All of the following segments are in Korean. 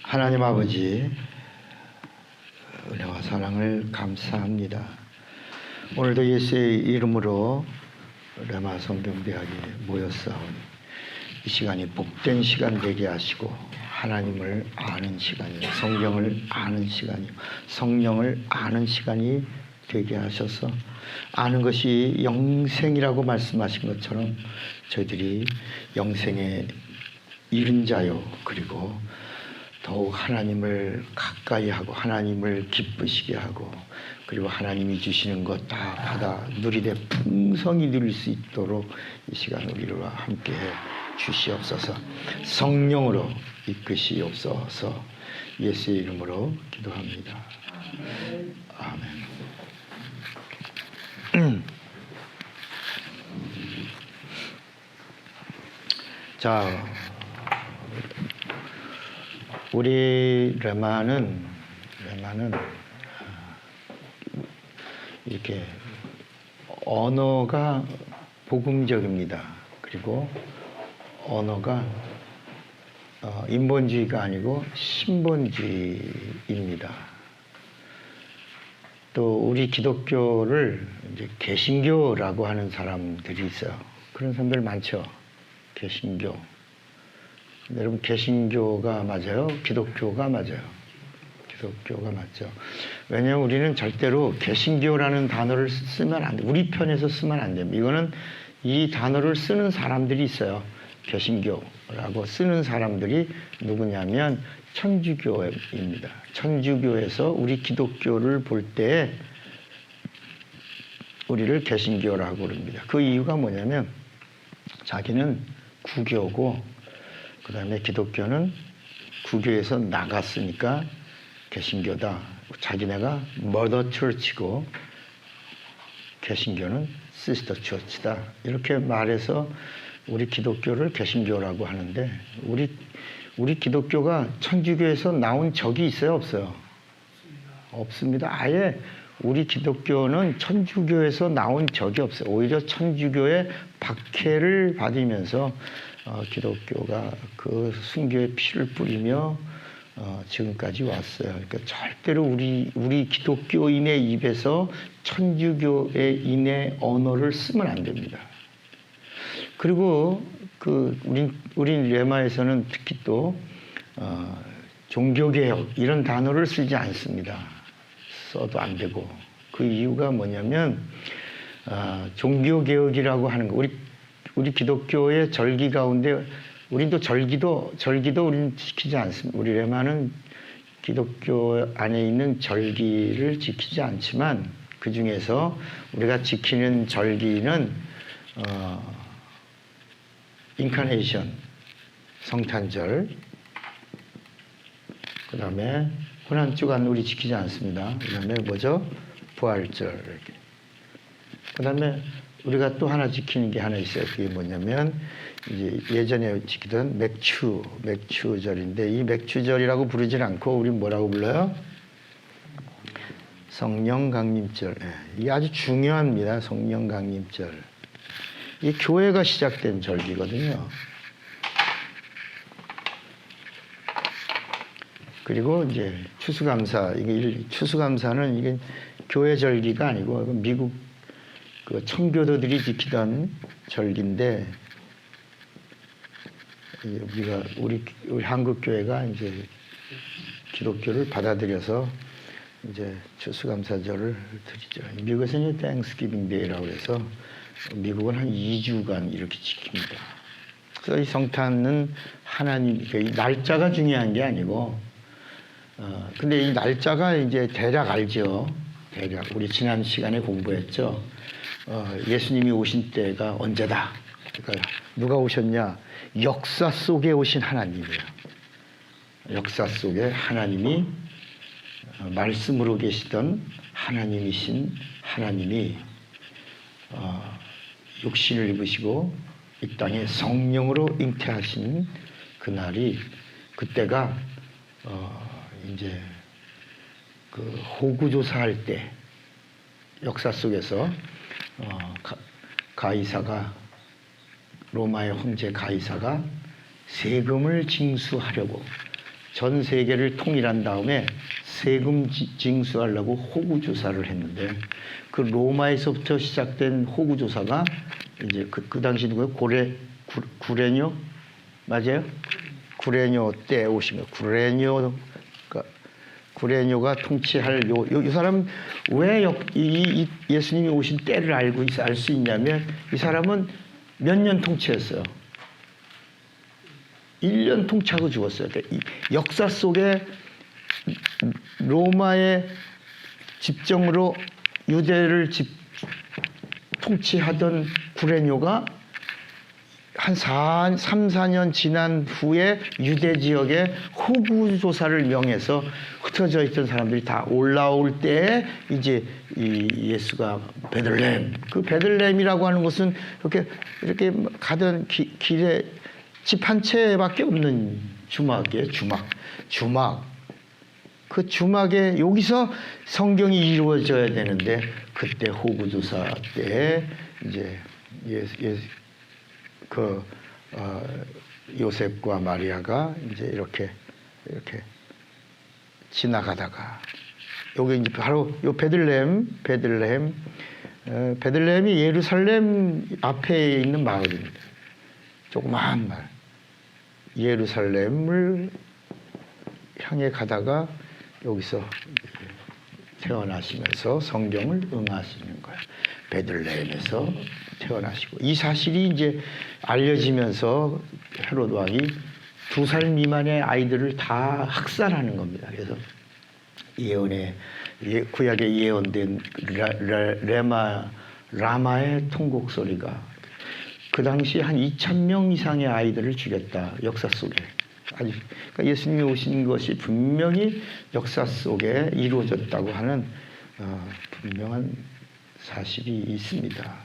하나님 아버지, 은혜와 사랑을 감사합니다. 오늘도 예수의 이름으로 레마 성경대학에 모였사오니 이 시간이 복된 시간 되게 하시고 하나님을 아는 시간이요, 성경을 아는 시간이요, 성령을 아는 시간이 되게 하셔서 아는 것이 영생이라고 말씀하신 것처럼 저희들이 영생에 이른 자요, 그리고 더욱 하나님을 가까이 하고 하나님을 기쁘시게 하고 그리고 하나님이 주시는 것 다 받아 누리되 풍성히 누릴 수 있도록 이 시간 우리와 함께해 주시옵소서. 성령으로 이끄시옵소서. 예수의 이름으로 기도합니다. 아멘. 자, 우리 레마는 이렇게 언어가 복음적입니다. 그리고 언어가 인본주의가 아니고 신본주의입니다. 또 우리 기독교를 이제 개신교라고 하는 사람들이 있어요. 그런 사람들 많죠. 개신교. 여러분, 개신교가 맞아요? 기독교가 맞아요? 기독교가 맞죠. 왜냐하면 우리는 절대로 개신교라는 단어를 쓰면 안 돼요. 우리 편에서 쓰면 안 됩니다. 이거는 이 단어를 쓰는 사람들이 있어요. 개신교라고 쓰는 사람들이 누구냐면 천주교입니다. 천주교에서 우리 기독교를 볼 때 우리를 개신교라고 그럽니다. 그 이유가 뭐냐면 자기는 구교고 그 다음에 기독교는 구교에서 나갔으니까 개신교다. 자기네가 머더 처치고 개신교는 시스터 처치다. 이렇게 말해서 우리 기독교를 개신교라고 하는데 우리 기독교가 천주교에서 나온 적이 있어요? 없어요? 없습니다. 아예 우리 기독교는 천주교에서 나온 적이 없어요. 오히려 천주교의 박해를 받으면서 기독교가 그 순교의 피를 뿌리며 지금까지 왔어요. 그러니까 절대로 우리 기독교인의 입에서 천주교인의 언어를 쓰면 안 됩니다. 그리고 우리 레마에서는 특히 또 종교개혁 이런 단어를 쓰지 않습니다. 써도 안 되고. 그 이유가 뭐냐면 종교개혁이라고 하는 거, 우리 기독교의 절기 가운데 우린 또 절기도 우리는 지키지 않습니다. 우리 레마는 기독교 안에 있는 절기를 지키지 않지만 그 중에서 우리가 지키는 절기는 인카네이션, 성탄절, 그 다음에 고난주간 우리 지키지 않습니다. 그 다음에 뭐죠? 부활절. 이렇게. 그 다음에 우리가 또 하나 지키는 게 하나 있어요. 그게 뭐냐면 이제 예전에 지키던 맥추절인데 이 맥추절이라고 부르질 않고 우리 뭐라고 불러요? 성령강림절. 이게 아주 중요합니다. 성령강림절. 이 교회가 시작된 절기거든요. 그리고 이제 추수감사는 이게 교회 절기가 아니고 미국 그 청교도들이 지키던 절기인데 우리 한국 교회가 이제 기독교를 받아들여서 이제 추수감사절을 드리죠. 미국에서는 땡스기빙 데이라고 해서 미국은 한 2주간 이렇게 지킵니다. 그래서 이 성탄은 이 날짜가 중요한 게 아니고, 근데 이 날짜가 이제 대략 알죠. 대략 우리 지난 시간에 공부했죠. 예수님이 오신 때가 언제다. 그러니까 누가 오셨냐? 역사 속에 오신 하나님이에요. 역사 속에 하나님이 말씀으로 계시던 하나님이신 하나님이 육신을 입으시고 이 땅에 성령으로 잉태하신 그때가 이제 그 호구조사할 때 역사 속에서 가이사가 로마의 황제 가이사가 세금을 징수하려고 전 세계를 통일한 다음에 세금 징수하려고 호구 조사를 했는데 그 로마에서부터 시작된 호구 조사가 이제 그 당시 누구예요? 구레뇨 맞아요? 구레뇨 때 오신 거예요. 구레뇨가 통치할 이 사람 왜 예수님이 오신 때를 알 수 있냐면 이 사람은 몇 년 통치했어요. 1년 통치하고 죽었어요. 역사 속에 로마의 집정으로 유대를 통치하던 구레뇨가 한 3, 4년 지난 후에 유대 지역에 호구 조사를 명해서 흩어져 있던 사람들이 다 올라올 때 이제 이 예수가 베들레헴, 그 베들레헴이라고 하는 곳은 이렇게 가던 길에 집 한 채밖에 없는 주막이에요. 주막. 그 주막에 여기서 성경이 이루어져야 되는데 그때 호구 조사 때 이제 요셉과 마리아가 이제 이렇게 지나가다가 여기 이제 바로 요 베들레헴이 예루살렘 앞에 있는 마을입니다. 조그마한 마을. 예루살렘을 향해 가다가 여기서 태어나시면서 성경을 응하시는 거예요. 베들레헴에서 태어나시고 이 사실이 이제 알려지면서 헤롯 왕이 2살 미만의 아이들을 다 학살하는 겁니다. 그래서 구약에 예언된 라마의 통곡 소리가 그 당시 한 2,000명 이상의 아이들을 죽였다. 역사 속에. 그러니까 예수님이 오신 것이 분명히 역사 속에 이루어졌다고 하는 분명한 사실이 있습니다.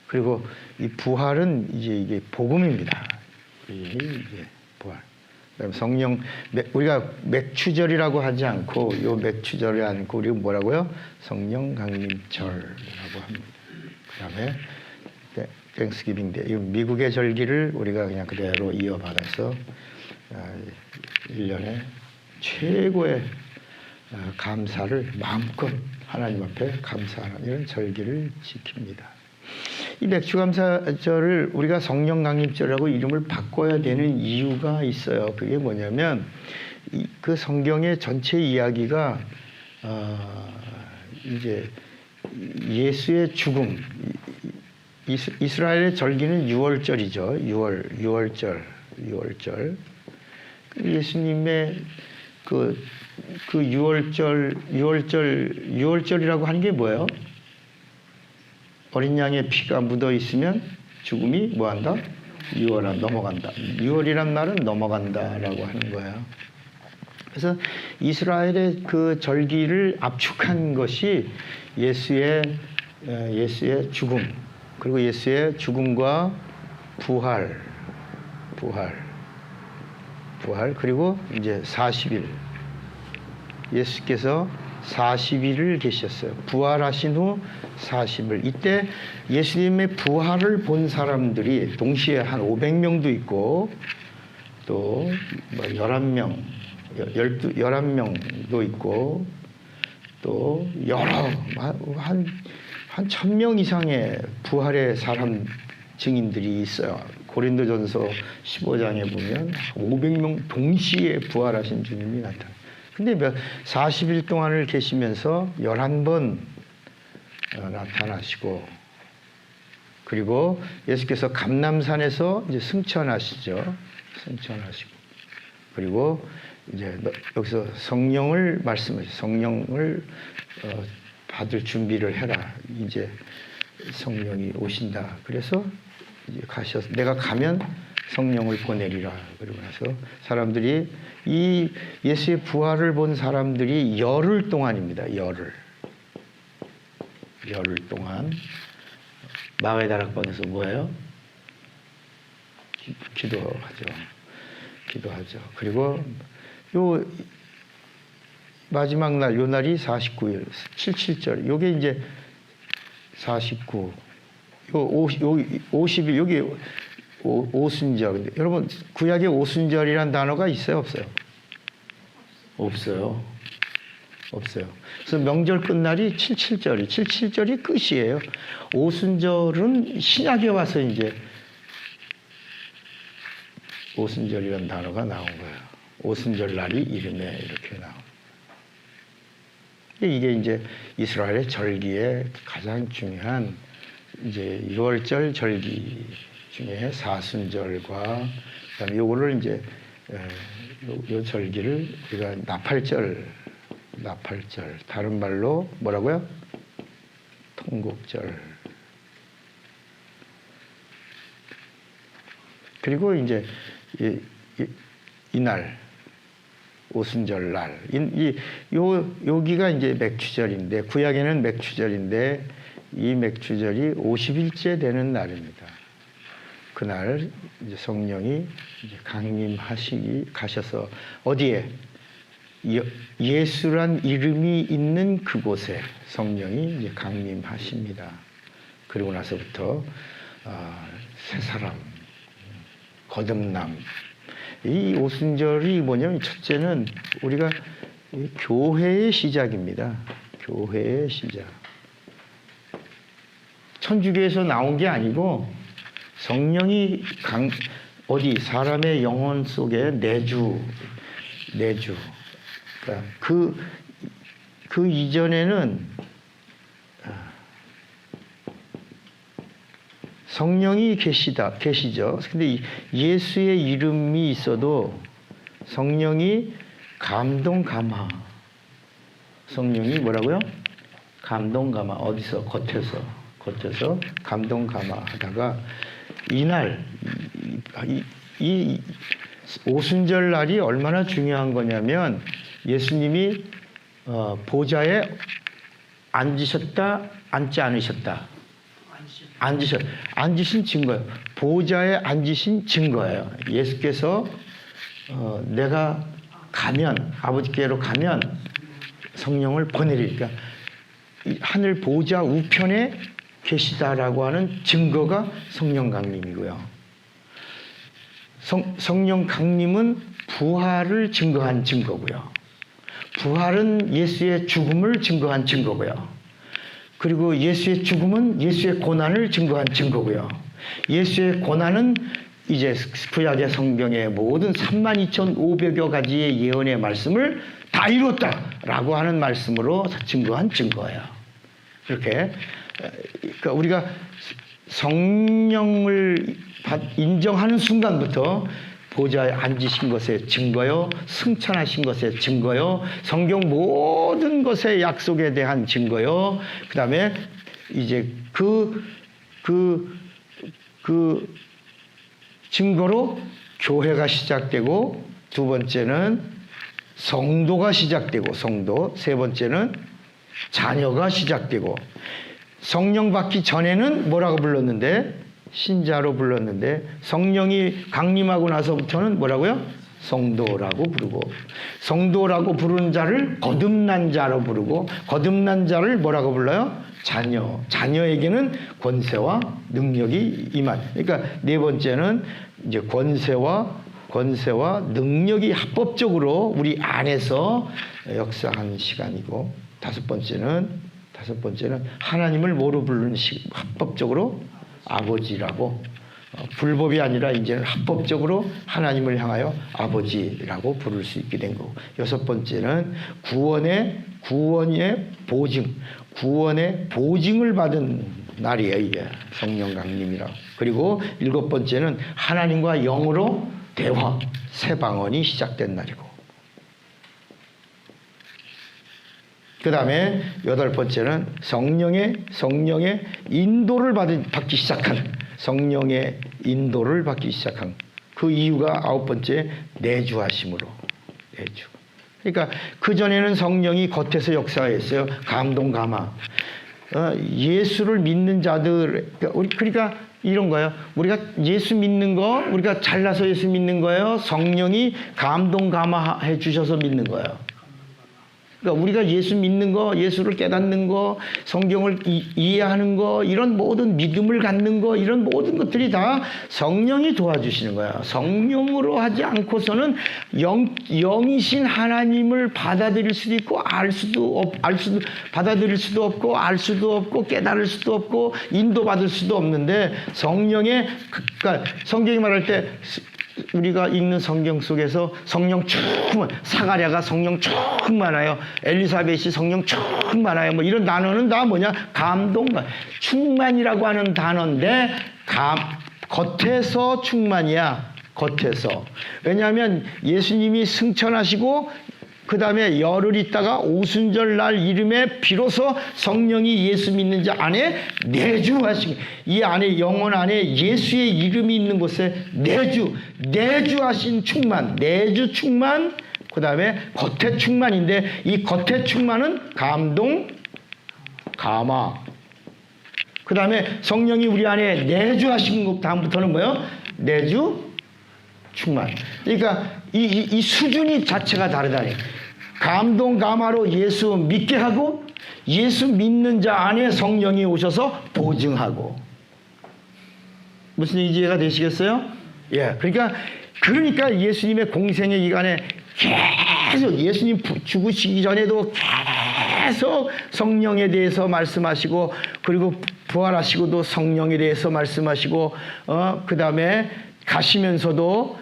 그리고 이 부활은 이게 복음입니다. 이게 부활. 그다음에 성령 우리가 맥추절이라고 하지 않고 요 맥추절이 않고 우리가 뭐라고요? 성령 강림절이라고 합니다. 그다음에 땡스기빙 데 미국의 절기를 우리가 그냥 그대로 이어받아서 1년에 최고의 감사를 마음껏 하나님 앞에 감사하는 이런 절기를 지킵니다. 이 맥추감사절을 우리가 성령강림절이라고 이름을 바꿔야 되는 이유가 있어요. 그게 뭐냐면 그 성경의 전체 이야기가 이제 예수의 죽음, 이스라엘의 절기는 6월절이죠. 6월절. 예수님의 그 6월절이라고 하는 게 뭐예요? 어린 양의 피가 묻어 있으면 죽음이 뭐한다? 6월아 넘어간다. 6월이란 말은 넘어간다라고 하는 거예요. 그래서 이스라엘의 그 절기를 압축한 것이 예수의 죽음, 그리고 예수의 죽음과 부활, 그리고 이제 40일. 예수께서 40일을 계셨어요. 부활하신 후 40일. 이때 예수님의 부활을 본 사람들이 동시에 한 500명도 있고 또 11명도 있고 또 한 1,000명 이상의 부활의 사람 증인들이 있어요. 고린도전서 15장에 보면 500명 동시에 부활하신 주님이 나타나요. 근데 40일 동안을 계시면서 11번 나타나시고, 그리고 예수께서 감람산에서 이제 승천하시죠. 승천하시고, 그리고 이제 여기서 성령을 말씀하시죠. 성령을 받을 준비를 해라. 이제 성령이 오신다. 그래서 이제 가셔서 내가 가면 성령을 보내리라. 그러고 나서 사람들이 이 예수의 부활을 본 사람들이 열흘 동안입니다. 열흘 동안 마가의 다락방에서 뭐예요? 기도하죠. 그리고 요 마지막 날, 요 날이 49일, 77절. 요게 이제 49, 요 50일, 여기 오순절. 여러분, 구약에 오순절이란 단어가 있어요, 없어요? 없어요. 없어요. 그래서 명절 끝날이 77절이 끝이에요. 오순절은 신약에 와서 이제 오순절이라는 단어가 나온 거예요. 오순절 날이 이름에 이렇게 나온. 이게 이제 이스라엘의 절기에 가장 중요한 이제 6월절 절기 중에 사순절과 그다음에 요거를 이제 요 절기를 우리가 나팔절 다른 말로 뭐라고요? 통곡절. 그리고 이제 이날 오순절 날 여기가 이제 맥추절인데 구약에는 맥추절인데 이 맥추절이 50일째 되는 날입니다. 그날 이제 성령이 이제 가셔서 어디에 예수란 이름이 있는 그곳에 성령이 이제 강림하십니다. 그리고 나서부터 새 사람, 거듭남. 이 오순절이 뭐냐면 첫째는 우리가 교회의 시작입니다. 교회의 시작. 천주교에서 나온 게 아니고 성령이 어디 사람의 영혼 속에 내주. 그러니까 그 이전에는 성령이 계시죠. 근데 예수의 이름이 있어도 성령이 감동감화. 성령이 뭐라고요? 감동감화. 어디서? 겉에서 감동감화 하다가 이날, 이 오순절 날이 얼마나 중요한 거냐면 예수님이 보좌에 앉으셨다, 앉지 않으셨다. 앉으신 증거예요. 보좌에 앉으신 증거예요. 예수께서 내가 가면 아버지께로 가면 성령을 보내리니까 하늘 보좌 우편에 계시다라고 하는 증거가 성령 강림이고요. 성령 강림은 부활을 증거한 증거고요. 부활은 예수의 죽음을 증거한 증거고요. 그리고 예수의 죽음은 예수의 고난을 증거한 증거고요. 예수의 고난은 이제 구약의 성경의 모든 32,500여 가지의 예언의 말씀을 다 이뤘다라고 하는 말씀으로 증거한 증거예요. 이렇게 그러니까 우리가 성령을 인정하는 순간부터 보좌에 앉으신 것의 증거요, 승천하신 것의 증거요, 성경 모든 것의 약속에 대한 증거요. 그다음에 이제 그 증거로 교회가 시작되고, 두 번째는 성도가 시작되고, 세 번째는 자녀가 시작되고, 성령 받기 전에는 뭐라고 불렀는데? 신자로 불렀는데, 성령이 강림하고 나서부터는 뭐라고요? 성도라고 부르고, 성도라고 부르는 자를 거듭난 자로 부르고, 거듭난 자를 뭐라고 불러요? 자녀에게는 권세와 능력이 임한. 그러니까 네 번째는 이제 권세와 능력이 합법적으로 우리 안에서 역사하는 시간이고, 다섯 번째는 하나님을 뭐로 부르는 합법적으로 아버지라고, 불법이 아니라 이제는 합법적으로 하나님을 향하여 아버지라고 부를 수 있게 된 거고, 여섯 번째는 구원의 보증을 받은 날이에요. 이게 성령 강림이라고. 그리고 일곱 번째는 하나님과 영으로 대화, 새 방언이 시작된 날이고, 그 다음에 여덟 번째는 성령의 인도를 받기 시작한, 성령의 인도를 받기 시작한 그 이유가 아홉 번째, 내주하심으로. 내주. 그러니까 그전에는 성령이 겉에서 역사했어요. 감동, 감화. 예수를 믿는 자들, 그러니까 이런 거예요. 우리가 예수 믿는 거, 우리가 잘나서 예수 믿는 거예요? 성령이 감동, 감화해 주셔서 믿는 거예요? 그러니까 우리가 예수 믿는 거, 예수를 깨닫는 거, 성경을 이해하는 거, 이런 모든 믿음을 갖는 거, 이런 모든 것들이 다 성령이 도와주시는 거야. 성령으로 하지 않고서는 영이신 하나님을 받아들일 수도 있고 받아들일 수도 없고 알 수도 없고 깨달을 수도 없고 인도받을 수도 없는데 성령의 그러니까 성경이 말할 때 우리가 읽는 성경 속에서 성령 충만, 사가랴가 성령 충만하여, 엘리사벳이 성령 충만하여, 뭐 이런 단어는 다 뭐냐? 감동, 충만이라고 하는 단어인데, 겉에서 충만이야. 겉에서. 왜냐하면 예수님이 승천하시고, 그 다음에 열흘 있다가 오순절 날 이름에 비로소 성령이 예수 믿는 자 안에 내주하시고, 이 안에 영혼 안에 예수의 이름이 있는 곳에 내주하신 충만, 내주 충만, 그 다음에 겉에 충만인데 이 겉에 충만은 감동, 감화. 그 다음에 성령이 우리 안에 내주하신 것 다음부터는 뭐예요? 내주 충만. 그러니까 이 수준이 자체가 다르다니. 감동 감화로 예수 믿게 하고 예수 믿는 자 안에 성령이 오셔서 보증하고. 무슨 얘기인지 이해가 되시겠어요? 예. 그러니까 예수님의 공생의 기간에 계속 예수님 죽으시기 전에도 계속 성령에 대해서 말씀하시고, 그리고 부활하시고도 성령에 대해서 말씀하시고, 그 다음에 가시면서도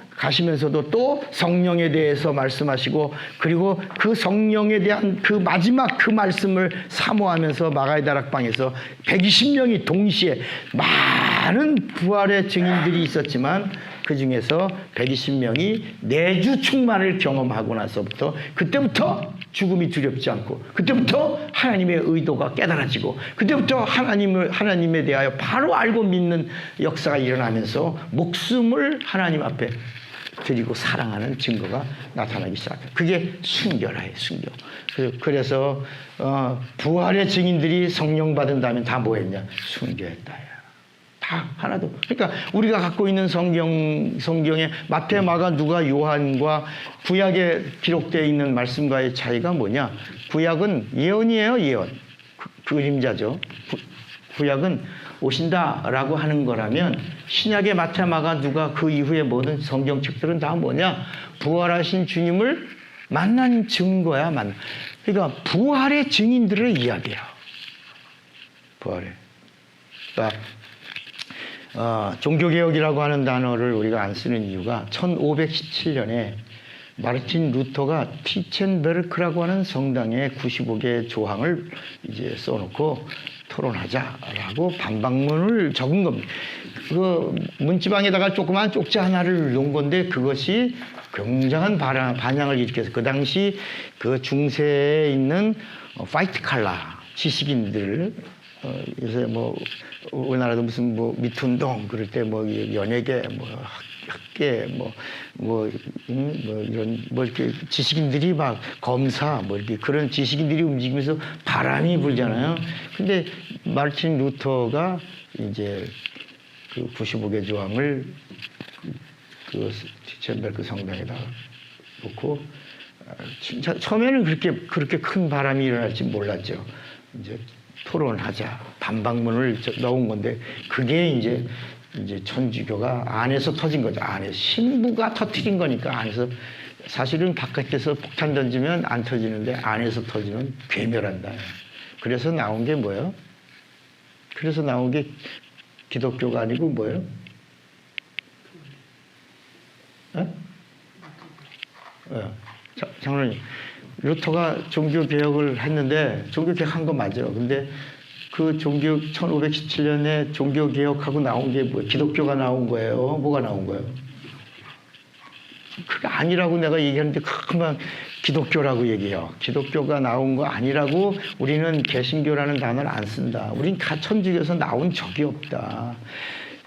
또 성령에 대해서 말씀하시고, 그리고 그 성령에 대한 그 마지막 그 말씀을 사모하면서 마가의 다락방에서 120명이 동시에 많은 부활의 증인들이 있었지만 그 중에서 120명이 내주 충만을 경험하고 나서부터 그때부터 죽음이 두렵지 않고, 그때부터 하나님의 의도가 깨달아지고, 그때부터 하나님에 대하여 바로 알고 믿는 역사가 일어나면서 목숨을 하나님 앞에 드리고 사랑하는 증거가 나타나기 시작해요. 그게 순교라예요, 순교. 그래서 부활의 증인들이 성령 받은 다음에 다 뭐했냐? 순교했다. 다 하나도. 그러니까 우리가 갖고 있는 성경의 마태, 마가, 누가, 요한과 구약에 기록되어 있는 말씀과의 차이가 뭐냐? 구약은 예언이에요, 예언. 그림자죠. 구약은 오신다라고 하는 거라면 신약의 마태, 마가, 누가 그 이후의 모든 성경책들은 다 뭐냐? 부활하신 주님을 만난 증거야, 그러니까 부활의 증인들을 이야기해요. 부활의. 그러니까 종교개혁이라고 하는 단어를 우리가 안 쓰는 이유가 1517년에 마르틴 루터가 티첸베르크라고 하는 성당에 95개의 조항을 이제 써놓고 토론하자라고 반박문을 적은 겁니다. 그 문지방에다가 조그만 쪽지 하나를 놓은 건데 그것이 굉장한 반향을 일으켜서 그 당시 그 중세에 있는 화이트 칼라 지식인들, 요새 뭐 우리나라도 무슨 뭐 미투운동 그럴 때 뭐 연예계 뭐 학계 뭐 이런 뭐 이렇게 지식인들이 막 검사 뭐 이렇게 그런 지식인들이 움직이면서 바람이 불잖아요. 근데 마르틴 루터가 이제 그 95개 조항을 그 티첸베르크 성당에다 놓고 진짜 처음에는 그렇게 큰 바람이 일어날지 몰랐죠. 이제 토론하자 반박문을 넣은 건데 그게 이제 천주교가 안에서 터진 거죠. 안에서 신부가 터뜨린 거니까 안에서. 사실은 바깥에서 폭탄 던지면 안 터지는데 안에서 터지면 괴멸한다. 그래서 나온 게 뭐예요? 그래서 나온 게 기독교가 아니고 뭐예요? 장로님, 루터가 종교개혁을 했는데 종교개혁한 거 맞아요. 근데 그 1517년에 종교개혁하고 나온 게 뭐예요? 기독교가 나온 거예요? 뭐가 나온 거예요? 그게 아니라고 내가 얘기하는데 금방 기독교라고 얘기해요. 기독교가 나온 거 아니라고 우리는 개신교라는 단어를 안 쓴다. 우린 천주교에서 나온 적이 없다.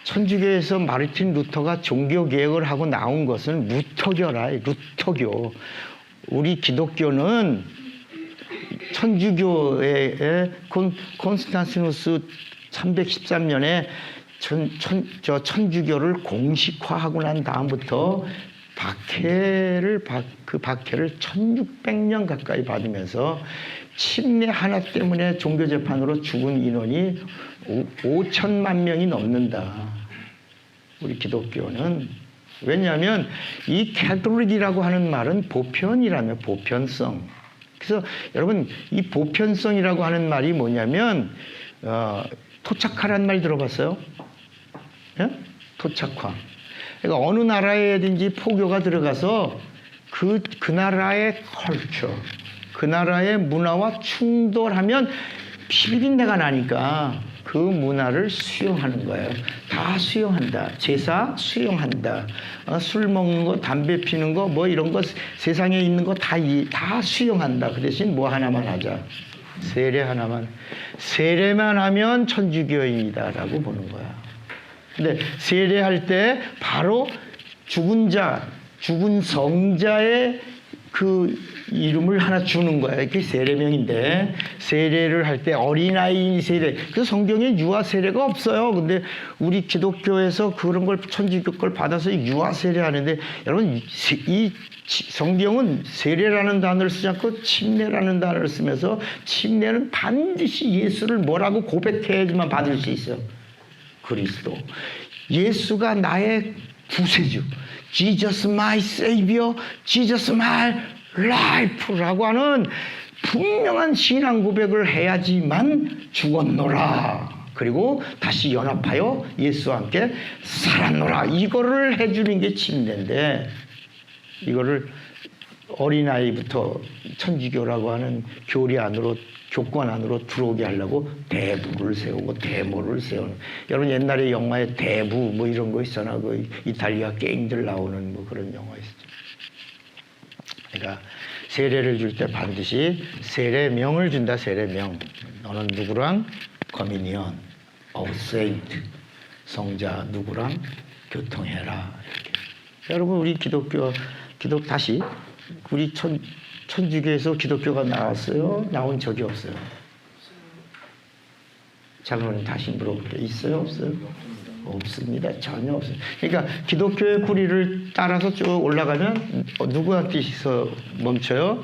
천주교에서 마르틴 루터가 종교개혁을 하고 나온 것은 루터교라. 루터교. 우리 기독교는 천주교의 콘스탄티누스 313년에 천주교를 공식화하고 난 다음부터 그 박해를 1600년 가까이 받으면서 침례 하나 때문에 종교재판으로 죽은 인원이 5천만 명이 넘는다. 우리 기독교는. 왜냐하면 이 캐톨릭이라고 하는 말은 보편이라며, 보편성. 그래서 여러분, 이 보편성이라고 하는 말이 뭐냐면 토착화란 말 들어봤어요? 예? 토착화. 그러니까 어느 나라에든지 포교가 들어가서 그 나라의 컬처, 그 나라의 문화와 충돌하면 피비린내가 나니까 그 문화를 수용하는 거예요. 다 수용한다. 제사 수용한다. 술 먹는 거, 담배 피는 거, 뭐 이런 거 세상에 있는 거 다 수용한다. 그 대신 뭐 하나만 하자. 세례 하나만. 세례만 하면 천주교인이다라고 보는 거야. 근데 세례할 때 바로 죽은 성자의 그 이름을 하나 주는 거야. 이게 세례명인데, 세례를 할 때 어린아이 세례. 그래서 성경에 유아 세례가 없어요. 근데 우리 기독교에서 그런 걸 천주교 걸 받아서 유아 세례 하는데, 여러분, 이 성경은 세례라는 단어를 쓰지 않고 침례라는 단어를 쓰면서, 침례는 반드시 예수를 뭐라고 고백해야지만 받을 수 있어요. 그리스도. 예수가 나의 구세주. Jesus my Savior, Jesus my life라고 하는 분명한 신앙 고백을 해야지만 죽었노라. 그리고 다시 연합하여 예수와 함께 살았노라. 이거를 해주는 게 침례인데, 이거를 어린아이부터 천주교라고 하는 교권 안으로 들어오게 하려고 대부를 세우고 대모를 세우는. 여러분, 옛날에 영화에 대부 뭐 이런 거 있잖아. 그 이탈리아 게임들 나오는 뭐 그런 영화 있었죠. 그러니까 세례를 줄 때 반드시 세례명을 준다. 세례명. 너는 누구랑 커미니언, of saint, 성자 누구랑 교통해라. 이렇게. 여러분, 우리 다시 우리 천주교에서 기독교가 나왔어요? 나온 적이 없어요? 장로님 다시 물어볼게요. 있어요? 없어요? 없습니다. 전혀 없어요. 그러니까 기독교의 뿌리를 따라서 쭉 올라가면 누구한테서 멈춰요?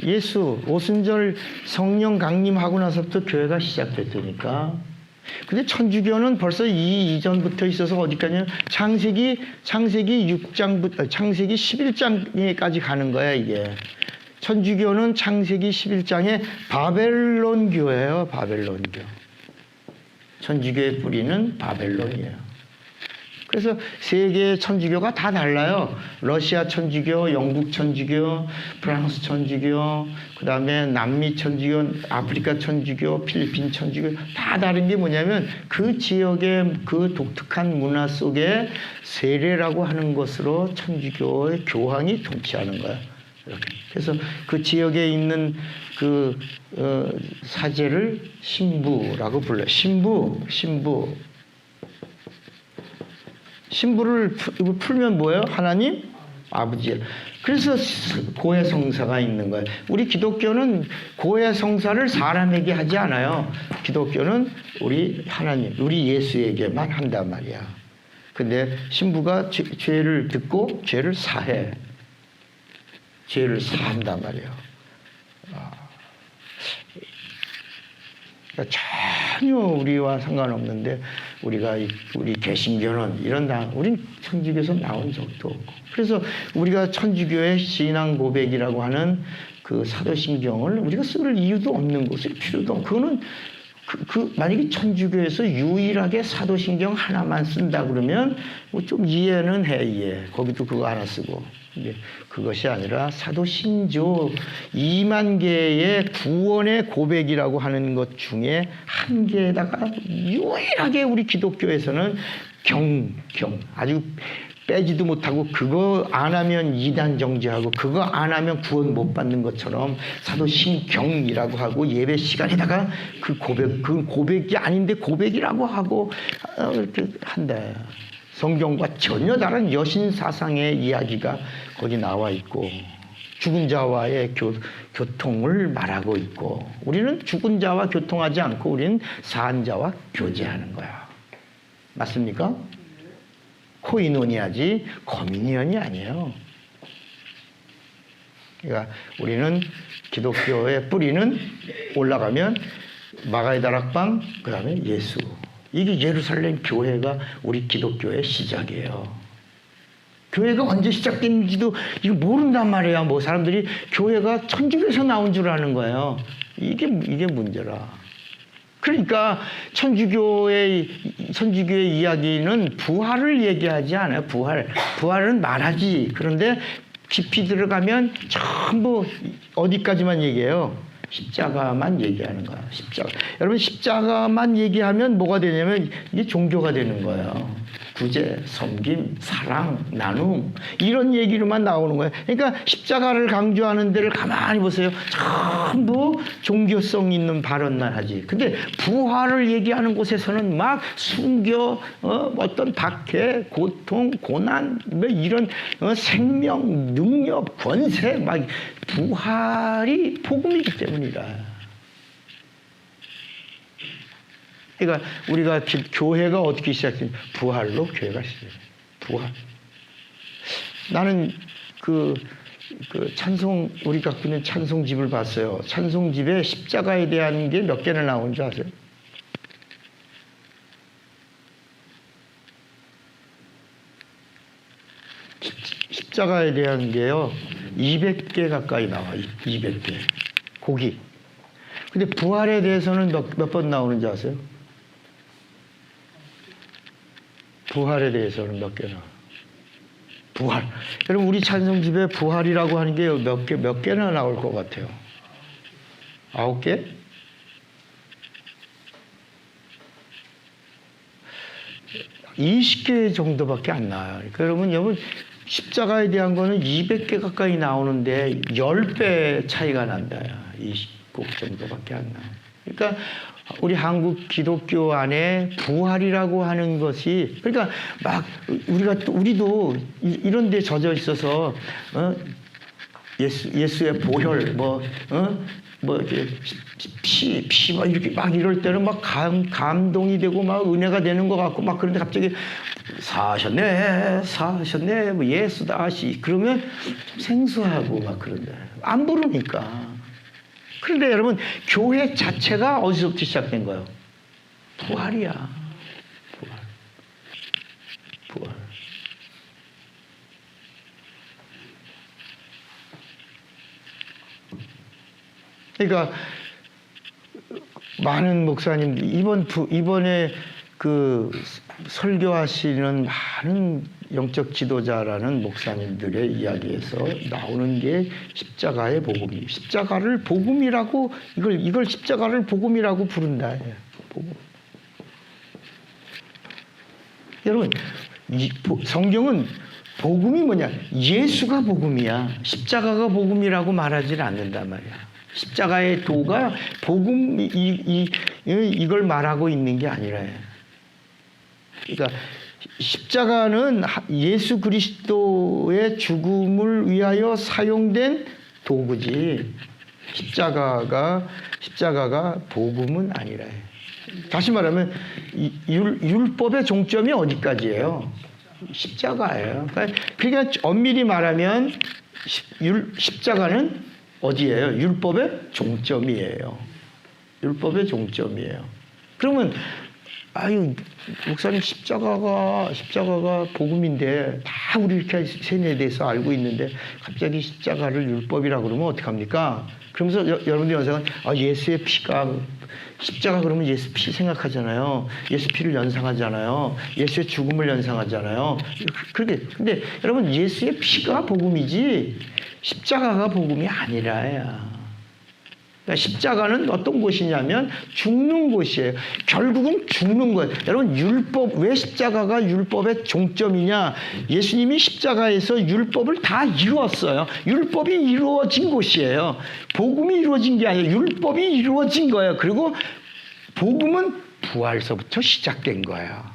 예수, 오순절 성령 강림하고 나서부터 교회가 시작됐으니까. 근데 천주교는 벌써 이전부터 있어서 어디까지냐? 창세기 6장부터 창세기 11장까지 가는 거야, 이게. 천주교는 창세기 11장에 바벨론 교예요, 바벨론 교. 천주교의 뿌리는 바벨론이에요. 그래서 세계의 천주교가 다 달라요. 러시아 천주교, 영국 천주교, 프랑스 천주교, 그 다음에 남미 천주교, 아프리카 천주교, 필리핀 천주교, 다 다른 게 뭐냐면 그 지역의 그 독특한 문화 속에 세례라고 하는 것으로 천주교의 교황이 통치하는 거야. 이렇게. 그래서 그 지역에 있는 그 사제를 신부라고 불러요. 신부를 풀면 뭐예요? 하나님 아버지. 그래서 고해성사가 있는 거예요. 우리 기독교는 고해성사를 사람에게 하지 않아요. 기독교는 우리 하나님, 우리 예수에게만 한단 말이야. 근데 신부가 죄를 듣고 죄를 사해. 죄를 사한단 말이에요. 그러니까 전혀 우리와 상관없는데 우리 개신교는 우린 천주교에서 나온 적도 없고. 그래서 우리가 천주교의 신앙 고백이라고 하는 그 사도신경을 우리가 쓸 이유도 없는 거, 쓸 필요도 없고. 그거는 만약에 천주교에서 유일하게 사도신경 하나만 쓴다 그러면 뭐 좀 이해는 해, 이해. 거기도 그거 하나 쓰고. 근데 그것이 아니라 사도신조 2만 개의 구원의 고백이라고 하는 것 중에 한 개에다가 유일하게 우리 기독교에서는 아주 빼지도 못하고 그거 안 하면 이단 정죄하고 그거 안 하면 구원 못 받는 것처럼 사도신경이라고 하고 예배 시간에다가 그 고백이 아닌데 고백이라고 하고 이렇게 한다. 성경과 전혀 다른 여신 사상의 이야기가 거기 나와 있고 죽은 자와의 교통을 말하고 있고 우리는 죽은 자와 교통하지 않고 우리는 산 자와 교제하는 거야. 맞습니까? 코이노니아지 거미니언이 아니에요. 그러니까 우리는 기독교의 뿌리는 올라가면 마가의 다락방, 그 다음에 예수. 이게 예루살렘 교회가 우리 기독교의 시작이에요. 교회가 언제 시작된지도 이거 모른단 말이야. 뭐 사람들이 교회가 천주교에서 나온 줄 아는 거예요. 이게 문제라. 그러니까 천주교의 이야기는 부활을 얘기하지 않아요. 부활은 말하지. 그런데 깊이 들어가면 전부 어디까지만 얘기해요? 십자가만 얘기하는 거야. 십자가. 여러분 십자가만 얘기하면 뭐가 되냐면 이게 종교가 되는 거예요. 구제, 섬김, 사랑, 나눔 이런 얘기로만 나오는 거예요. 그러니까 십자가를 강조하는 데를 가만히 보세요. 전부 종교성 있는 발언만 하지. 근데 부활을 얘기하는 곳에서는 막 순교, 어떤 박해, 고통, 고난 뭐 이런 생명, 능력, 권세 막 부활이 복음이기 때문이다. 그러니까 우리가 교회가 어떻게 시작했냐? 부활로 교회가 시작해요. 부활. 나는 그 찬송 우리 갖고 있는 찬송집을 봤어요. 찬송집에 십자가에 대한 게 몇 개나 나온 줄 아세요? 십자가에 대한 게요 200개 가까이 나와. 200개. 곡이. 근데 부활에 대해서는 몇 번 나오는지 아세요? 부활에 대해서는 몇 개나. 부활. 여러분 우리 찬송집에 부활이라고 하는 게 몇 개나 나올 것 같아요. 9개? (20개) 정도밖에 안 나와요. 그러면 여러분 십자가에 대한 거는 200개 가까이 나오는데 10배 차이가 난다. 20곡 정도밖에 안 나와요. 그러니까 우리 한국 기독교 안에 부활이라고 하는 것이 그러니까 막 우리도 이런 데 젖어 있어서 예수의 보혈 피 막 이렇게 막 이럴 때는 막 감동이 되고 막 은혜가 되는 것 같고 막 그런데 갑자기 사셨네 뭐 예수다 그러면 좀 생소하고 막 그런데 안 부르니까. 그런데 여러분 교회 자체가 어디서부터 시작된 거예요? 부활이야. 부활. 그러니까 많은 목사님들 이번에 그 설교하시는 많은 영적 지도자라는 목사님들의 이야기에서 나오는 게 십자가의 복음이. 십자가를 복음이라고 이걸 십자가를 복음이라고 부른다. 복음. 여러분 성경은 복음이 뭐냐? 예수가 복음이야. 십자가가 복음이라고 말하지 않는단 말이야. 십자가의 도가 복음 이걸 말하고 있는 게 아니라. 그러니까 십자가는 예수 그리스도의 죽음을 위하여 사용된 도구지 십자가가 복음은 아니라. 다시 말하면 율법의 종점이 어디까지예요? 십자가예요. 그러니까 엄밀히 말하면 십자가는 어디예요? 율법의 종점이에요. 율법의 종점이에요. 그러면 목사님 십자가가 복음인데 다 우리 이렇게 세뇌에 대해서 알고 있는데 갑자기 십자가를 율법이라고 그러면 어떡합니까? 그러면서 여러분들 연상은 예수의 피가 십자가 그러면 예수 피 생각하잖아요. 예수 피를 연상하잖아요. 예수의 죽음을 연상하잖아요. 근데 여러분 예수의 피가 복음이지 십자가가 복음이 아니라야. 그러니까 십자가는 어떤 곳이냐면 죽는 곳이에요. 결국은 죽는 거예요. 여러분 왜 십자가가 율법의 종점이냐? 예수님이 십자가에서 율법을 다 이루었어요. 율법이 이루어진 곳이에요. 복음이 이루어진 게 아니에요. 율법이 이루어진 거예요. 그리고 복음은 부활서부터 시작된 거예요.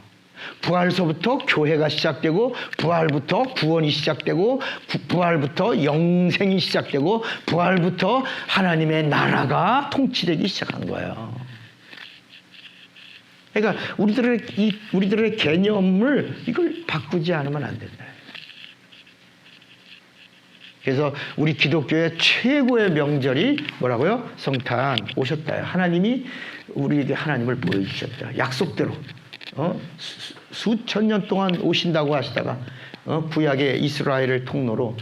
부활서부터 교회가 시작되고 부활부터 구원이 시작되고 부활부터 영생이 시작되고 부활부터 하나님의 나라가 통치되기 시작한 거예요. 그러니까 우리들의 개념을 이걸 바꾸지 않으면 안 된다. 그래서 우리 기독교의 최고의 명절이 뭐라고요? 성탄 오셨다. 하나님이 우리에게 하나님을 보여주셨다. 약속대로 수천 년 동안 오신다고 하시다가 구약의 이스라엘을 통로로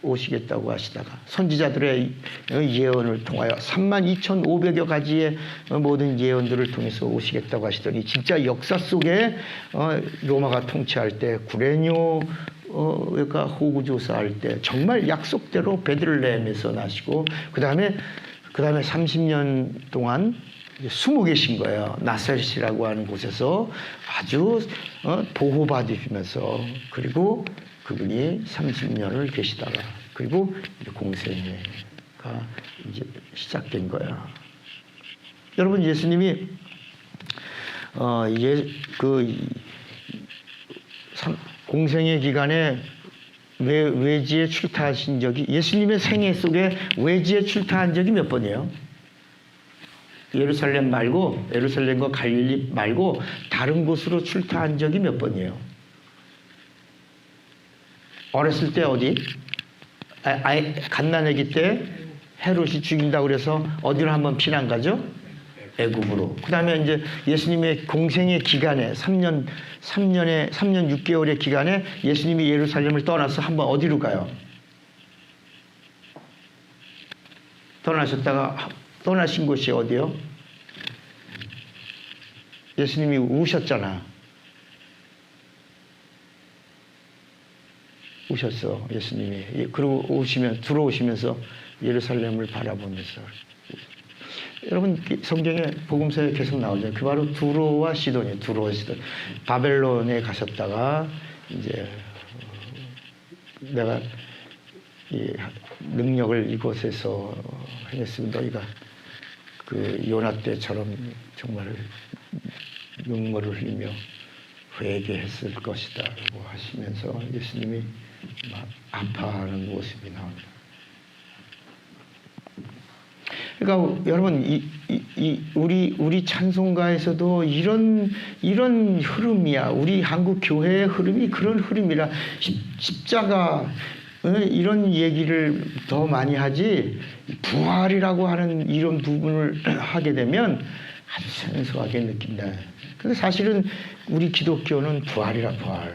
오시겠다고 하시다가 선지자들의 예언을 통하여 32,500여 가지의 모든 예언들을 통해서 오시겠다고 하시더니 진짜 역사 속에 로마가 통치할 때 구레뇨가 호구조사할 때 정말 약속대로 베들레헴에서 나시고 그 다음에 30년 동안 숨어 계신 거예요. 나사렛이라고 하는 곳에서 아주 보호받으시면서 그리고 그분이 30년을 계시다가 그리고 공생애가 이제 시작된 거야. 여러분 예수님이 공생애 기간에 외지에 출타하신 적이 예수님의 생애 속에 외지에 출타한 적이 몇 번이에요? 예루살렘 말고 예루살렘과 갈릴리 말고 다른 곳으로 출타한 적이 몇 번이에요? 어렸을 때 어디? 갓난아기 때 헤롯이 죽인다고 그래서 어디로 한번 피난 가죠? 애굽으로. 그 다음에 이제 예수님의 공생의 기간에 3년 6개월의 기간에 예수님이 예루살렘을 떠나서 한번 어디로 가요? 떠나신 곳이 어디요? 예수님이 우셨잖아. 우셨어, 예수님이. 그리고 들어오시면서 예루살렘을 바라보면서. 여러분, 성경에 복음서에 계속 나오죠. 그 바로 두로와 시돈이에요. 두로와 시돈. 바벨론에 가셨다가, 이제, 내가 이 능력을 이곳에서 행했으면 너희가 그 요나 때처럼 정말 눈물을 흘리며 회개했을 것이다 라고 하시면서 예수님이 막 아파하는 모습이 나옵니다. 그러니까 여러분 우리 찬송가에서도 이런 흐름이야. 우리 한국 교회의 흐름이 그런 흐름이라 십자가 이런 얘기를 더 많이 하지 부활이라고 하는 이런 부분을 하게 되면 아주 생소하게 느낀다. 근데 사실은 우리 기독교는 부활이라 부활.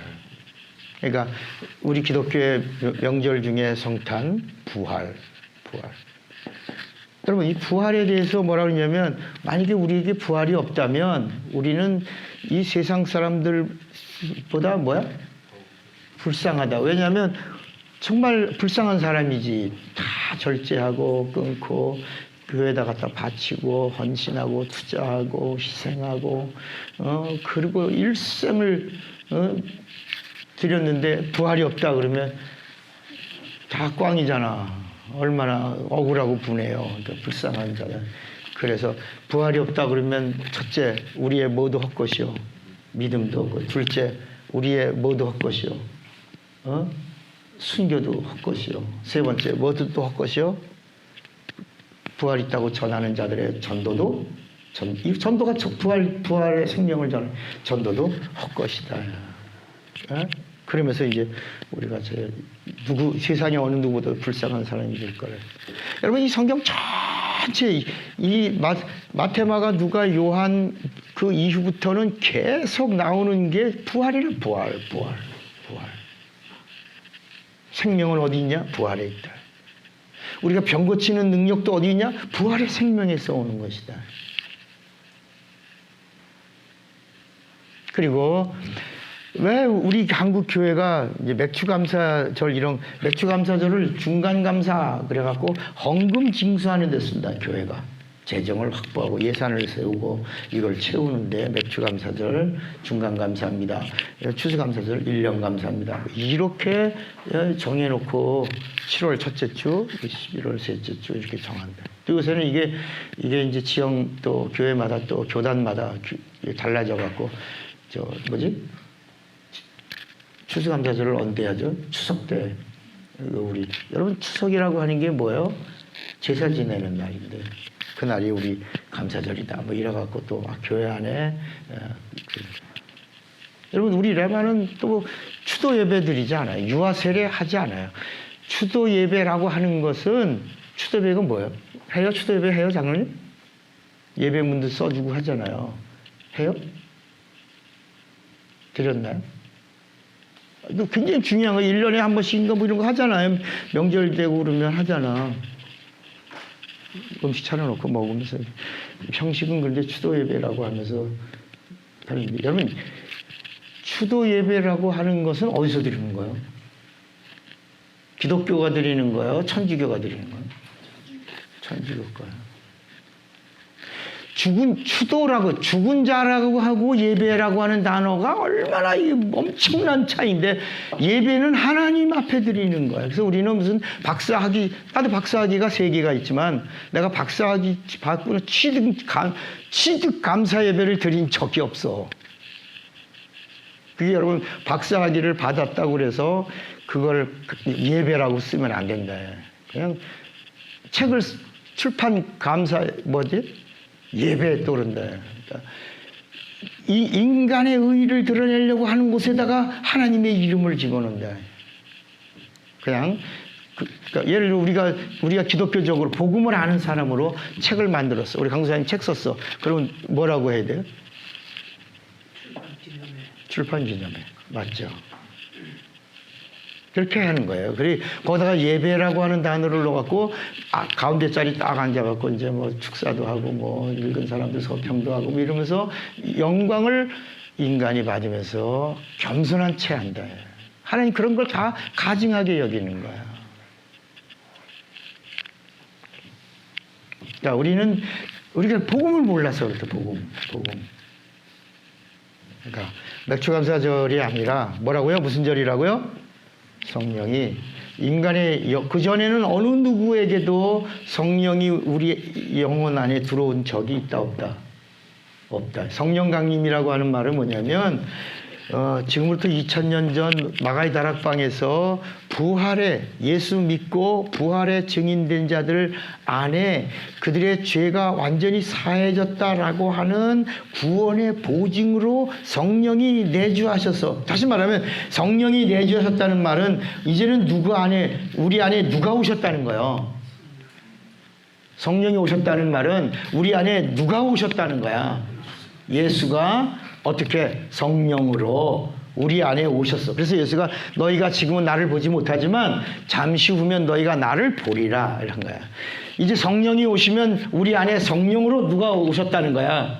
그러니까 우리 기독교의 명절 중에 성탄, 부활. 여러분 이 부활에 대해서 뭐라 그러냐면 만약에 우리에게 부활이 없다면 우리는 이 세상 사람들보다 불쌍하다. 왜냐하면 정말 불쌍한 사람이지. 다 절제하고 끊고 교회에다 갖다 바치고 헌신하고 투자하고 희생하고 그리고 일생을 드렸는데 부활이 없다 그러면 다 꽝이잖아. 얼마나 억울하고 분해요. 그러니까 불쌍한 자들. 그래서 부활이 없다 그러면 첫째 우리의 모두 헛것이요. 믿음도 없고 둘째 우리의 모두 헛것이요. 순교도 헛것이요. 세 번째 모두 또 헛것이요. 부활 있다고 전하는 자들의 전도도 이 전도가 부활의 생명을 전하는 전도도 헛것이다. 그러면서 이제 우리가 세상에 어느 누구보다 불쌍한 사람이 될 거예요. 여러분 이 성경 전체 이 마테마가 누가 요한 그 이후부터는 계속 나오는 게 부활이라 부활. 생명은 어디 있냐? 부활에 있다. 우리가 병 고치는 능력도 어디 있냐? 부활의 생명에서 오는 것이다. 그리고 왜 우리 한국 교회가 이제 맥추감사절 맥추감사절을 중간감사 그래갖고 헌금 징수하는 데 쓴다. 교회가 재정을 확보하고 예산을 세우고 이걸 채우는데 맥추감사절 중간감사입니다. 추수감사절 1년 감사합니다. 이렇게 정해놓고 7월 첫째 주, 11월 셋째 주 이렇게 정한다. 또 요새는 이게 이제 지형 또 교회마다 또 교단마다 달라져갖고 추수감사절을 언제 하죠? 추석 때. 여러분 추석이라고 하는 게 뭐예요? 제사 지내는 날인데 그날이 우리 감사절이다. 뭐 이래갖고 또 교회 안에 여러분 우리 레마는 또 추도 예배 드리지 않아요. 유아 세례 하지 않아요. 추도 예배라고 하는 것은 추도 예배가 뭐예요? 해요? 추도 예배 해요, 장로님? 예배문도 써주고 하잖아요. 해요? 드렸나요? 이거 굉장히 중요한 거. 1년에 한 번씩인가 뭐 이런 거 하잖아요. 명절 되고 그러면 하잖아. 음식 차려놓고 먹으면서. 형식은 그런데 추도 예배라고 하면서 다른데. 여러분, 추도 예배라고 하는 것은 어디서 드리는 거예요? 기독교가 드리는 거예요? 천주교가 드리는 거예요? 천주교 거예요. 추도라고, 죽은 자라고 하고 예배라고 하는 단어가 얼마나 엄청난 차이인데, 예배는 하나님 앞에 드리는 거예요. 그래서 우리는 무슨 박사학위, 나도 박사학위가 3개가 있지만, 내가 박사학위 받고 취득 감사 예배를 드린 적이 없어. 그게 여러분, 박사학위를 받았다고 그래서 그걸 예배라고 쓰면 안 된다. 그냥 책을 출판 감사, 예배에 떠오른다. 그러니까 이 인간의 의의를 드러내려고 하는 곳에다가 하나님의 이름을 집어넣는다. 그냥 그러니까 예를 들어 우리가 기독교적으로 복음을 아는 사람으로 책을 만들었어. 우리 강사님 책 썼어. 그러면 뭐라고 해야 돼요? 출판 기념회. 맞죠? 그렇게 하는 거예요. 그리고 거기다가 예배라고 하는 단어를 넣어갖고 가운데 자리 딱 앉아갖고 이제 뭐 축사도 하고 뭐 읽은 사람들 서평도 하고 뭐 이러면서 영광을 인간이 받으면서 겸손한 채 한다. 하나님 그런 걸 다 가증하게 여기는 거야. 자, 우리가 복음을 몰라서 그렇다. 복음. 그러니까 맥주감사절이 아니라 뭐라고요? 무슨 절이라고요? 성령이 인간의 그전에는 어느 누구에게도 성령이 우리 영혼 안에 들어온 적이 있다 없다? 없다. 성령 강림이라고 하는 말은 뭐냐면 지금부터 2000년 전 마가의 다락방에서 부활의 예수 믿고 부활의 증인된 자들 안에 그들의 죄가 완전히 사해졌다라고 하는 구원의 보증으로 성령이 내주하셔서, 다시 말하면 성령이 내주하셨다는 말은 이제는 우리 안에 누가 오셨다는 거예요. 성령이 오셨다는 말은 우리 안에 누가 오셨다는 거야. 예수가 어떻게 성령으로 우리 안에 오셨어. 그래서 예수가 너희가 지금은 나를 보지 못하지만 잠시 후면 너희가 나를 보리라 이런 거야. 이제 성령이 오시면 우리 안에 성령으로 누가 오셨다는 거야?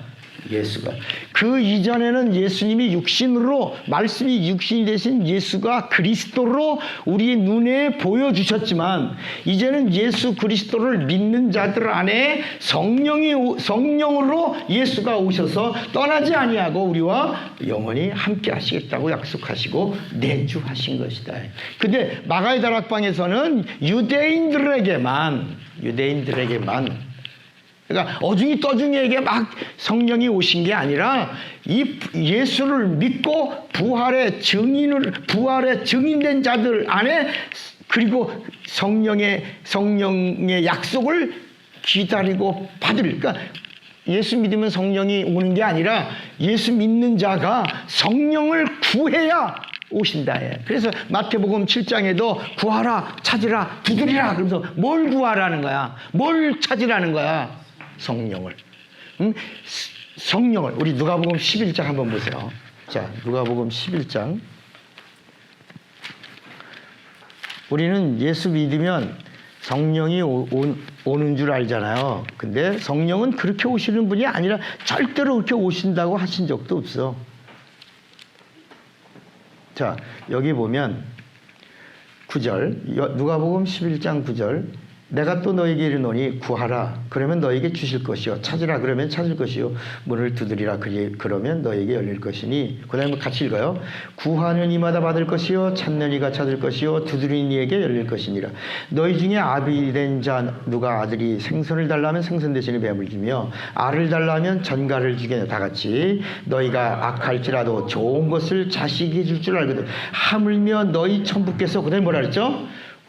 예수가. 그 이전에는 예수님이 육신으로, 말씀이 육신이 되신 예수가 그리스도로 우리 눈에 보여주셨지만, 이제는 예수 그리스도를 믿는 자들 안에 성령으로 예수가 오셔서 떠나지 아니하고 우리와 영원히 함께 하시겠다고 약속하시고 내주하신 것이다. 근데 마가의 다락방에서는 유대인들에게만 그러니까 어중이 떠중이에게 막 성령이 오신 게 아니라 이 예수를 믿고 부활의 증인된 자들 안에, 그리고 성령의 약속을 기다리고 받을, 그러니까 예수 믿으면 성령이 오는 게 아니라 예수 믿는 자가 성령을 구해야 오신다. 그래서 마태복음 7장에도 구하라, 찾으라, 두드리라. 그러면서 뭘 구하라는 거야? 뭘 찾으라는 거야? 성령을. 성령을. 우리 누가복음 11장 한번 보세요. 자, 누가복음 11장. 우리는 예수 믿으면 성령이 오는 줄 알잖아요. 근데 성령은 그렇게 오시는 분이 아니라 절대로 그렇게 오신다고 하신 적도 없어. 자, 여기 보면 9절, 누가복음 11장 9절. 내가 또 너에게 이르노니 구하라, 그러면 너에게 주실 것이요, 찾으라, 그러면 찾을 것이요, 문을 두드리라, 그러면 너에게 열릴 것이니. 그 다음에 같이 읽어요. 구하는 이마다 받을 것이요, 찾는 이가 찾을 것이요, 두드리는 이에게 열릴 것이니라. 너희 중에 아비된 자 누가 아들이 생선을 달라면 생선 대신에 뱀을 주며 알을 달라면 전갈을 주겠냐. 다 같이. 너희가 악할지라도 좋은 것을 자식에게 줄 줄 알거든. 하물며 너희 천부께서, 그 다음에 뭐라 그랬죠?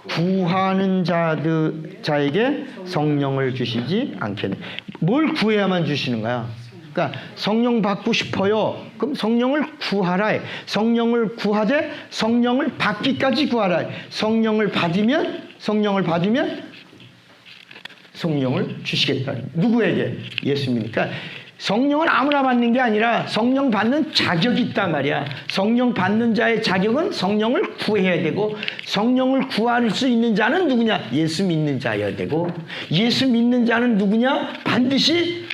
구하는 자에게 성령을 주시지 않겠네. 뭘 구해야만 주시는 거야? 그러니까 성령 받고 싶어요. 그럼 성령을 구하라. 성령을 구하되 성령을 받기까지 구하라. 성령을 받으면 성령을 주시겠다. 누구에게? 예수님이니까. 성령은 아무나 받는 게 아니라 성령 받는 자격이 있단 말이야. 성령 받는 자의 자격은 성령을 구해야 되고, 성령을 구할 수 있는 자는 누구냐? 예수 믿는 자여야 되고, 예수 믿는 자는 누구냐? 반드시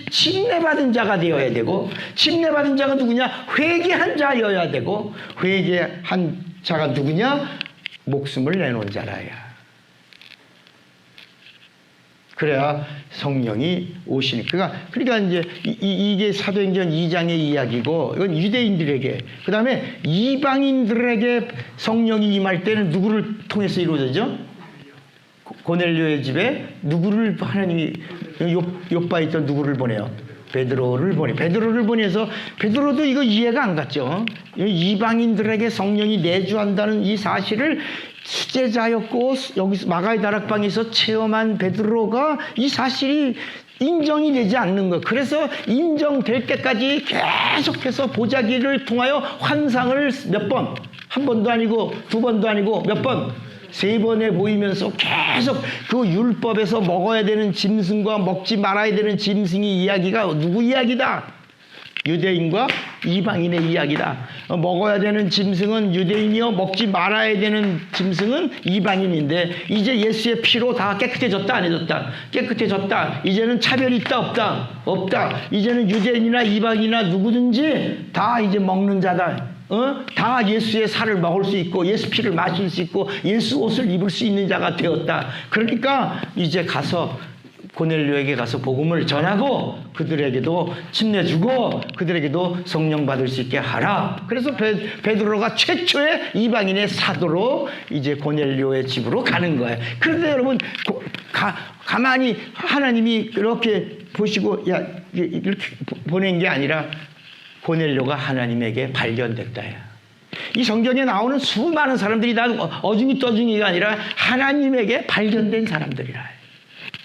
침례받은 자가 되어야 되고, 침례받은 자가 누구냐? 회개한 자여야 되고, 회개한 자가 누구냐? 목숨을 내놓은 자라야. 그래야 성령이 오시니까. 그러니까 이제 이게 사도행전 2장의 이야기고, 이건 유대인들에게, 그 다음에 이방인들에게 성령이 임할 때는 누구를 통해서 이루어지죠? 고넬료의 집에 누구를 하나님이, 요바에 있던 누구를 보내요? 베드로를 보내. 베드로를 보내서, 베드로도 이거 이해가 안 갔죠. 이방인들에게 성령이 내주한다는 이 사실을 수제자였고 여기서 마가의 다락방에서 체험한 베드로가 이 사실이 인정이 되지 않는 거예요. 그래서 인정될 때까지 계속해서 보자기를 통하여 환상을 몇 번, 한 번도 아니고 두 번도 아니고 몇 번, 세 번에 보이면서 계속 그 율법에서 먹어야 되는 짐승과 먹지 말아야 되는 짐승의 이야기가 누구 이야기다? 유대인과 이방인의 이야기다. 먹어야 되는 짐승은 유대인이요, 먹지 말아야 되는 짐승은 이방인인데, 이제 예수의 피로 다 깨끗해졌다 안 해졌다? 깨끗해졌다. 이제는 차별이 있다 없다? 없다. 이제는 유대인이나 이방인이나 누구든지 다 이제 먹는 자다. 다 예수의 살을 먹을 수 있고 예수 피를 마실 수 있고 예수 옷을 입을 수 있는 자가 되었다. 그러니까 이제 가서 고넬료에게 가서 복음을 전하고 그들에게도 침례주고 그들에게도 성령 받을 수 있게 하라. 그래서 베드로가 최초의 이방인의 사도로 이제 고넬료의 집으로 가는 거예요. 그런데 여러분 가만히 하나님이 이렇게 보시고 야 이렇게 보낸 게 아니라 고넬료가 하나님에게 발견됐다. 이 성경에 나오는 수많은 사람들이 다 어중이 떠중이가 아니라 하나님에게 발견된 사람들이라.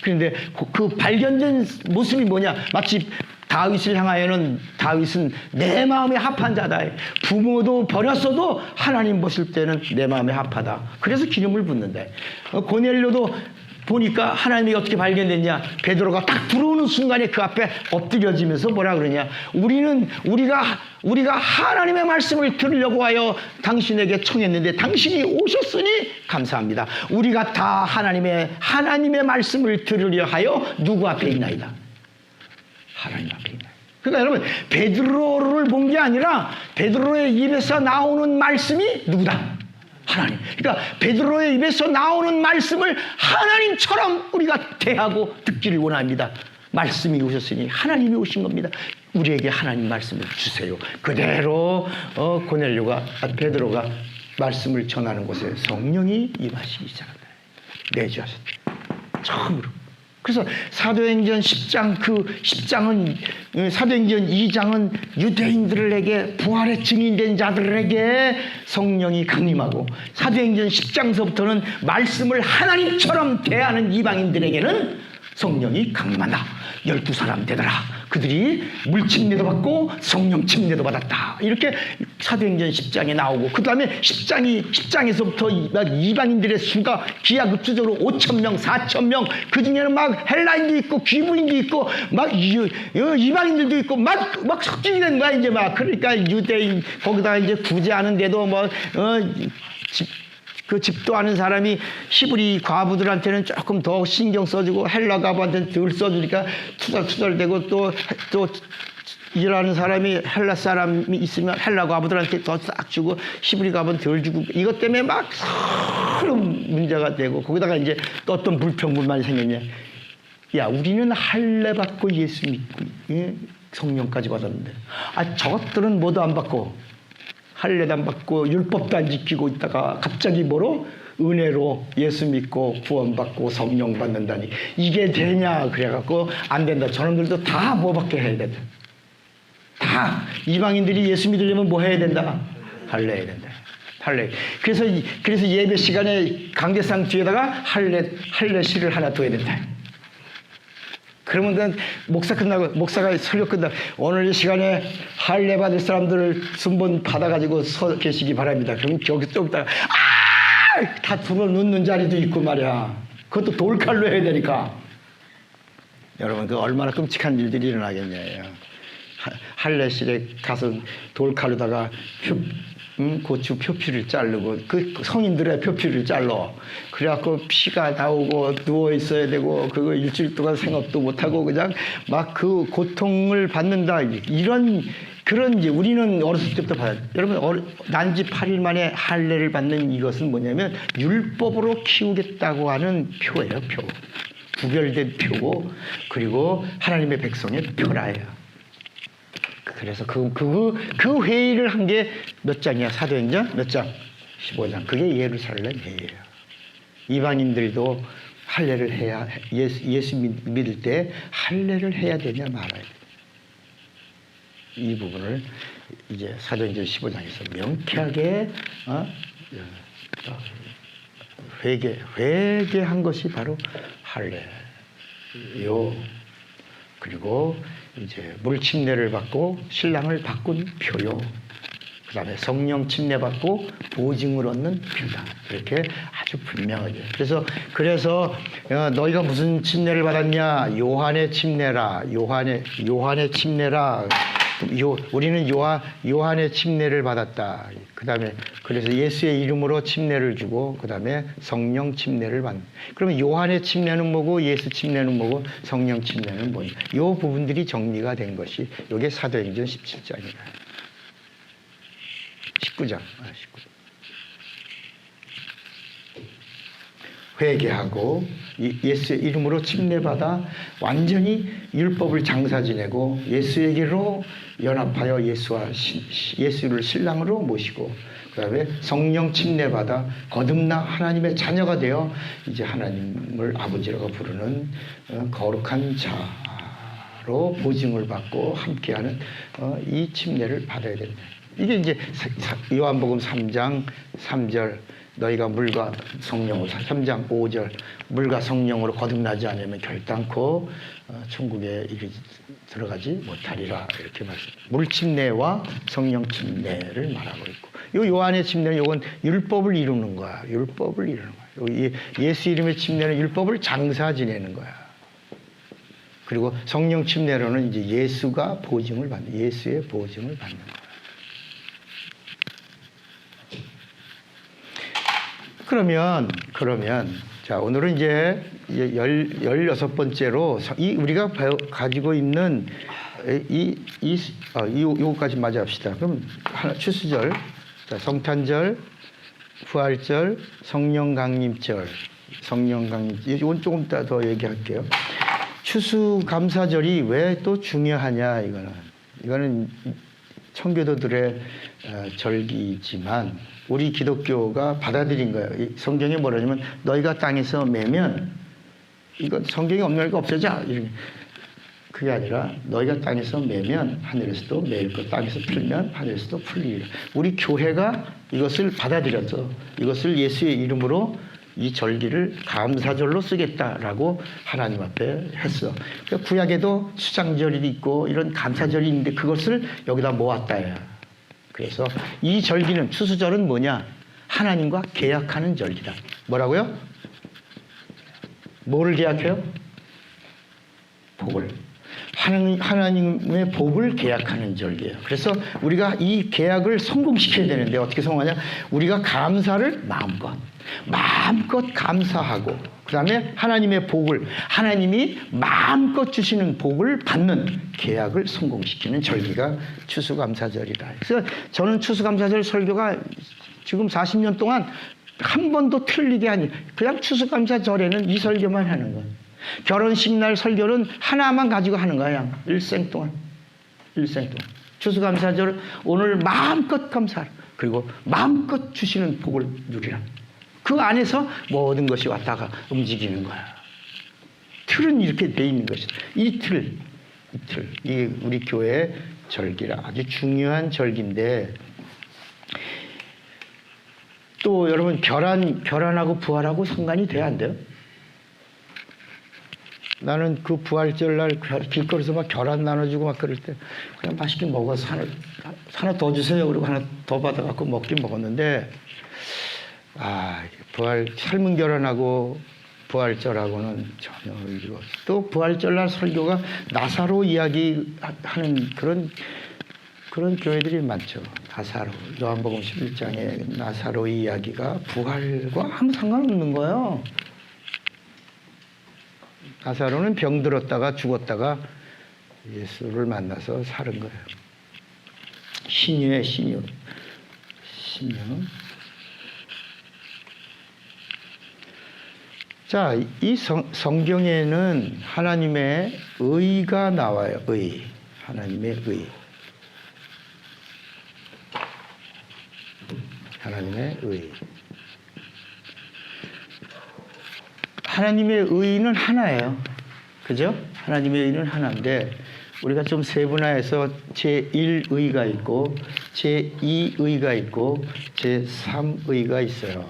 그런데 그 발견된 모습이 뭐냐? 마치 다윗을 향하여는 다윗은 내 마음에 합한 자다. 부모도 버렸어도 하나님 보실 때는 내 마음에 합하다. 그래서 기름을 붓는다. 고넬료도 보니까 하나님이 어떻게 발견됐냐? 베드로가 딱 들어오는 순간에 그 앞에 엎드려지면서 뭐라 그러냐? 우리가 하나님의 말씀을 들으려고 하여 당신에게 청했는데 당신이 오셨으니 감사합니다. 우리가 다 하나님의 말씀을 들으려 하여 누구 앞에 있나이다? 하나님 앞에 있나이다. 그러니까 여러분 베드로를 본 게 아니라 베드로의 입에서 나오는 말씀이 누구다? 하나님. 그러니까 베드로의 입에서 나오는 말씀을 하나님처럼 우리가 대하고 듣기를 원합니다. 말씀이 오셨으니 하나님이 오신 겁니다. 우리에게 하나님 말씀을 주세요. 그대로 베드로가 말씀을 전하는 곳에 성령이 임하시기 시작한다. 내주하셨다. 처음으로. 그래서 사도행전 10장 사도행전 2장은 유대인들에게 부활의 증인된 자들에게 성령이 강림하고, 사도행전 10장서부터는 말씀을 하나님처럼 대하는 이방인들에게는 성령이 강림한다. 12사람 되더라. 그들이 물침례도 받고 성령 침례도 받았다. 이렇게 사도행전 10장에 나오고, 그 다음에 10장에서부터 이방인들의 수가 기하급수적으로 5,000명, 4,000명, 그 중에는 막 헬라인도 있고 귀부인도 있고 막 이방인들도 있고 막 섞이게 된 거야 이제 막. 그러니까 유대인 거기다가 이제 구제하는데도 그 집도하는 사람이 히브리 과부들한테는 조금 더 신경 써주고 헬라 과부한테는 덜 써주니까 투덜투덜대고 또 일하는 사람이 헬라 사람이 있으면 헬라 과부들한테 더 싹 주고 히브리 과부는 덜 주고, 이것 때문에 막 서로 문제가 되고, 거기다가 이제 또 어떤 불평불만이 생겼냐? 야, 우리는 할례 받고 예수 믿고 성령까지 받았는데 저것들은 뭐도 안 받고 할례도 안 받고 율법도 안 지키고 있다가 갑자기 뭐로? 은혜로 예수 믿고 구원받고 성령 받는다니 이게 되냐? 그래갖고 안 된다. 저놈들도 다 뭐밖에 해야 된다. 다 이방인들이 예수 믿으려면 뭐 해야 된다? 할례 해야 된다. 할례. 그래서 예배 시간에 강대상 뒤에다가 할례 시를 하나 둬야 된다. 그러면 목사가 설교 끝나고 오늘 이 시간에 할례 받을 사람들을 순번 받아가지고 서 계시기 바랍니다. 그럼 여기 좀 있다가 다 들어 놓는 자리도 있고 말이야. 그것도 돌칼로 해야 되니까. 여러분 그 얼마나 끔찍한 일들이 일어나겠냐요. 할례실에 가서 돌칼로다가 고추 표피를 자르고 그 성인들의 표피를 잘라. 그래갖고 피가 나오고 누워 있어야 되고 그거 일주일 동안 생업도 못하고 그냥 막 그 고통을 받는다. 그런 이제 우리는 어렸을 때부터 받아요. 여러분 난지 8일 만에 할례를 받는 이것은 뭐냐면 율법으로 키우겠다고 하는 표예요. 표. 구별된 표고 그리고 하나님의 백성의 표라예요. 그래서 그 회의를 한 게 몇 장이야? 사도행전 몇 장? 15장. 그게 예루살렘 회의예요. 이방인들도 할례를 해야 예수 믿을 때 할례를 해야 되냐 말아야 돼. 이 부분을 이제 사도행전 15장에서 명쾌하게 회개한 것이 바로 할례요. 그리고 이제 물 침례를 받고 신랑을 바꾼 표요. 그 다음에 성령 침례 받고 보증을 얻는 표다. 이렇게 아주 분명하게. 그래서 너희가 무슨 침례를 받았냐? 요한의 침례라. 요한의 침례라. 우리는 요한의 침례를 받았다. 그 다음에 그래서 예수의 이름으로 침례를 주고 그 다음에 성령 침례를 받는. 그러면 요한의 침례는 뭐고 예수 침례는 뭐고 성령 침례는 뭐냐? 이 부분들이 정리가 된 것이 이게 사도행전 17장이다. 19장. 회개하고 예수의 이름으로 침례받아 완전히 율법을 장사 지내고 예수에게로 연합하여 예수를 신랑으로 모시고 그 다음에 성령 침례받아 거듭나 하나님의 자녀가 되어 이제 하나님을 아버지라고 부르는 거룩한 자로 보증을 받고 함께하는 이 침례를 받아야 된다. 이게 이제 요한복음 3장 3절 너희가 물과 성령으로 3장 5절 물과 성령으로 거듭나지 않으면 결단코 천국에 들어가지 못하리라 이렇게 말씀. 물 침례와 성령 침례를 말하고 있고 요 요한의 침례는 요건 율법을 이루는 거야. 율법을 이루는 거야. 예수 이름의 침례는 율법을 장사 지내는 거야. 그리고 성령 침례로는 이제 예수가 보증을 받는 예수의 보증을 받는 거야. 그러면 자 오늘은 이제 16번째로 우리가 가지고 있는 요거까지 맞아 합시다. 그럼 추수절, 자, 성탄절, 부활절, 성령강림절, 이건 조금 더 얘기할게요. 추수감사절이 왜 또 중요하냐 이거는 청교도들의 절기지만 우리 기독교가 받아들인 거예요. 성경에 뭐라냐면 너희가 땅에서 매면 이건 성경에 없는 거 없애자. 그게 아니라 너희가 땅에서 매면 하늘에서도 매일 것 땅에서 풀면 하늘에서도 풀리리라. 우리 교회가 이것을 받아들였어. 이것을 예수의 이름으로 이 절기를 감사절로 쓰겠다라고 하나님 앞에 했어. 그러니까 구약에도 수장절이 있고 이런 감사절이 있는데 그것을 여기다 모았다야. 그래서 이 절기는 추수절은 뭐냐? 하나님과 계약하는 절기다. 뭐라고요? 뭐를 계약해요? 복을. 하나님의 복을 계약하는 절기예요. 그래서 우리가 이 계약을 성공시켜야 되는데 어떻게 성공하냐? 우리가 감사를 마음껏 감사하고 그 다음에 하나님의 복을 하나님이 마음껏 주시는 복을 받는 계약을 성공시키는 절기가 추수감사절이다. 그래서 저는 추수감사절 설교가 지금 40년 동안 한 번도 틀리게 하니 그냥 추수감사절에는 이 설교만 하는 거예요. 결혼식 날 설교는 하나만 가지고 하는 거야. 일생 동안. 추수감사절 오늘 마음껏 감사하라. 그리고 마음껏 주시는 복을 누리라. 그 안에서 모든 것이 왔다가 움직이는 거야. 틀은 이렇게 돼 있는 것이다. 이 틀. 이게 우리 교회의 절기라 아주 중요한 절기인데 또 여러분 결혼하고 부활하고 상관이 돼야 안 돼요? 나는 그 부활절 날 길거리에서 막 결혼 나눠주고 막 그럴 때 그냥 맛있게 먹어서 하나 더 주세요. 그리고 하나 더 받아갖고 먹긴 먹었는데 부활 삶은 결혼하고 부활절하고는 전혀 이거 또 부활절날 설교가 나사로 이야기하는 그런 교회들이 많죠. 나사로 요한복음 11장에 나사로 이야기가 부활과 아무 상관없는 거예요. 나사로는 병들었다가 죽었다가 예수를 만나서 사는 거예요. 신유의 신유. 자, 이 성경에는 하나님의 의가 나와요. 하나님의 의. 하나님의 의. 하나님의 의는 하나예요. 그죠? 하나님의 의는 하나인데 우리가 좀 세분화해서 제1의가 있고 제2의가 있고 제3의가 있어요.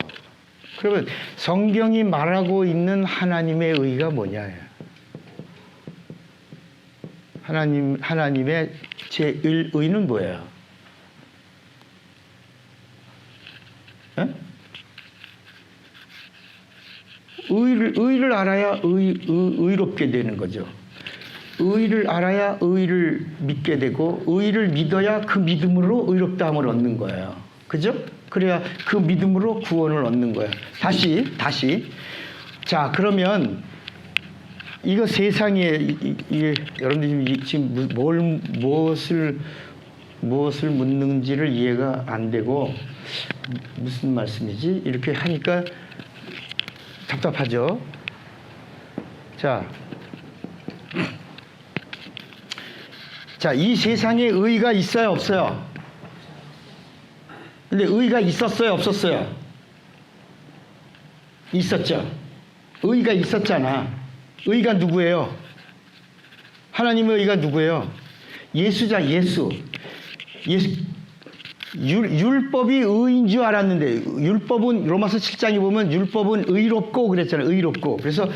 그러면 성경이 말하고 있는 하나님의 의가 뭐냐예요. 하나님의 제1의는 뭐예요? 에? 의를 알아야 의롭게 되는 거죠. 의를 알아야 의를 믿게 되고 의를 믿어야 그 믿음으로 의롭다함을 얻는 거예요. 그죠? 그래야 그 믿음으로 구원을 얻는 거예요. 다시. 자, 그러면 이거 세상에 여러분들이 지금 무엇을 묻는지를 이해가 안 되고 무슨 말씀이지? 이렇게 하니까 답답하죠. 자, 이 세상에 의가 있어요, 없어요? 근데 의가 있었어요, 없었어요? 있었죠. 의가 있었잖아. 의가 누구예요? 하나님의 의가 누구예요? 예수. 율법이 의인 줄 알았는데 율법은 로마서 7장에 보면 율법은 의롭고 그랬잖아요. 의롭고. 그래서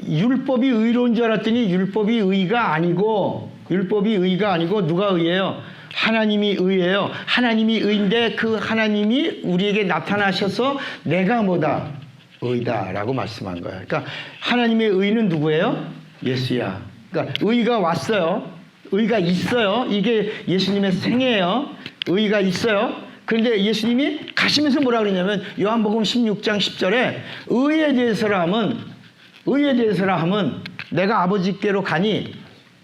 율법이 의로운 줄 알았더니 율법이 의가 아니고 누가 의예요? 하나님이 의예요. 하나님이 의인데 그 하나님이 우리에게 나타나셔서 내가 뭐다? 의다라고 말씀한 거예요. 그러니까 하나님의 의는 누구예요? 예수야. 그러니까 의가 왔어요. 의가 있어요. 이게 예수님의 생애예요. 의가 있어요. 그런데 예수님이 가시면서 뭐라 그러냐면 요한복음 16장 10절에 의에 대해서라 함은 내가 아버지께로 가니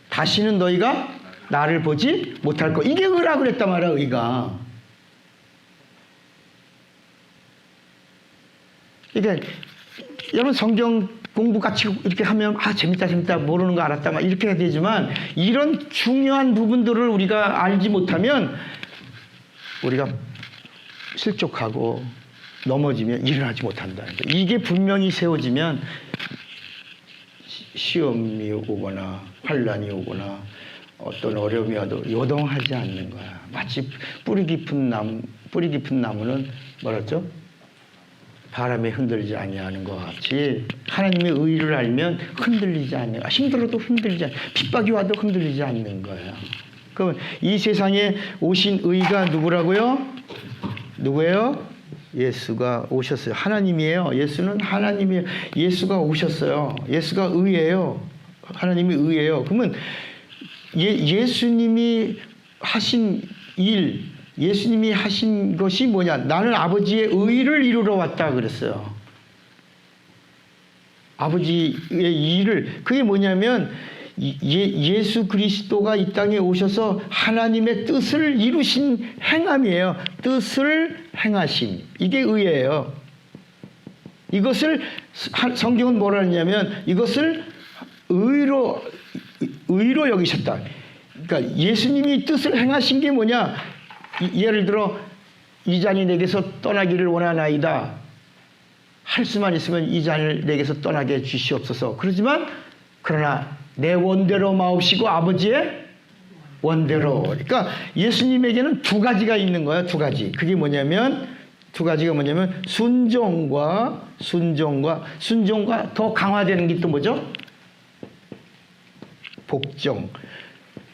다시는 너희가 나를 보지 못할 거. 이게 의라 그랬단 말이야. 의가. 그러니까 여러분 성경 공부 같이 이렇게 하면 재밌다 모르는 거 알았다 막 이렇게 해야 되지만 이런 중요한 부분들을 우리가 알지 못하면 우리가 실족하고 넘어지면 일어나지 못한다. 이게 분명히 세워지면 시험이 오거나 환란이 오거나 어떤 어려움이 와도 요동하지 않는 거야. 마치 뿌리 깊은 나무는 뭐랬죠? 바람에 흔들리지 아니하는 것 같이 하나님의 의를 알면 흔들리지 않는 거야. 힘들어도 흔들리지 않는 거야. 핍박이 와도 흔들리지 않는 거예요. 그럼 이 세상에 오신 의가 누구라고요? 누구예요? 예수가 오셨어요. 하나님이에요. 예수는 하나님이에요. 예수가 오셨어요. 예수가 의예요. 하나님이 의예요. 그러면 예수님이 하신 일, 예수님이 하신 것이 뭐냐? 나는 아버지의 의를 이루러 왔다 그랬어요. 아버지의 일을. 그게 뭐냐면 예수 그리스도가 이 땅에 오셔서 하나님의 뜻을 이루신 행함이에요. 뜻을 행하심. 이게 의예요. 이것을 성경은 뭐라 하냐면 이것을 의로 여기셨다. 그러니까 예수님이 뜻을 행하신 게 뭐냐? 예를 들어 이 잔이 내게서 떠나기를 원하나이다. 할 수만 있으면 이 잔을 내게서 떠나게 주시옵소서. 그러나 내 원대로 마옵시고 아버지의 원대로. 그러니까 예수님에게는 두 가지가 있는 거예요. 두 가지. 그게 뭐냐면 두 가지가 뭐냐면 순종과 더 강화되는 게 또 뭐죠? 복종.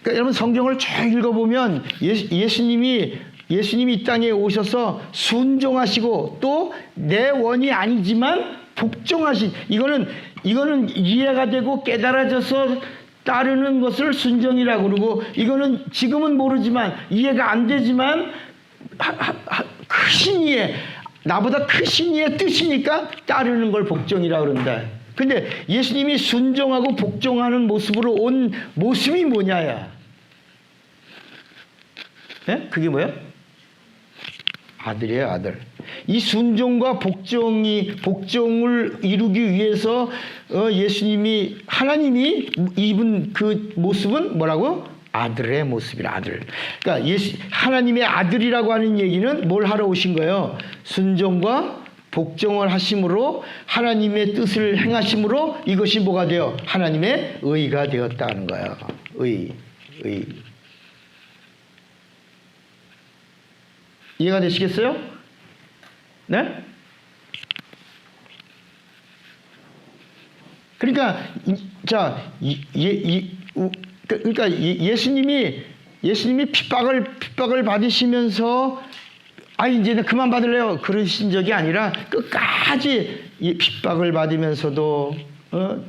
그러니까 여러분 성경을 쭉 읽어보면 예수님이 이 땅에 오셔서 순종하시고 또 내 원이 아니지만 복종하신, 이거는 이해가 되고 깨달아져서 따르는 것을 순종이라고 그러고, 이거는 지금은 모르지만 이해가 안 되지만 크신 이의, 나보다 크신 이의 뜻이니까 따르는 걸 복종이라고 그런다. 근데 예수님이 순종하고 복종하는 모습으로 온 모습이 뭐냐야. 예? 그게 뭐야? 아들이에요, 아들. 이 순종과 복종을 이루기 위해서 하나님이 입은 그 모습은 뭐라고? 아들의 모습이라, 아들. 그러니까 하나님의 아들이라고 하는 얘기는 뭘 하러 오신 거예요? 순종과 복종을 하심으로, 하나님의 뜻을 행하심으로 이것이 뭐가 돼요? 하나님의 의가 되었다는 거예요. 의. 이해가 되시겠어요? 네? 그러니까 그러니까 예수님이 핍박을 받으시면서 이제는 그만 받을래요 그러신 적이 아니라 끝까지 핍박을 받으면서도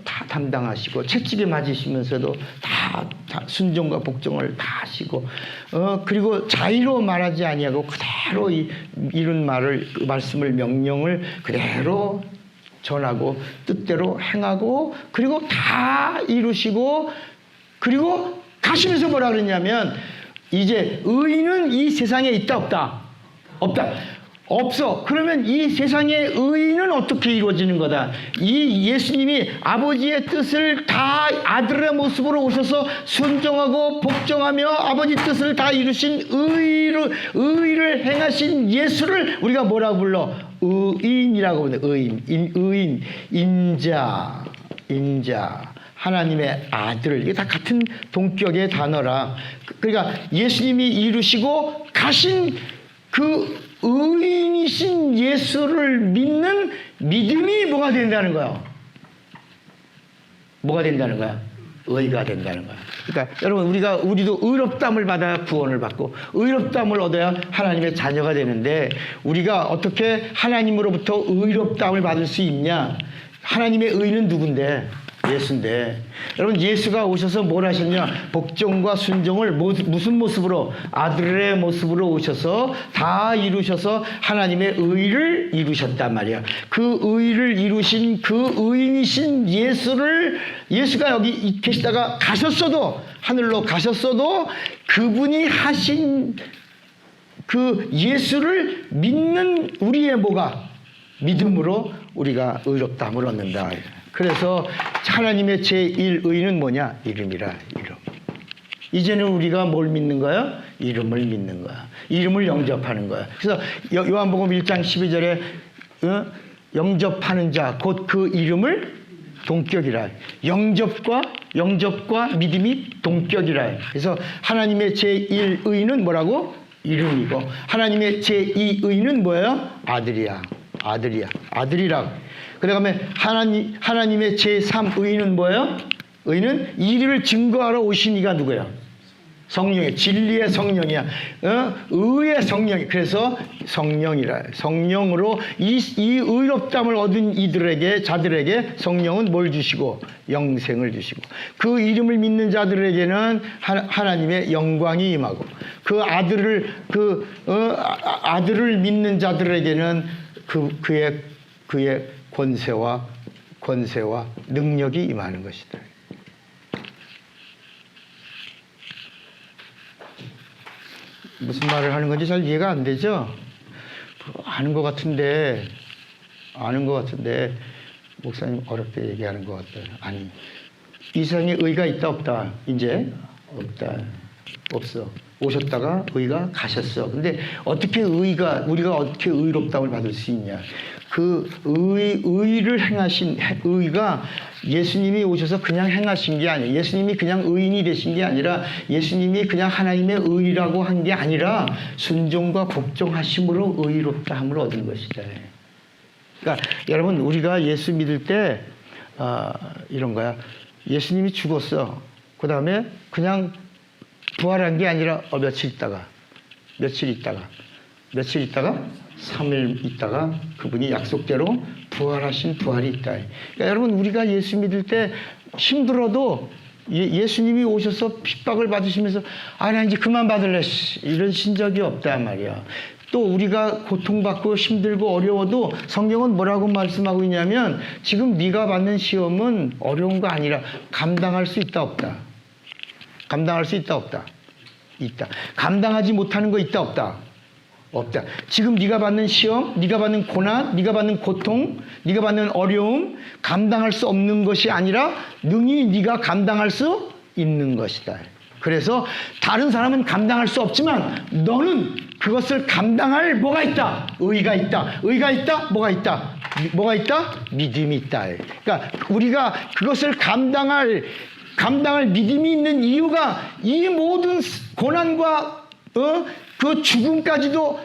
다 담당하시고, 채찍에 맞으시면서도 다 순종과 복종을 다 하시고, 그리고 자의로 말하지 아니하고 그대로 이런 말씀을, 명령을 그대로 전하고 뜻대로 행하고, 그리고 다 이루시고, 그리고 가시면서 뭐라 그랬냐면, 이제 의인은 이 세상에 있다 없다? 없다. 없어. 그러면 이 세상의 의는 어떻게 이루어지는 거다? 이 예수님이 아버지의 뜻을 다 아들의 모습으로 오셔서 순종하고 복종하며 아버지 뜻을 다 이루신 의를 행하신 예수를 우리가 뭐라고 불러? 의인이라고 부르는데, 의인, 인자. 하나님의 아들. 이게 다 같은 동격의 단어라. 그러니까 예수님이 이루시고 가신 그 의인이신 예수를 믿는 믿음이 뭐가 된다는 거야? 뭐가 된다는 거야? 의가 된다는 거야. 그러니까 여러분, 우리도 의롭다함을 받아야 구원을 받고, 의롭다함을 얻어야 하나님의 자녀가 되는데, 우리가 어떻게 하나님으로부터 의롭다함을 받을 수 있냐? 하나님의 의는 누군데? 예수인데, 여러분, 예수가 오셔서 뭘 하셨냐? 복종과 순종을 무슨 모습으로? 아들의 모습으로 오셔서 다 이루셔서 하나님의 의를 이루셨단 말이야. 그 의를 이루신 그 의인이신 예수가 여기 계시다가 가셨어도, 하늘로 가셨어도, 그분이 하신 그 예수를 믿는 우리의 뭐가? 믿음으로 우리가 의롭다함을 얻는다. 그래서 하나님의 제1의는 뭐냐? 이름이라, 이름. 이제는 우리가 뭘 믿는 거야? 이름을 믿는 거야. 이름을 영접하는 거야. 그래서 요한복음 1장 12절에 영접하는 자, 곧 그 이름을 동격이라. 영접과 믿음이 동격이라. 그래서 하나님의 제1의는 뭐라고? 이름이고, 하나님의 제2의는 뭐예요? 아들이라. 그 다음에 하나님의 제3의는 뭐예요? 의는 이를 증거하러 오신 이가 누구예요? 성령이에요. 진리의 성령이야. 의의 성령이. 그래서 성령이라. 성령으로 이 의롭다함을 얻은 자들에게 성령은 뭘 주시고? 영생을 주시고. 그 이름을 믿는 자들에게는 하나님의 영광이 임하고, 그 아들을 믿는 자들에게는 그의 권세와 능력이 임하는 것이다. 무슨 말을 하는 건지 잘 이해가 안 되죠? 아는 것 같은데 목사님 어렵게 얘기하는 것 같아요. 아니, 이 세상에 의가 있다 없다? 이제 없다. 없어. 오셨다가 의가 가셨어. 근데 어떻게 우리가 어떻게 의롭다움을 받을 수 있냐? 그 의를 행하신 의가 예수님이 오셔서 그냥 행하신 게 아니에요. 예수님이 그냥 의인이 되신 게 아니라 예수님이 그냥 하나님의 의라고 한 게 아니라 순종과 복종하심으로 의롭다함을 얻은 것이다. 그러니까 여러분 우리가 예수 믿을 때 이런 거야. 예수님이 죽었어. 그 다음에 그냥 부활한 게 아니라 며칠 있다가 3일 있다가 그분이 약속대로 부활하신 부활이 있다. 그러니까 여러분 우리가 예수 믿을 때 힘들어도 예수님이 오셔서 핍박을 받으시면서 나 이제 그만 받을래 이러신 적이 없단 말이야. 또 우리가 고통받고 힘들고 어려워도 성경은 뭐라고 말씀하고 있냐면 지금 네가 받는 시험은 어려운 거 아니라 감당할 수 있다 없다. 감당할 수 있다 없다. 있다. 감당하지 못하는 거 있다 없다. 없다. 지금 네가 받는 시험, 네가 받는 고난, 네가 받는 고통, 네가 받는 어려움 감당할 수 없는 것이 아니라 능히 네가 감당할 수 있는 것이다. 그래서 다른 사람은 감당할 수 없지만 너는 그것을 감당할 뭐가 있다? 의가 있다. 의가 있다? 뭐가 있다? 뭐가 있다? 믿음이 있다. 그러니까 우리가 그것을 감당할 믿음이 있는 이유가 이 모든 고난과 그 죽음까지도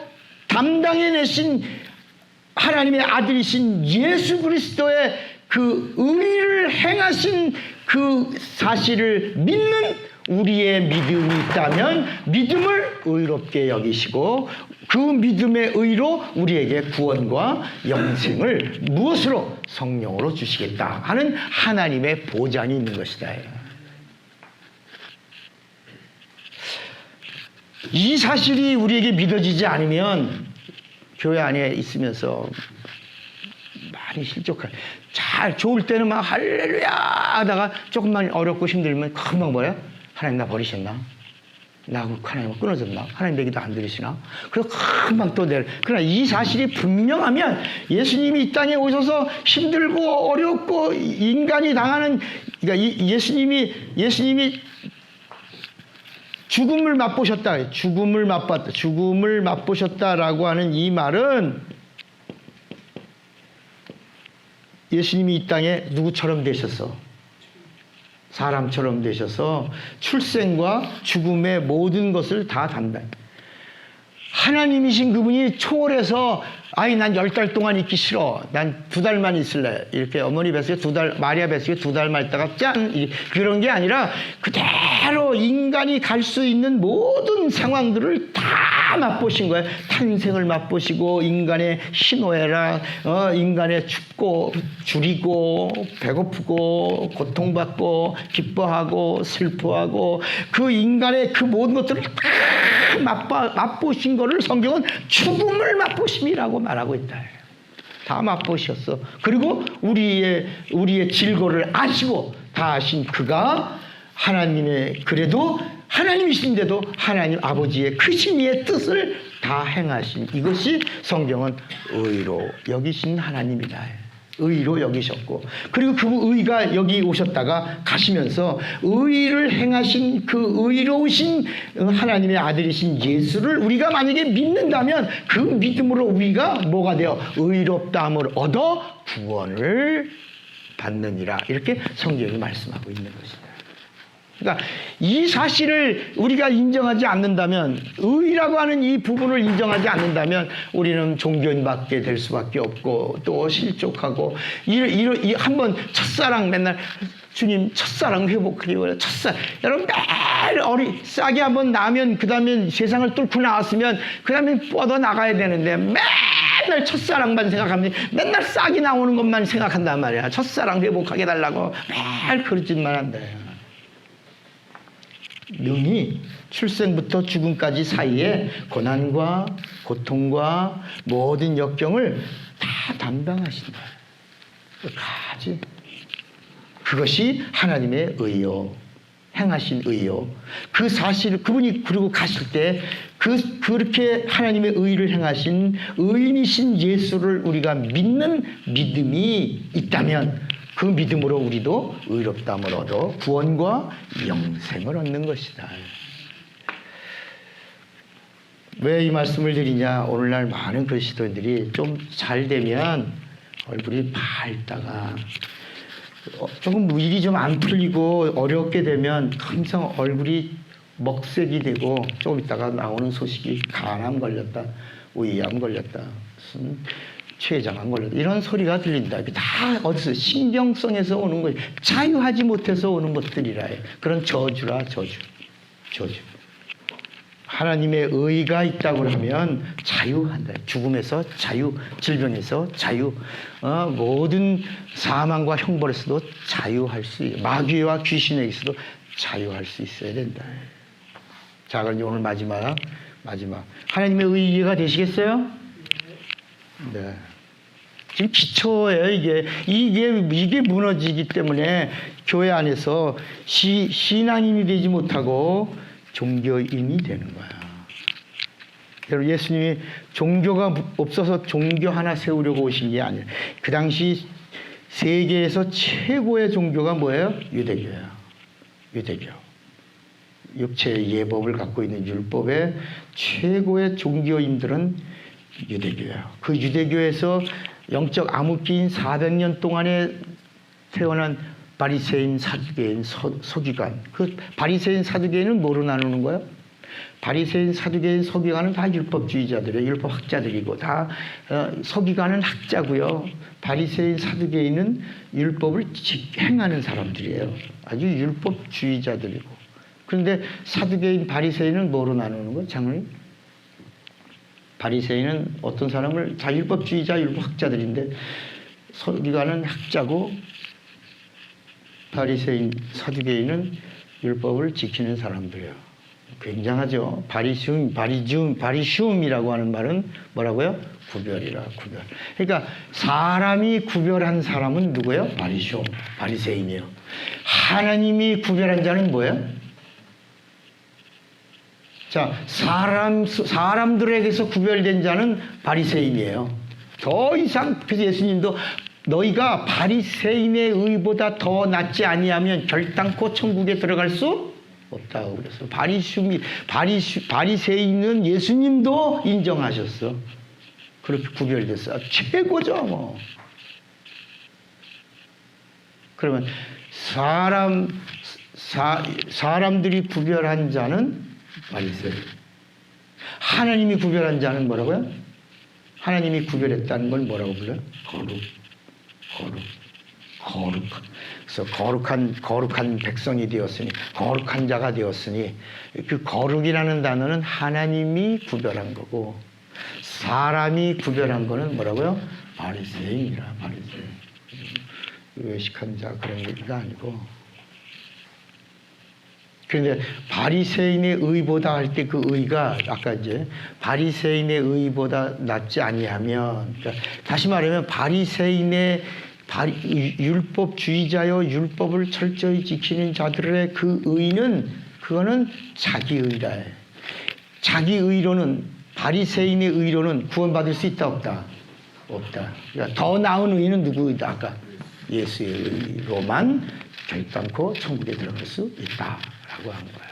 담당해내신 하나님의 아들이신 예수 그리스도의 그 의를 행하신 그 사실을 믿는 우리의 믿음이 있다면 믿음을 의롭게 여기시고 그 믿음의 의로 우리에게 구원과 영생을 무엇으로? 성령으로 주시겠다 하는 하나님의 보장이 있는 것이다. 이 사실이 우리에게 믿어지지 않으면 교회 안에 있으면서 많이 실족할 잘 좋을 때는 막 할렐루야 하다가 조금만 어렵고 힘들면 금방 뭐야? 하나님 나 버리셨나? 나하고 하나님과 끊어졌나? 하나님 얘기도 안 들으시나? 그래서 금방 또 그러나 이 사실이 분명하면 예수님이 이 땅에 오셔서 힘들고 어렵고 인간이 당하는 그러니까 예수님이 죽음을 맛보셨다. 죽음을 맛보셨다라고 하는 이 말은 예수님이 이 땅에 누구처럼 되셨어? 사람처럼 되셔서 출생과 죽음의 모든 것을 다 담당. 하나님이신 그분이 초월해서 난 10달 동안 있기 싫어. 난 2달만 있을래. 이렇게 어머니 뱃속에 마리아 뱃속에 2달만 있다가 짠! 그런 게 아니라 그대로 인간이 갈 수 있는 모든 상황들을 다 맛보신 거예요. 탄생을 맛보시고 인간의 희노애락, 인간의 춥고 줄이고 배고프고 고통받고 기뻐하고 슬퍼하고 그 인간의 그 모든 것들을 다 맛보신 거를 성경은 죽음을 맛보심이라고 말하고 있다. 다 맛보셨어. 그리고 우리의 질고를 아시고 다 아신 그가 하나님의 그래도 하나님이신데도 하나님 아버지의 크신 이의 뜻을 다 행하신 이것이 성경은 의로 여기신 하나님이다. 의로 여기셨고 그리고 그 의가 여기 오셨다가 가시면서 의를 행하신 그 의로우신 하나님의 아들이신 예수를 우리가 만약에 믿는다면 그 믿음으로 우리가 뭐가 되어 의롭다함을 얻어 구원을 받느니라 이렇게 성경이 말씀하고 있는 것입니다. 그러니까 이 사실을 우리가 인정하지 않는다면 의라고 하는 이 부분을 인정하지 않는다면 우리는 종교인받게 될 수밖에 없고 또 실족하고 한번 첫사랑 맨날 주님 첫사랑 회복하려고 첫사랑 여러분 매일 싹이 한번 나면 그 다음에 세상을 뚫고 나왔으면 그 다음에 뻗어 나가야 되는데 맨날 첫사랑만 생각하면 맨날 싹이 나오는 것만 생각한단 말이야. 첫사랑 회복하게 달라고 매일 그런 짓만 한다. 능히 출생부터 죽음까지 사이에 고난과 고통과 모든 역경을 다 담당하신다. 가지. 그것이 하나님의 의요. 행하신 의요. 그 사실 그분이 그리고 가실 때 그렇게 하나님의 의를 행하신 의인이신 예수를 우리가 믿는 믿음이 있다면 그 믿음으로 우리도 의롭다함을 얻어 구원과 영생을 얻는 것이다. 왜 이 말씀을 드리냐? 오늘날 많은 그리스도인들이 좀 잘 되면 얼굴이 밝다가 조금 일이 좀 안 풀리고 어렵게 되면 항상 얼굴이 먹색이 되고 조금 있다가 나오는 소식이 간암 걸렸다, 위암 걸렸다, 무슨 췌장암 걸렸다 이런 소리가 들린다. 이게 다 어디서 신경성에서 오는 거예요. 자유하지 못해서 오는 것들이라 해요. 그런 저주라 저주. 하나님의 의가 있다고 하면 자유한다. 죽음에서 자유, 질병에서 자유, 모든 사망과 형벌에서도 자유할 수 있어요. 마귀와 귀신에게서도 자유할 수 있어야 된다. 자, 그럼 오늘 마지막. 하나님의 의 이해가 되시겠어요? 네. 지금 기초예요, 이게 무너지기 때문에 교회 안에서 신앙인이 되지 못하고 종교인이 되는 거야. 여러분, 예수님이 종교가 없어서 종교 하나 세우려고 오신 게 아니에요. 그 당시 세계에서 최고의 종교가 뭐예요? 유대교예요. 유대교. 육체의 예법을 갖고 있는 율법의 최고의 종교인들은 유대교예요. 그 유대교에서 영적 암흑기인 400년 동안에 태어난 바리새인, 사두개인, 서기관. 그 바리새인, 사두개인은 뭐로 나누는 거예요? 바리새인, 사두개인, 서기관은 다 율법주의자들이에요. 율법학자들이고 다 서기관은 학자고요. 바리새인, 사두개인은 율법을 행하는 사람들이에요. 아주 율법주의자들이고. 그런데 사두개인, 바리새인은 뭐로 나누는 거예요? 장로님? 바리새인은 어떤 사람을 다 율법주의자, 율법학자들인데 서기관은 학자고 바리새인, 사두개인은 율법을 지키는 사람들이에요. 굉장하죠. 바리시움이라고 하는 말은 뭐라고요? 구별이라, 구별. 그러니까 사람이 구별한 사람은 누구예요? 바리시움, 바리새인이에요. 하나님이 구별한 자는 뭐예요? 자, 사람들에게서 구별된 자는 바리새인이에요. 더 이상, 그래서 예수님도 너희가 바리새인의 의보다 더 낫지 아니하면 결단코 천국에 들어갈 수 없다고 그랬어. 바리새인은 예수님도 인정하셨어. 그렇게 구별됐어. 최고죠, 뭐. 그러면 사람들이 구별한 자는 바리새인. 하나님이 구별한 자는 뭐라고요? 하나님이 구별했다는 걸 뭐라고 불러요? 거룩. 그래서 거룩한 백성이 되었으니, 거룩한 자가 되었으니, 그 거룩이라는 단어는 하나님이 구별한 거고, 사람이 구별한 거는 뭐라고요? 바리새인이라, 바리새인. 외식한 자 그런 얘기가 아니고. 그런데 바리새인의 의보다 할 때 그 의가 아까 이제 바리새인의 의보다 낫지 아니하면, 그러니까 다시 말하면 바리새인의 율법주의자여 율법을 철저히 지키는 자들의 그 의는 그거는 자기의라 해. 자기의로는 바리새인의 의로는 구원받을 수 있다 없다? 없다. 그러니까 더 나은 의는 누구이다? 아까 예수의 의로만 결단코 천국에 들어갈 수 있다라고 한 거야.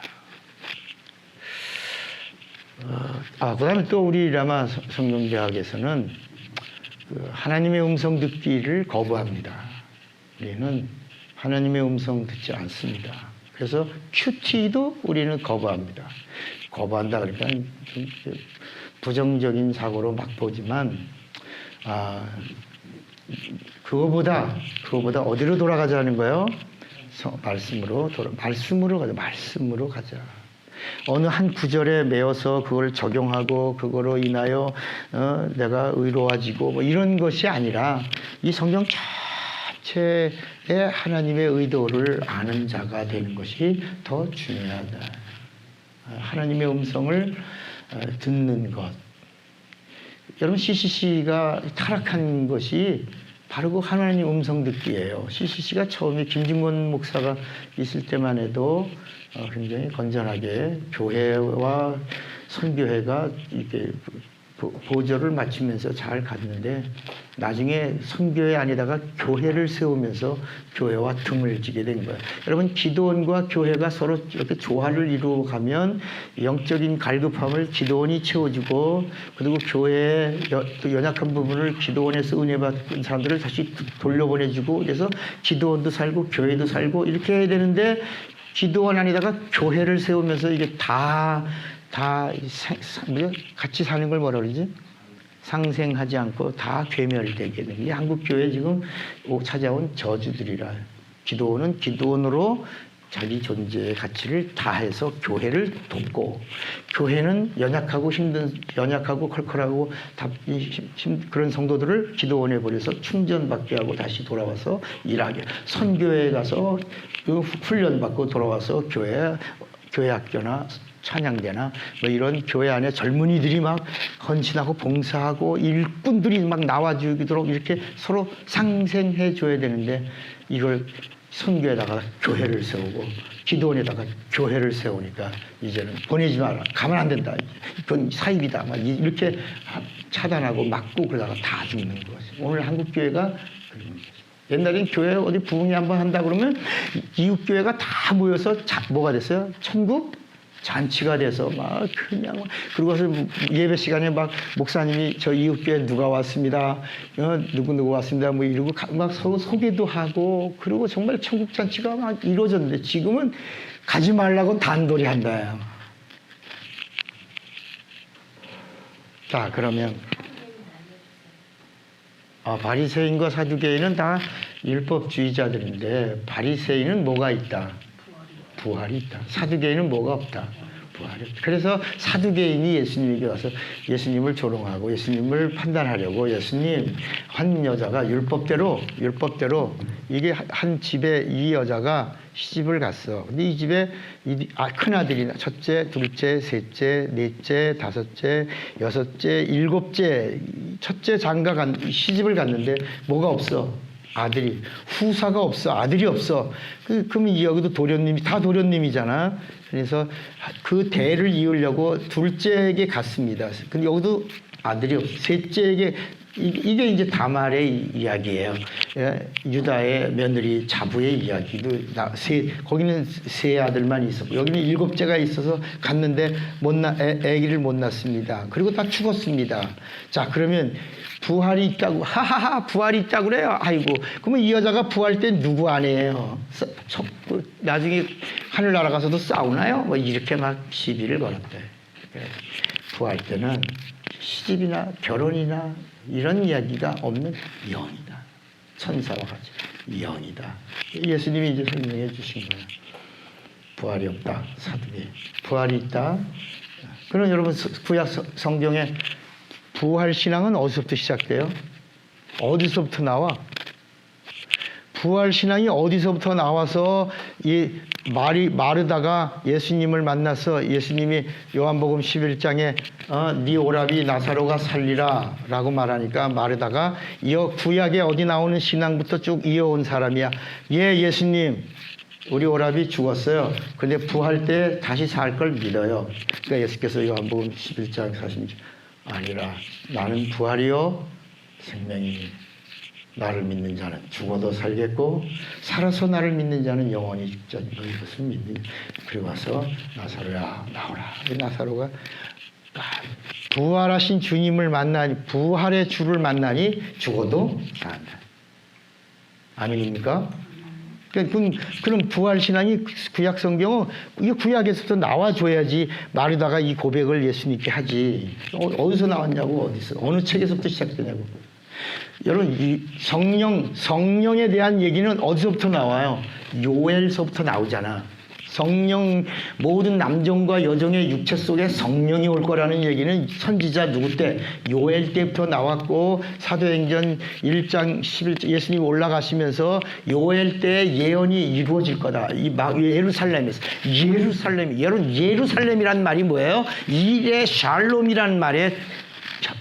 그 다음에 또 우리 라마 성경대학에서는 하나님의 음성 듣기를 거부합니다. 우리는 하나님의 음성 듣지 않습니다. 그래서 큐티도 우리는 거부합니다. 거부한다 그러니까 좀 부정적인 사고로 막 보지만, 그거보다 어디로 돌아가자는 거예요? 말씀으로 가자. 어느 한 구절에 매어서 그걸 적용하고 그거로 인하여 내가 의로워지고 뭐 이런 것이 아니라 이 성경 자체의 하나님의 의도를 아는 자가 되는 것이 더 중요하다. 하나님의 음성을 듣는 것. 여러분, CCC가 타락한 것이 바로 그 하나님 음성 듣기예요. CCC가 처음에 김진권 목사가 있을 때만 해도 굉장히 건전하게 교회와 선교회가 이렇게 보조를 마치면서 잘 갔는데 나중에 선교회 안에다가 교회를 세우면서 교회와 등을 지게 된 거예요. 여러분 기드온과 교회가 서로 이렇게 조화를 이루어가면 영적인 갈급함을 기드온이 채워주고 그리고 교회의 또 연약한 부분을 기드온에서 은혜 받은 사람들을 다시 돌려보내주고 그래서 기드온도 살고 교회도 살고 이렇게 해야 되는데 기드온 안에다가 교회를 세우면서 이게 다 같이 사는 걸 뭐라 그러지? 상생하지 않고 다 괴멸되게 되는 게 한국 교회 지금 찾아온 저주들이라. 기도는 기도원으로 자기 존재의 가치를 다해서 교회를 돕고 교회는 연약하고 컬컬하고 그런 성도들을 기도원에 보내서 충전받게 하고 다시 돌아와서 일하게 선교회에 가서 훈련받고 돌아와서 교회 학교나 찬양대나 뭐 이런 교회 안에 젊은이들이 막 헌신하고 봉사하고 일꾼들이 막 나와주도록 이렇게 서로 상생해 줘야 되는데 이걸 선교에다가 교회를 세우고 기도원에다가 교회를 세우니까 이제는 보내지 마라. 가면 안 된다. 그건 사입이다. 막 이렇게 차단하고 막고 그러다가 다 죽는 거지. 오늘 한국 교회가 옛날엔 교회 어디 부흥회 한번 한다 그러면 이웃교회가 다 모여서 뭐가 됐어요? 천국? 잔치가 돼서 막 그냥 그러고서 예배 시간에 막 목사님이 저 이웃교회 누가 왔습니다. 누구 왔습니다. 뭐 이러고 막 서로 소개도 하고 그리고 정말 천국 잔치가 막 이루어졌는데 지금은 가지 말라고 단돌이 한다. 자 그러면 바리새인과 사두개인은 다 율법주의자들인데 바리새인은 뭐가 있다? 부활이 있다. 사두개인은 뭐가 없다. 부활이 없다. 그래서 사두개인이 예수님에게 와서 예수님을 조롱하고 예수님을 판단하려고 예수님 한 여자가 율법대로 이게 한 집에 이 여자가 시집을 갔어. 근데 이 집에 큰 아들이 첫째, 둘째, 셋째, 넷째, 다섯째, 여섯째, 일곱째 첫째 장가 시집을 갔는데 뭐가 없어? 아들이 후사가 없어. 아들이 없어. 그러면 여기도 도련님이 다 도련님이잖아. 그래서 그 대를 이으려고 둘째에게 갔습니다. 근데 여기도 아들이 없어. 셋째에게 이게 이제 다말의 이야기예요. 유다의 며느리 자부의 이야기도 거기는 세 아들만 있었고 여기는 일곱째가 있어서 갔는데 아기를 못 낳습니다. 그리고 다 죽었습니다. 자 그러면 부활이 있다고 하하하 부활이 있다고 그래요. 아이고 그러면 이 여자가 부활 때 누구 아니에요? 나중에 하늘 날아가서도 싸우나요? 뭐 이렇게 막 시비를 걸었대. 부활 때는 시집이나 결혼이나 이런 이야기가 없는 영이다. 천사와 같이 영이다. 예수님이 이제 설명해 주신 거예요. 부활이 없다. 사두개. 부활이 있다. 그럼 여러분 구약 성경에 부활 신앙은 어디서부터 시작돼요? 어디서부터 나와? 부활 신앙이 어디서부터 나와서 이 마르다가 예수님을 만나서 예수님이 요한복음 11장에 네 오라비 나사로가 살리라 라고 말하니까 마르다가 구약에 어디 나오는 신앙부터 쭉 이어온 사람이야. 예수님 우리 오라비 죽었어요. 근데 부활 때 다시 살 걸 믿어요. 그러니까 예수께서 요한복음 11장 40절 아니라 나는 부활이요 생명이니 나를 믿는 자는 죽어도 살겠고 살아서 나를 믿는 자는 영원히 죽지 않고 이것을 믿는. 그리고 와서 나사로야 나오라. 나사로가 부활하신 주님을 만나니 부활의 주를 만나니 죽어도 산다. 아멘입니까? 그럼 부활 신앙이 구약 성경은 이 구약에서도 나와줘야지 마르다가 이 고백을 예수님께 하지. 어디서 나왔냐고 어디서 어느 책에서부터 시작되냐고. 여러분 이 성령에 대한 얘기는 어디서부터 나와요? 요엘서부터 나오잖아. 성령 모든 남정과 여정의 육체 속에 성령이 올 거라는 얘기는 선지자 누구 때? 요엘 때부터 나왔고 사도행전 1장 11절 예수님이 올라가시면서 요엘 때 예언이 이루어질 거다. 예루살렘에서 여러분 예루살렘이란 말이 뭐예요? 이레 샬롬이란 말에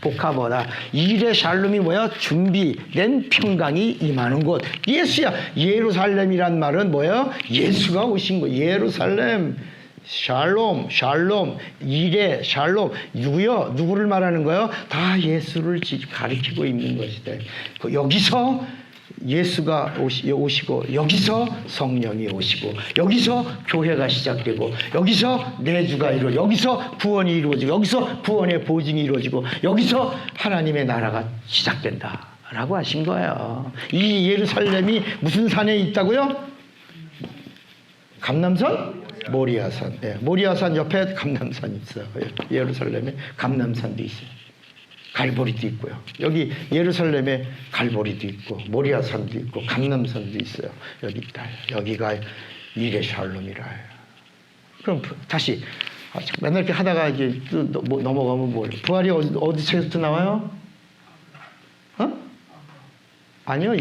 복합어다. 이레 샬롬이 뭐야? 준비된 평강이 임하는 곳. 예수야. 예루살렘이란 말은 뭐야? 예수가 오신 곳. 예루살렘. 샬롬, 샬롬, 이레, 샬롬. 누구요? 누구를 말하는 거예요? 다 예수를 가리키고 있는 것이다. 여기서 예수가 오시고, 여기서 성령이 오시고, 여기서 교회가 시작되고, 여기서 내주가 이루어지고, 여기서 구원이 이루어지고, 여기서 구원의 보증이 이루어지고, 여기서 하나님의 나라가 시작된다 라고 하신 거예요. 이 예루살렘이 무슨 산에 있다고요? 감람산? 모리아산. 네, 모리아산 옆에 감람산이 있어요. 예루살렘에 감람산도 있어요. 갈보리도 있고요. 여기 예루살렘에 갈보리도 있고 모리아산도 있고 감람산도 있어요. 여기 있다. 여기가 이레 샬롬이라 해요. 그럼 다시 맨날 이렇게 하다가 이제 또 넘어가면 뭐예요? 부활이 어디서부터 나와요? 어? 아니요.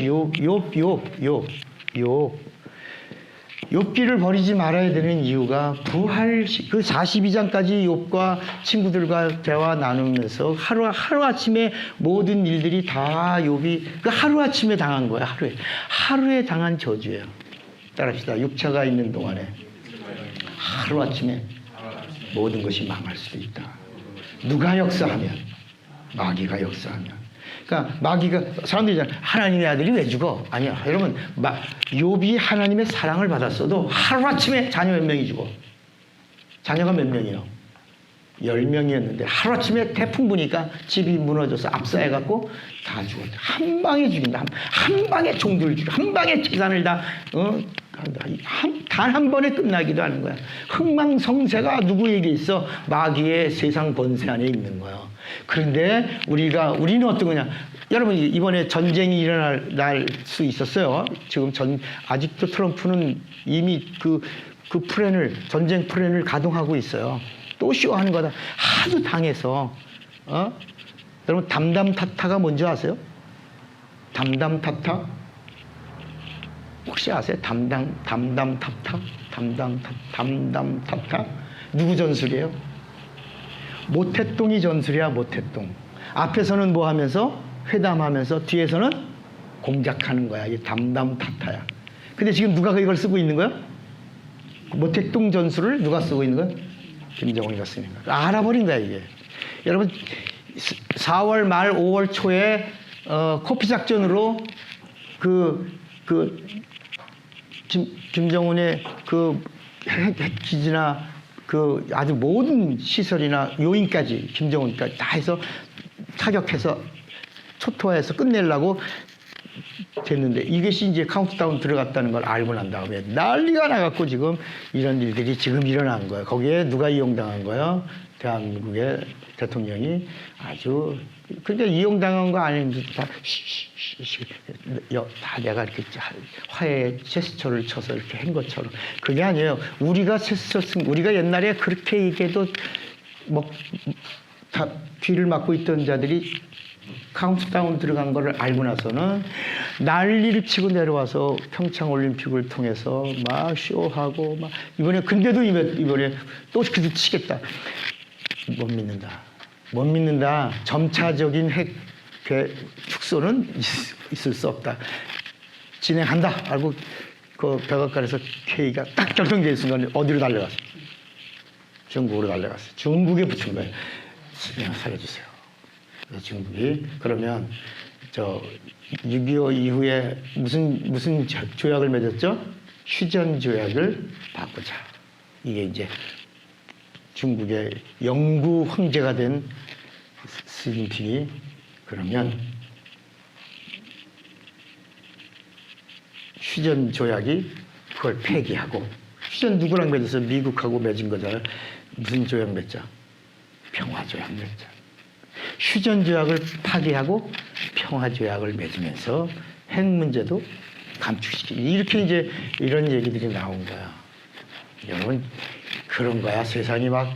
욥기를 버리지 말아야 되는 이유가 부활 그 42장까지 욥과 친구들과 대화 나누면서 하루아침에 모든 일들이 다 욥이 그 하루아침에 당한 거야. 하루에 당한 저주예요. 따라합시다. 육체가 있는 동안에 하루아침에 모든 것이 망할 수도 있다. 누가 역사하면? 마귀가 역사하면. 그러니까 마귀가 사람들이 하나님의 아들이 왜 죽어? 아니야. 여러분 욥이 하나님의 사랑을 받았어도 하루아침에 자녀 몇 명이 죽어. 자녀가 몇 명이요? 10명이었는데 하루아침에 태풍 부니까 집이 무너져서 압사해갖고 다 죽었다. 한 방에 죽인다. 한 방에 종들을 죽여. 한 방에 재산을 다 단 한 번에 끝나기도 하는 거야. 흥망성쇠가 누구에게 있어? 마귀의 세상 권세 안에 있는 거야. 그런데 우리는 어떤 거냐? 여러분 이번에 전쟁이 일어날 수 있었어요. 지금 아직도 트럼프는 이미 그 전쟁 플랜을 가동하고 있어요. 또 쇼하는 거다. 하도 당해서 여러분 담담타타가 뭔지 아세요? 담담타타? 혹시 아세요? 담담타타? 담담타타? 누구 전술이에요? 모태똥이 전술이야. 모태똥. 앞에서는 뭐 하면서? 회담하면서 뒤에서는 공작하는 거야. 이게 담담타타야. 근데 지금 누가 이걸 쓰고 있는 거야? 모태똥 전술을 누가 쓰고 있는 거야? 김정은이가 쓰는 거야. 알아버린 거야 이게. 여러분 4월 말 5월 초에 코피 작전으로 김정은의 핵기지나 아주 모든 시설이나 요인까지 김정은까지 다 해서 타격해서 초토화해서 끝내려고 됐는데 이것이 이제 카운트다운 들어갔다는 걸 알고 난 다음에 난리가 나갖고 지금 이런 일들이 지금 일어난 거예요. 거기에 누가 이용당한 거예요? 대한민국의 대통령이 아주 그러니까 이용당한 거 아닌지 다 내가 이렇게 화해 제스처를 쳐서 이렇게 한 것처럼 그게 아니에요. 우리가 옛날에 그렇게 얘기해도 다 귀를 막고 있던 자들이 카운트다운 들어간 거를 알고 나서는 난리를 치고 내려와서 평창올림픽을 통해서 막 쇼하고 막 근데도 이번에 또 그렇게 치겠다. 못 믿는다. 점차적인 핵 축소는 있을 수 없다. 진행한다. 알고 그 백악관에서 회의가 딱 결정된 순간 어디로 달려갔어? 중국으로 달려갔어. 중국에 붙은 거예요. 살려주세요. 중국이 그러면 6.25 이후에 무슨 조약을 맺었죠? 휴전 조약을 바꾸자. 이게 이제 중국의 영구 황제가 된 시진핑이 그러면 휴전 조약이 그걸 폐기하고 휴전 누구랑 맺어서 미국하고 맺은 거잖아요. 무슨 조약 맺자? 평화조약 맺자. 휴전조약을 파기하고 평화조약을 맺으면서 핵 문제도 감축시키고 이렇게 이제 이런 얘기들이 나온 거야. 여러분 그런 거야. 세상이 막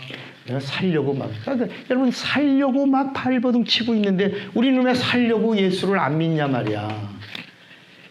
살려고 그러니까 여러분 살려고 막 발버둥 치고 있는데 우리는 왜 살려고 예수를 안 믿냐 말이야.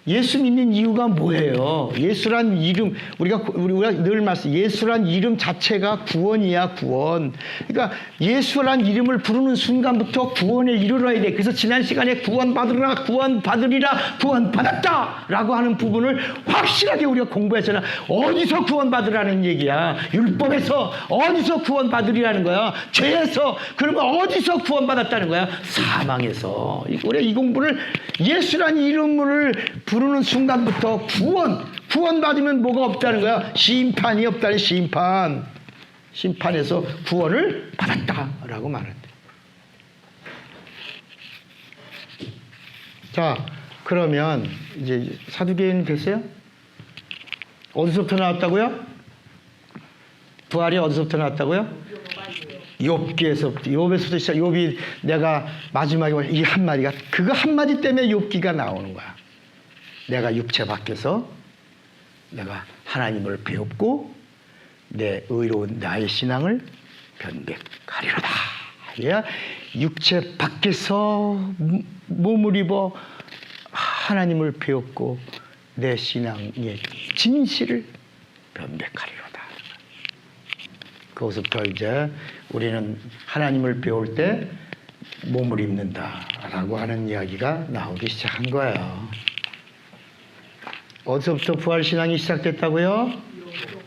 예수 믿는 이유가 뭐예요? 예수란 이름, 우리가 늘 말씀, 예수란 이름 자체가 구원이야, 구원. 그러니까 예수란 이름을 부르는 순간부터 구원에 이르러야 돼. 그래서 지난 시간에 구원받으라, 구원받으리라, 구원받았다! 라고 하는 부분을 확실하게 우리가 공부했잖아. 어디서 구원받으라는 얘기야? 율법에서. 어디서 구원받으리라는 거야? 죄에서. 그러면 어디서 구원받았다는 거야? 사망에서. 우리가 이 공부를 예수란 이름을 부르는 순간부터 구원받으면 뭐가 없다는 거야? 심판이 없다는 심판. 심판에서 구원을 받았다라고 말한대. 자, 그러면 이제 사두개인 됐어요? 어디서부터 나왔다고요? 부활이 어디서부터 나왔다고요? 욥기에서부터. 욥에서부터 시작. 욥이 내가 마지막에 이 한마디가, 그거 한마디 때문에 욥기가 나오는 거야. 내가 육체 밖에서 내가 하나님을 배웠고 내 의로운 나의 신앙을 변백하리로다. 얘야 육체 밖에서 몸을 입어 하나님을 배웠고 내 신앙의 진실을 변백하리로다. 거기서부터 이제 우리는 하나님을 배울 때 몸을 입는다라고 하는 이야기가 나오기 시작한 거예요. 어디서부터 부활신앙이 시작됐다고요?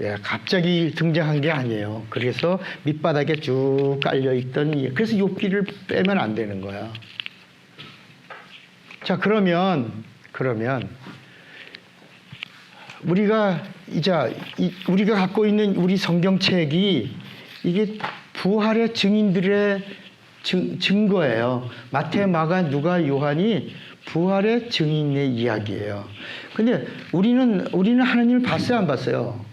예, 갑자기 등장한 게 아니에요. 그래서 밑바닥에 쭉 깔려있던, 그래서 욥기를 빼면 안 되는 거야. 자, 그러면 우리가 갖고 있는 우리 성경책이 이게 부활의 증인들의 증거예요. 마태, 마가, 누가, 요한이 부활의 증인의 이야기예요. 근데 우리는 하나님을 봤어요, 안 봤어요?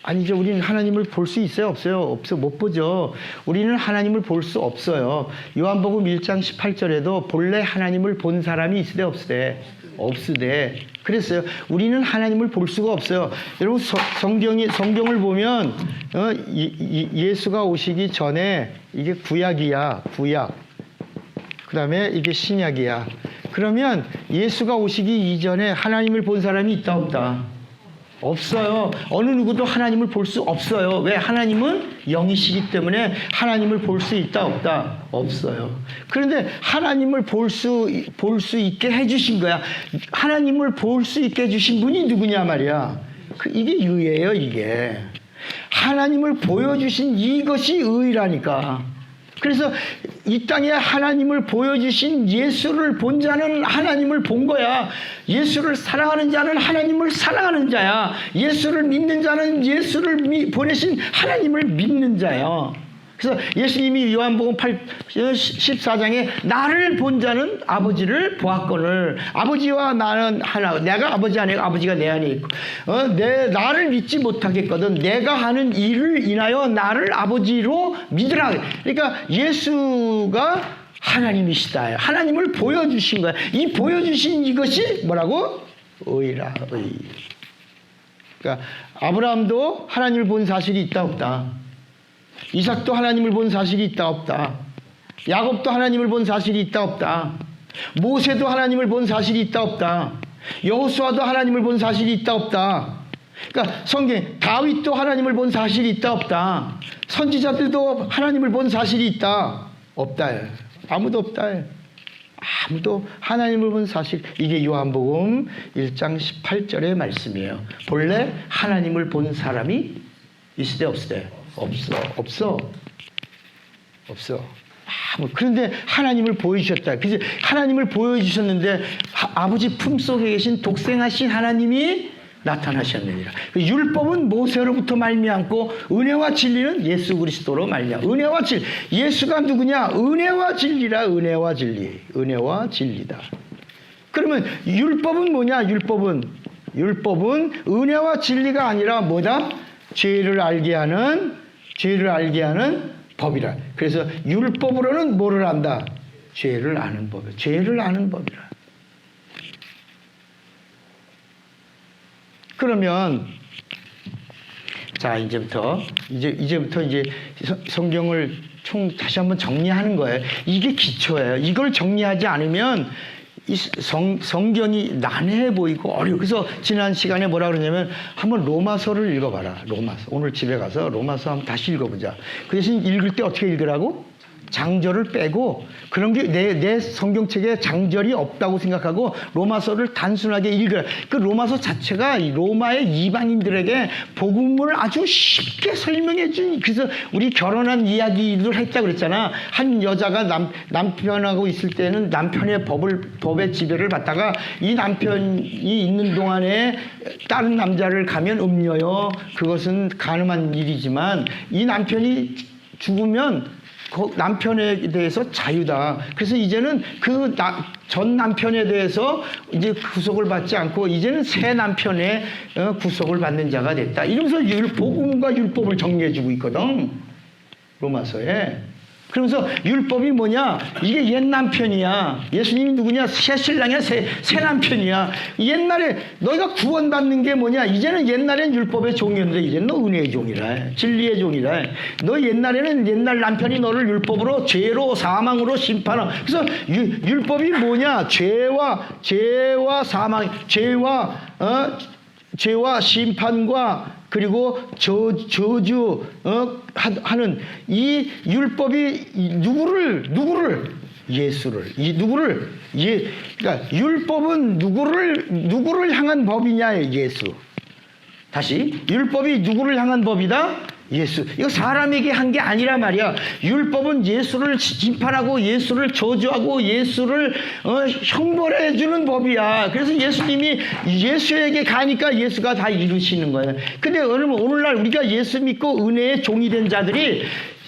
아니죠. 우리는 하나님을 볼 수 있어요, 없어요? 없어, 못 보죠. 우리는 하나님을 볼 수 없어요. 요한복음 1장 18절에도 본래 하나님을 본 사람이 있으되 없으되 없으되 그랬어요. 우리는 하나님을 볼 수가 없어요. 여러분 성경을 보면 예수가 오시기 전에 이게 구약이야, 구약. 그 다음에 이게 신약이야. 그러면 예수가 오시기 이전에 하나님을 본 사람이 있다, 없다? 없어요. 어느 누구도 하나님을 볼 수 없어요. 왜? 하나님은 영이시기 때문에 하나님을 볼 수 있다, 없다? 없어요. 그런데 하나님을 볼 수 있게 해주신 거야. 하나님을 볼 수 있게 해주신 분이 누구냐 말이야. 이게 의예요, 이게. 하나님을 보여주신 이것이 의라니까. 그래서 이 땅에 하나님을 보여주신 예수를 본 자는 하나님을 본 거야. 예수를 사랑하는 자는 하나님을 사랑하는 자야. 예수를 믿는 자는 예수를 보내신 하나님을 믿는 자야. 그래서 예수님이 요한복음 14장에 나를 본 자는 아버지를 보았거늘. 아버지와 나는 하나. 내가 아버지 안에 아버지가 내 안에 있고 나를 믿지 못하겠거든. 내가 하는 일을 인하여 나를 아버지로 믿으라. 그러니까 예수가 하나님이시다. 하나님을 보여주신 거야. 이 보여주신 이것이 뭐라고? 의라, 의. 그러니까 아브라함도 하나님을 본 사실이 있다, 없다? 이삭도 하나님을 본 사실이 있다, 없다? 야곱도 하나님을 본 사실이 있다, 없다? 모세도 하나님을 본 사실이 있다, 없다? 여호수아도 하나님을 본 사실이 있다, 없다? 그러니까 성경 다윗도 하나님을 본 사실이 있다, 없다? 선지자들도 하나님을 본 사실이 있다, 없다? 아무도 없다. 아무도 하나님을 본 사실. 이게 요한복음 1장 18절의 말씀이에요. 본래 하나님을 본 사람이 있으되 없으되? 없어. 그런데 하나님을 보여주셨다. 그래서 하나님을 보여주셨는데 아버지 품속에 계신 독생하신 하나님이 나타나셨느니라. 율법은 모세로부터 말미암고 은혜와 진리는 예수 그리스도로 말미암아. 은혜와 진리. 예수가 누구냐? 은혜와 진리라. 은혜와 진리. 은혜와 진리다. 그러면 율법은 뭐냐? 율법은 은혜와 진리가 아니라 뭐다? 죄를 알게 하는 법이라. 그래서 율법으로는 뭐를 안다? 죄를 아는 법이라. 죄를 아는 법이라. 그러면 자, 이제부터 성경을 다시 한번 정리하는 거예요. 이게 기초예요. 이걸 정리하지 않으면 이 성경이 난해해 보이고 어려워. 그래서 지난 시간에 뭐라 그러냐면 한번 로마서를 읽어봐라. 로마서. 오늘 집에 가서 로마서 한번 다시 읽어보자. 그 대신 읽을 때 어떻게 읽으라고? 장절을 빼고 그런 게 내 성경책에 장절이 없다고 생각하고 로마서를 단순하게 읽어라. 그 로마서 자체가 로마의 이방인들에게 복음을 아주 쉽게 설명해 준, 그래서 우리 결혼한 이야기를 했다고 그랬잖아. 한 여자가 남편하고 있을 때는 남편의 법의 지배를 받다가 이 남편이 있는 동안에 다른 남자를 가면 음녀요. 그것은 가늠한 일이지만 이 남편이 죽으면 그 남편에 대해서 자유다. 그래서 이제는 그 전 남편에 대해서 이제 구속을 받지 않고 이제는 새 남편의 구속을 받는 자가 됐다. 이러면서 복음과 율법을 정리해주고 있거든. 로마서에. 그러면서 율법이 뭐냐? 이게 옛 남편이야. 예수님이 누구냐? 새 신랑이야. 새 남편이야. 옛날에 너희가 구원받는 게 뭐냐? 이제는 옛날엔 율법의 종이었는데 이제는 너 은혜의 종이라. 진리의 종이라. 너 옛날에는 옛날 남편이 너를 율법으로 죄로 사망으로 심판하고. 그래서 율법이 뭐냐? 죄와 사망, 죄와 심판과 그리고 저주 하는 이 율법이 누구를 예수를 그러니까 율법은 누구를 향한 법이냐? 예수. 다시 율법이 누구를 향한 법이다? 예수. 이거 사람에게 한 게 아니라 말이야. 율법은 예수를 심판하고 예수를 저주하고 예수를 형벌해 주는 법이야. 그래서 예수님이 예수에게 가니까 예수가 다 이루시는 거예요. 근데 오늘날 우리가 예수 믿고 은혜의 종이 된 자들이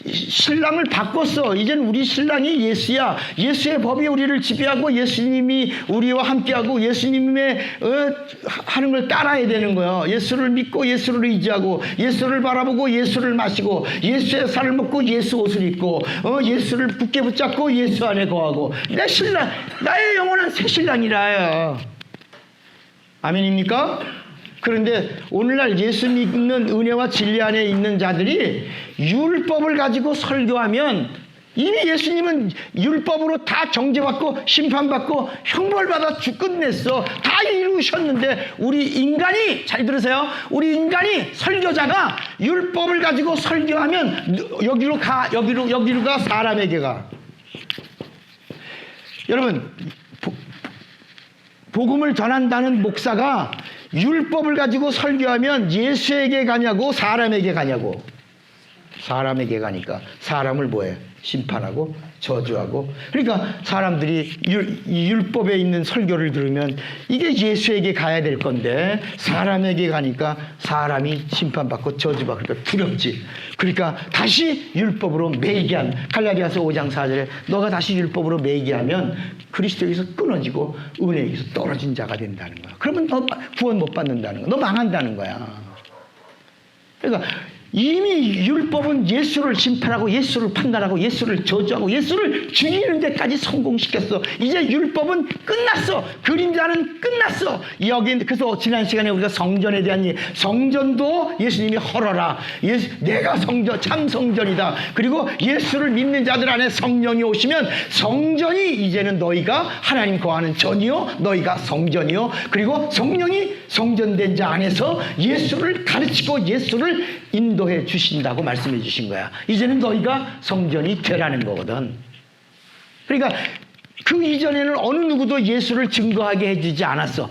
신랑을 바꿨어. 이제는 우리 신랑이 예수야. 예수의 법이 우리를 지배하고 예수님이 우리와 함께하고 예수님의 하는 걸 따라야 되는 거야. 예수를 믿고 예수를 의지하고 예수를 바라보고 예수를 마시고 예수의 살을 먹고 예수 옷을 입고 예수를 굳게 붙잡고 예수 안에 거하고 내 신랑, 나의 영원한 새 신랑이라요. 아멘입니까? 그런데 오늘날 예수 믿는 은혜와 진리 안에 있는 자들이 율법을 가지고 설교하면 이미 예수님은 율법으로 다 정죄받고 심판받고 형벌받아 끝냈어. 다 이루셨는데 우리 인간이, 잘 들으세요, 우리 인간이 설교자가 율법을 가지고 설교하면 여기로 가 사람에게 가. 여러분, 복음을 전한다는 목사가 율법을 가지고 설교하면 예수에게 가냐고 사람에게 가냐고? 사람에게 가니까 사람을 뭐해? 심판하고 저주하고. 그러니까 사람들이 율법에 있는 설교를 들으면 이게 예수에게 가야 될 건데 사람에게 가니까 사람이 심판받고 저주받고 그러니까 두렵지. 그러니까 다시 율법으로 매이게 하면, 갈라디아서 5장 4절에 너가 다시 율법으로 매이게 하면 그리스도에게서 끊어지고 은혜에게서 떨어진 자가 된다는 거야. 그러면 너 구원 못 받는다는 거야. 너 망한다는 거야. 그러니까 이미 율법은 예수를 심판하고 예수를 판단하고 예수를 저주하고 예수를 죽이는 데까지 성공시켰어. 이제 율법은 끝났어. 그림자는 끝났어. 그래서 지난 시간에 우리가 성전에 대한 성전도 예수님이 헐어라. 내가 성전, 참 성전이다. 그리고 예수를 믿는 자들 안에 성령이 오시면 성전이 이제는 너희가 하나님 거하는 전이요 너희가 성전이요. 그리고 성령이 성전된 자 안에서 예수를 가르치고 예수를 인도해 주신다고 말씀해 주신 거야. 이제는 너희가 성전이 되라는 거거든. 그러니까 그 이전에는 어느 누구도 예수를 증거하게 해주지 않았어.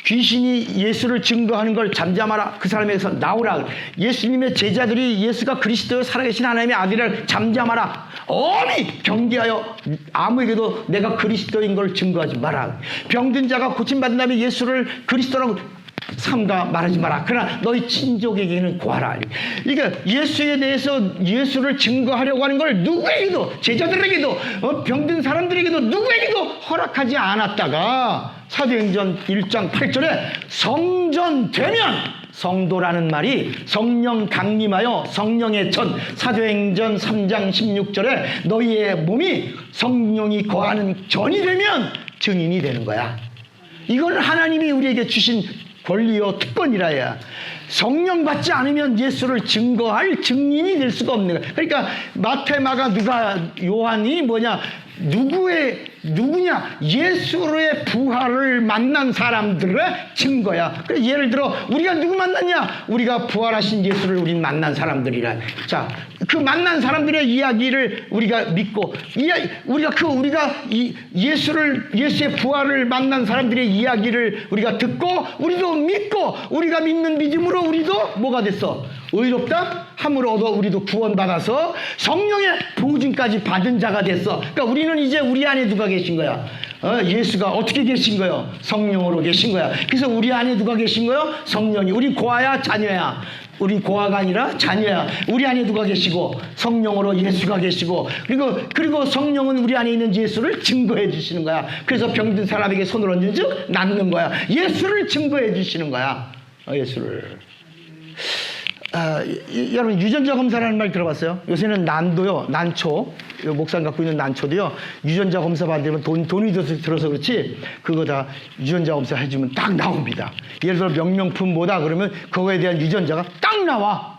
귀신이 예수를 증거하는 걸 잠잠하라. 그 사람에게서 나오라. 예수님의 제자들이 예수가 그리스도의 살아계신 하나님의 아들이라 잠잠하라. 엄히 경계하여 아무에게도 내가 그리스도인 걸 증거하지 마라. 병든 자가 고침받은 다음에 예수를 그리스도라고 삼가 말하지 마라. 그러나 너희 친족에게는 고하라. 그러니까 예수에 대해서 예수를 증거하려고 하는 걸 누구에게도, 제자들에게도, 병든 사람들에게도 누구에게도 허락하지 않았다가 사도행전 1장 8절에 성전되면, 성도라는 말이 성령 강림하여 성령의 전, 사도행전 3장 16절에 너희의 몸이 성령이 거하는 전이 되면 증인이 되는 거야. 이건 하나님이 우리에게 주신 권리요 특권이라야. 성령 받지 않으면 예수를 증거할 증인이 될 수가 없는 거야. 그러니까 마태, 마가, 누가, 요한이 뭐냐, 누구냐? 예수의 부활을 만난 사람들의 증거야. 그래서 예를 들어 우리가 누구 만났냐? 우리가 부활하신 예수를 우린 만난 사람들이라. 자, 그 만난 사람들의 이야기를 우리가 믿고, 우리가 예수의 부활을 만난 사람들의 이야기를 우리가 듣고 우리도 믿고, 우리가 믿는 믿음으로 우리도 뭐가 됐어? 의롭다 함으로 얻어 우리도 구원받아서 성령의 보증까지 받은 자가 됐어. 그러니까 우리는 이제 우리 안에 누가 계신 거야? 예수가 어떻게 계신 거예요? 성령으로 계신 거야. 그래서 우리 안에 누가 계신 거예요? 성령이. 우리 고아야 자녀야? 우리 고아가 아니라 자녀야. 우리 안에 누가 계시고? 성령으로 예수가 계시고, 그리고 성령은 우리 안에 있는 예수를 증거해 주시는 거야. 그래서 병든 사람에게 손을 얹은 즉 낫는 거야. 예수를 증거해 주시는 거야. 예수를. 여러분, 유전자 검사라는 말 들어봤어요? 요새는 난초, 목사님 갖고 있는 난초도요, 유전자 검사 받으면 돈이 들어서 그렇지, 그거 다 유전자 검사 해주면 딱 나옵니다. 예를 들어 명명품 뭐다 그러면 그거에 대한 유전자가 딱 나와.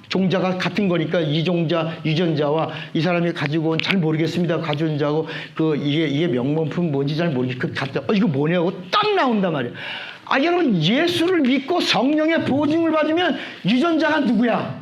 종자가 같은 거니까 이종자 유전자와 이 사람이 가지고 온, 잘 모르겠습니다, 가전자하고 이게 명명품 뭔지 잘 모르겠고, 이거 뭐냐고 딱 나온단 말이에요. 여러분, 예수를 믿고 성령의 보증을 받으면 유전자가 누구야?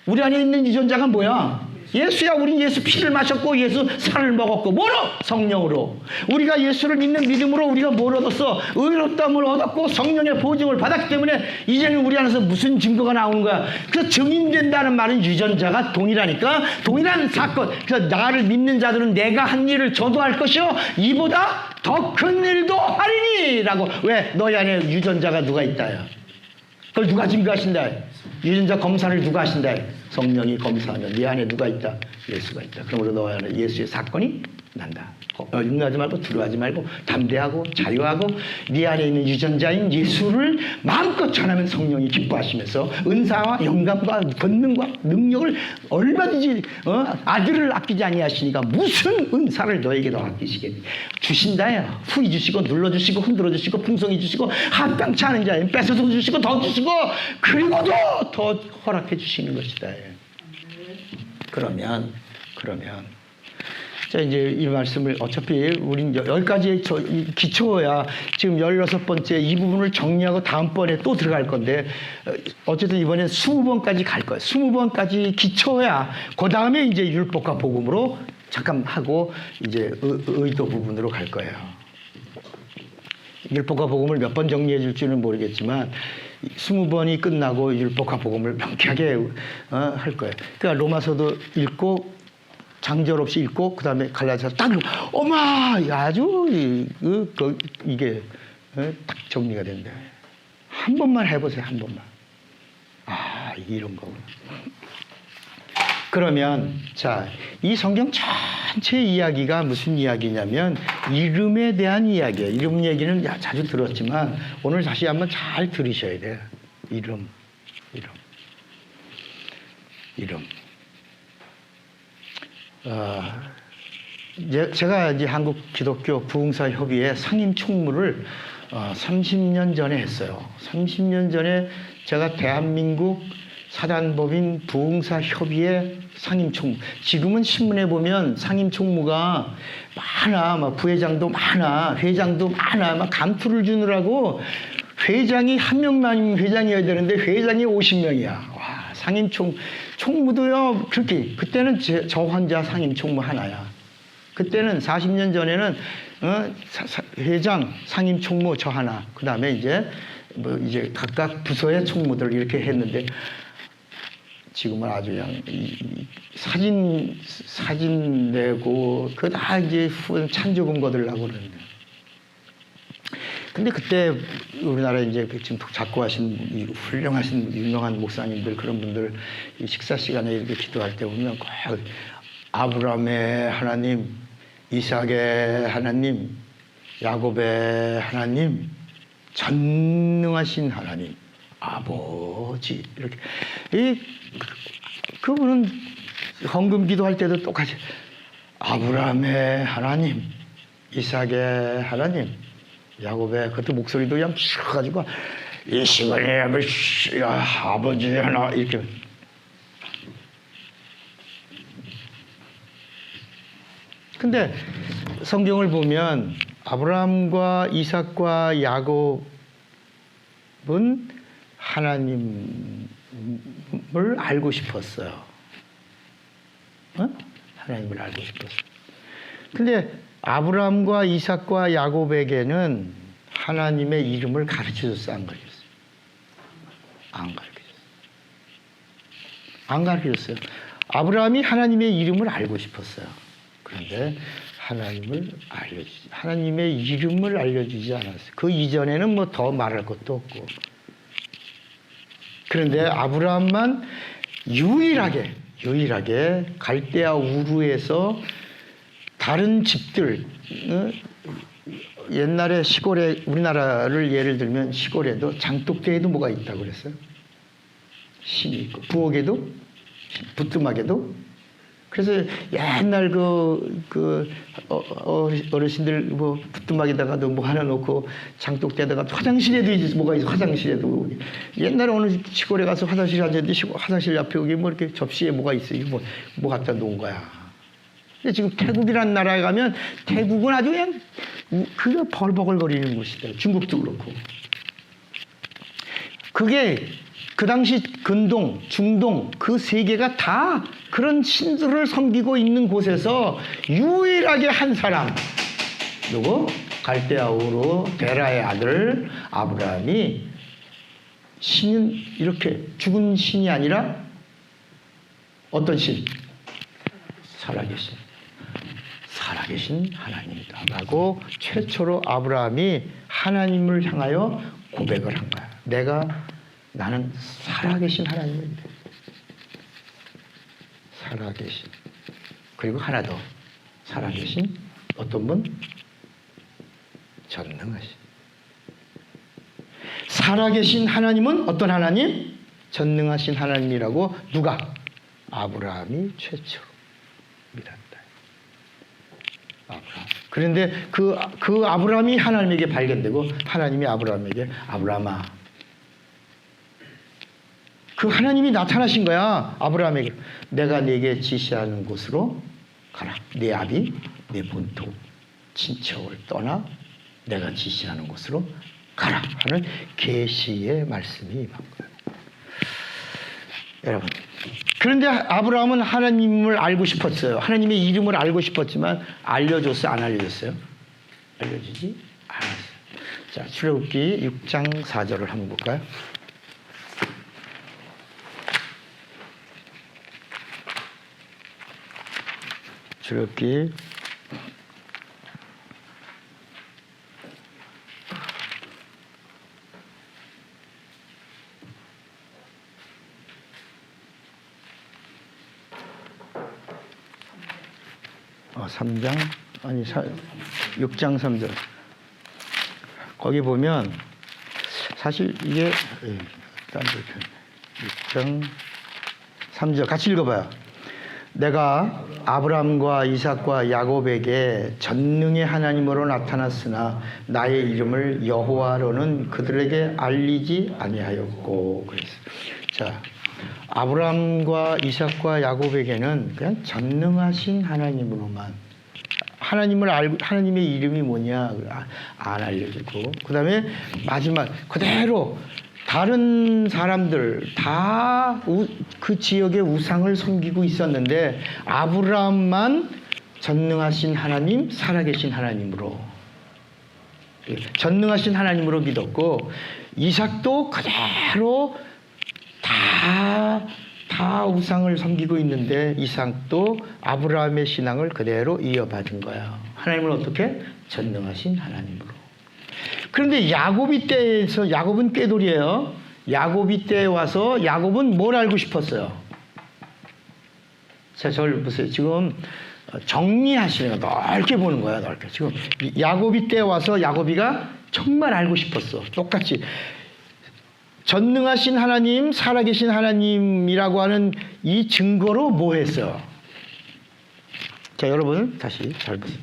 우리 안에 있는 유전자가 뭐야? 예수야. 우린 예수 피를 마셨고 예수 살을 먹었고, 뭐로? 성령으로. 우리가 예수를 믿는 믿음으로 우리가 뭘 얻었어? 의롭다함을 얻었고 성령의 보증을 받았기 때문에 이제는 우리 안에서 무슨 증거가 나오는 거야? 그래서 증인된다는 말은 유전자가 동일하니까, 동일한 사건. 그래서 나를 믿는 자들은 내가 한 일을 저도 할 것이요 이보다 더 큰 일도 하리니 라고. 왜? 너희 안에 유전자가 누가 있다야? 그걸 누가 증거하신다? 유전자 검사를 누가 하신다? 성령이 검사하면 네 안에 누가 있다? 예수가 있다. 그러므로 너 안에 예수의 사건이 난다. 염려하지 말고 두려워하지 말고 담대하고 자유하고 네 안에 있는 유전자인 예수를 마음껏 전하면 성령이 기뻐하시면서 은사와 영감과 권능과 능력을 얼마든지 아들을 아끼지 아니하시니까 무슨 은사를 너에게도 아끼시겠니? 주신다야. 후히 주시고 눌러주시고 흔들어주시고 풍성히 주시고 한땅치 않은 자에 뺏어서 주시고 더 주시고 그리고도 더 허락해 주시는 것이다. 그러면 자, 이제 이 말씀을 어차피 우린 여기까지 기초야. 지금 16번째 이 부분을 정리하고 다음번에 또 들어갈 건데, 어쨌든 이번엔 20번까지 갈 거예요. 20번까지 기초야. 그 다음에 이제 율법과 복음으로 잠깐 하고 이제 의도 부분으로 갈 거예요. 율법과 복음을 몇 번 정리해 줄지는 모르겠지만 20번이 끝나고 율법과 복음을 명쾌하게 할 거예요. 그러니까 로마서도 읽고 장절 없이 읽고 그 다음에 갈라디아서 딱 읽고, 어마, 아주 이게 딱 정리가 된다. 한 번만 해보세요. 한 번만. 이런 거구나. 그러면 자, 이 성경 전체 이야기가 무슨 이야기냐면 이름에 대한 이야기예요. 이름 얘기는 자주 들었지만 오늘 다시 한번 잘 들으셔야 돼요. 이름. 제가 이제 한국 기독교 부흥사 협의회 상임 총무를 30년 전에 했어요. 30년 전에 제가 대한민국 사단법인 부흥사 협의회 상임 총무. 지금은 신문에 보면 상임 총무가 많아. 막 부회장도 많아. 회장도 많아. 막 감투를 주느라고 회장이 한 명만 회장이어야 되는데 회장이 50명이야. 와, 상임 총무도요, 그렇게. 그때는 저 혼자 상임 총무 하나야. 그때는 40년 전에는 회장, 상임 총무 저 하나. 그 다음에 이제 이제 각각 부서의 총무들 이렇게 했는데, 지금은 아주 그냥 사진 내고 그 다 이제 찬조금 거들라고 그러는데. 근데 그때 우리나라에 이제 지금 작고하신 훌륭하신 유명한 목사님들, 그런 분들 식사 시간에 이렇게 기도할 때 보면 꼭 아브라함의 하나님, 이삭의 하나님, 야곱의 하나님, 전능하신 하나님, 아버지, 이렇게. 그분은 헌금 기도할 때도 똑같이 아브라함의 하나님, 이삭의 하나님, 야곱의, 그것도 목소리도 그냥 쉬어가지고 이 시간에 아버지 하나 이렇게. 근데 성경을 보면 아브라함과 이삭과 야곱은 하나님을 알고 싶었어요. 하나님을 알고 싶었어요. 근데 아브라함과 이삭과 야곱에게는 하나님의 이름을 가르쳐줬어요? 안 가르쳤어요? 안 가르쳐줬어요. 안 가르쳐줬어요. 아브라함이 하나님의 이름을 알고 싶었어요. 그런데 하나님의 이름을 알려주지 않았어요. 그 이전에는 뭐 더 말할 것도 없고. 그런데 아브라함만 유일하게 갈대아 우르에서 다른 집들, 옛날에 시골에, 우리나라를 예를 들면 시골에도 장독대에도 뭐가 있다고 그랬어요? 신이 있고, 부엌에도, 부뚜막에도. 그래서 옛날 어르신들 뭐 부뚜막에다가도 뭐 하나 놓고 장독대에다가 화장실에도 이제 뭐가 있어. 화장실에도 옛날에 어느 시골에 가서 화장실에 앉았는데 화장실 앞에 여기 뭐 이렇게 접시에 뭐가 있어요. 뭐 갖다 놓은 거야. 근데 지금 태국이라는 나라에 가면 태국은 아주 그냥 그게 벌벅을거리는 곳이다. 중국도 그렇고. 그게 그 당시 근동, 중동 그 세 개가 다 그런 신들을 섬기고 있는 곳에서 유일하게 한 사람, 누구? 갈대아 우르 데라의 아들 아브라함이 신은 이렇게 죽은 신이 아니라 어떤 신? 살아계신 하나님이다라고 최초로 아브라함이 하나님을 향하여 고백을 한 거야. 나는 살아계신 하나님입니다. 살아계신. 그리고 하나 더. 살아계신 어떤 분? 전능하신. 살아계신 하나님은 어떤 하나님? 전능하신 하나님이라고 누가? 아브라함이 최초로 믿었다. 아브라함. 그런데 그 아브라함이 하나님에게 발견되고 하나님이 아브라함에게 아브라함아, 그 하나님이 나타나신 거야. 아브라함에게 내가 네게 지시하는 곳으로 가라. 네 아비, 네 본토, 친척을 떠나 내가 지시하는 곳으로 가라 하는 계시의 말씀이 임한 거예요. 여러분, 그런데 아브라함은 하나님을 알고 싶었어요. 하나님의 이름을 알고 싶었지만 알려줬어요? 안 알려줬어요? 알려주지 않았어요. 자, 출애굽기 6장 4절을 한번 볼까요? 출애굽기 3장 아니 6장 3절 거기 보면 사실 이게 딴 데 6장 3절 같이 읽어봐요. 내가 아브라함과 이삭과 야곱에게 전능의 하나님으로 나타났으나 나의 이름을 여호와로는 그들에게 알리지 아니하였고. 그랬어요. 자, 아브라함과 이삭과 야곱에게는 그냥 전능하신 하나님으로만, 하나님을 알고, 하나님의 이름이 뭐냐 안 알려주고, 그 다음에 마지막 그대로 다른 사람들 다 그 지역의 우상을 섬기고 있었는데 아브라함만 전능하신 하나님, 살아계신 하나님으로, 전능하신 하나님으로 믿었고, 이삭도 그대로 다 우상을 섬기고 있는데 이삭도 아브라함의 신앙을 그대로 이어받은 거야. 하나님을 어떻게? 전능하신 하나님으로. 그런데 야곱이 때에서, 야곱은 꾀돌이에요. 야곱이 때에 와서 야곱은 뭘 알고 싶었어요? 자, 저를 보세요. 지금 정리하시는 거 넓게 보는 거야, 넓게. 지금 야곱이 때에 와서 야곱이가 정말 알고 싶었어. 똑같이. 전능하신 하나님, 살아계신 하나님이라고 하는 이 증거로 뭐 했어요? 자, 여러분 다시 잘 보세요.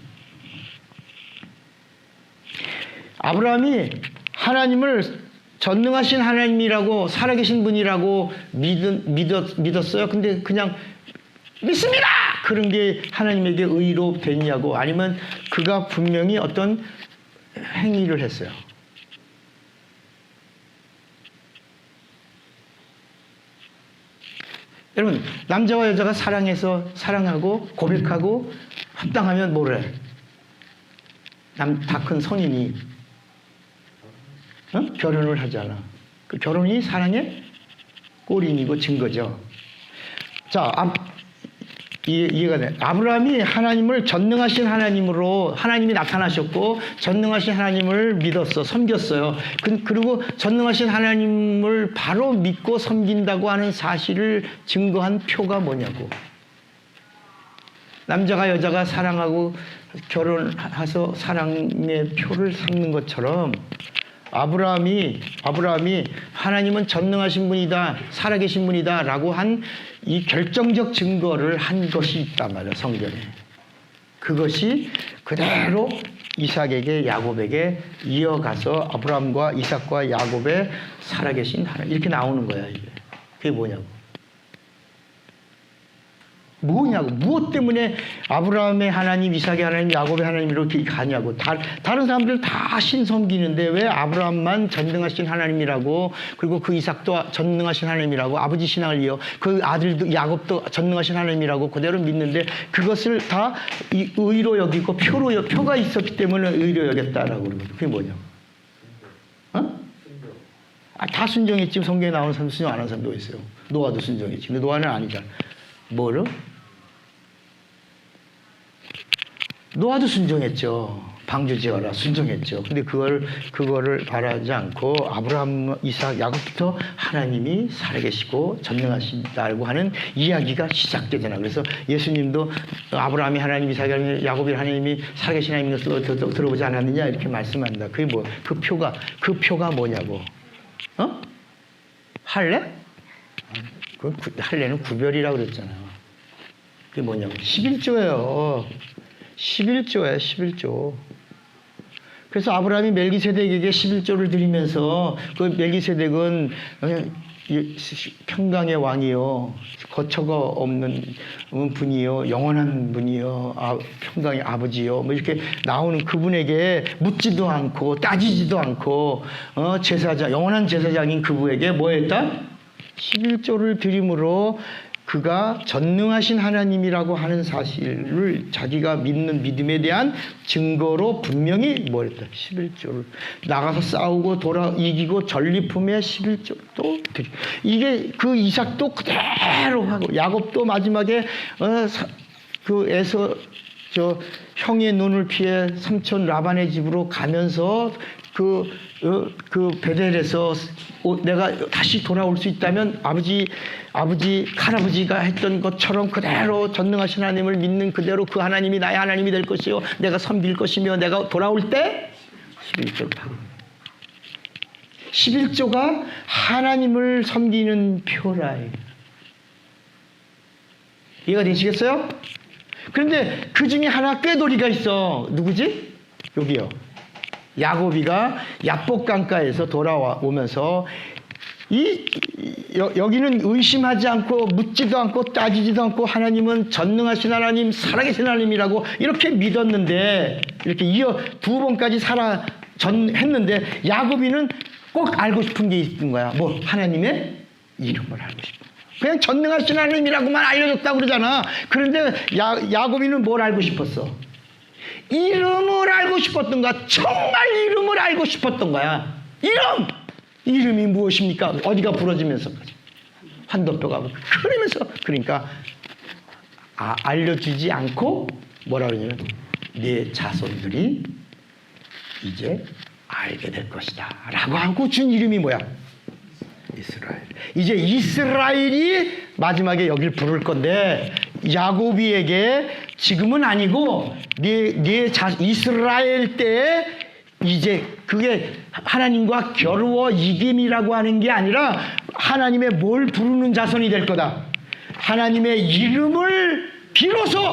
아브라함이 하나님을 전능하신 하나님이라고, 살아계신 분이라고 믿었어요. 근데 그냥 믿습니다! 그런 게 하나님에게 의로 됐냐고, 아니면 그가 분명히 어떤 행위를 했어요. 여러분, 남자와 여자가 사랑하고 고백하고 합당하면 뭐래? 다 큰 성인이 결혼을 하잖아. 그 결혼이 사랑의 꼬리이고 증거죠. 자, 이해가 돼. 아브라함이 하나님을 전능하신 하나님으로, 하나님이 나타나셨고 전능하신 하나님을 믿었어, 섬겼어요. 그리고 전능하신 하나님을 바로 믿고 섬긴다고 하는 사실을 증거한 표가 뭐냐고. 남자가 여자가 사랑하고 결혼해서 사랑의 표를 삼는 것처럼 아브라함이 하나님은 전능하신 분이다, 살아계신 분이다 라고 한 이 결정적 증거를 한 것이 있단 말이야, 성경에. 그것이 그대로 이삭에게, 야곱에게 이어가서 아브라함과 이삭과 야곱의 살아계신 하나님, 이렇게 나오는 거야. 이게. 그게 뭐냐고. 뭐냐고. 무엇 때문에 아브라함의 하나님, 이삭의 하나님, 야곱의 하나님 이렇게 가냐고. 다른 사람들 다 신 섬기는데 왜 아브라함만 전능하신 하나님이라고, 그리고 그 이삭도 전능하신 하나님이라고, 아버지 신앙을 이어 그 아들도 야곱도 전능하신 하나님이라고 그대로 믿는데 그것을 다 의로 여기고 표가 있었기 때문에 의로 여겼다라고 그러거든. 그게 뭐냐고. 다 순종했지. 성경에 나오는 사람 순종 안 한 사람도 있어요. 노아도 순종했지. 근데 노아는 아니잖아. 뭐를? 노아도 순종했죠. 방주 지어라 순종했죠. 근데 그거를 바라지 않고 아브라함, 이삭, 야곱부터 하나님이 살아계시고 전능하시다고 하는 이야기가 시작되잖아. 그래서 예수님도 아브라함이 하나님, 이삭이 하나님, 야곱이 하나님이 살아계신 하나님인 것을 들어보지 않았느냐 이렇게 말씀한다. 그게 뭐, 그 표가 뭐냐고. 할례? 할례는 구별이라고 그랬잖아요. 그게 뭐냐고. 11조예요. 11조예요. 11조. 그래서 아브라함이 멜기세덱에게 11조를 드리면서, 그 멜기세덱은 평강의 왕이요, 거처가 없는 분이요, 영원한 분이요, 평강의 아버지요, 뭐 이렇게 나오는 그분에게 묻지도 않고 따지지도 않고 제사장, 영원한 제사장인 그분에게 뭐 했다? 11조를 드림으로 그가 전능하신 하나님이라고 하는 사실을 자기가 믿는 믿음에 대한 증거로 분명히 뭐 했다? 11조를 나가서 싸우고 이기고 전리품에 11조 또 이게 그 이삭도 그대로 하고, 야곱도 마지막에 그 에서 형의 눈을 피해 삼촌 라반의 집으로 가면서 그 베델에서 내가 다시 돌아올 수 있다면 아버지 할아버지가 했던 것처럼 그대로 전능하신 하나님을 믿는 그대로 그 하나님이 나의 하나님이 될 것이요 내가 섬길 것이며 내가 돌아올 때 11조를 파고, 11조가 하나님을 섬기는 표라예요. 이해가 되시겠어요? 그런데 그 중에 하나 꾀돌이가 있어. 누구지? 여기요. 야곱이가 야복강가에서 돌아오면서 여기는 의심하지 않고 묻지도 않고 따지지도 않고 하나님은 전능하신 하나님, 살아계신 하나님이라고 이렇게 믿었는데, 이렇게 이어 두 번까지 했는데 야곱이는 꼭 알고 싶은 게 있는 거야. 뭐? 하나님의 이름을 알고 싶은 거야. 그냥 전능하신 하나님이라고만 알려줬다고 그러잖아. 그런데 야곱이는 뭘 알고 싶었어? 이름을 알고 싶었던 거야. 정말 이름을 알고 싶었던 거야. 이름이 무엇입니까? 어디가 부러지면서 환도뼈가 그러니까 알려주지 않고 뭐라 그러냐면 네 자손들이 이제 알게 될 것이다 라고 하고 준 이름이 뭐야? 이스라엘. 이제 이스라엘이 마지막에 여길 부를 건데, 야곱이에게 지금은 아니고 이스라엘 때에 이제 그게 하나님과 겨루어 이김이라고 하는 게 아니라 하나님의 뭘 부르는 자손이 될 거다. 하나님의 이름을 비로소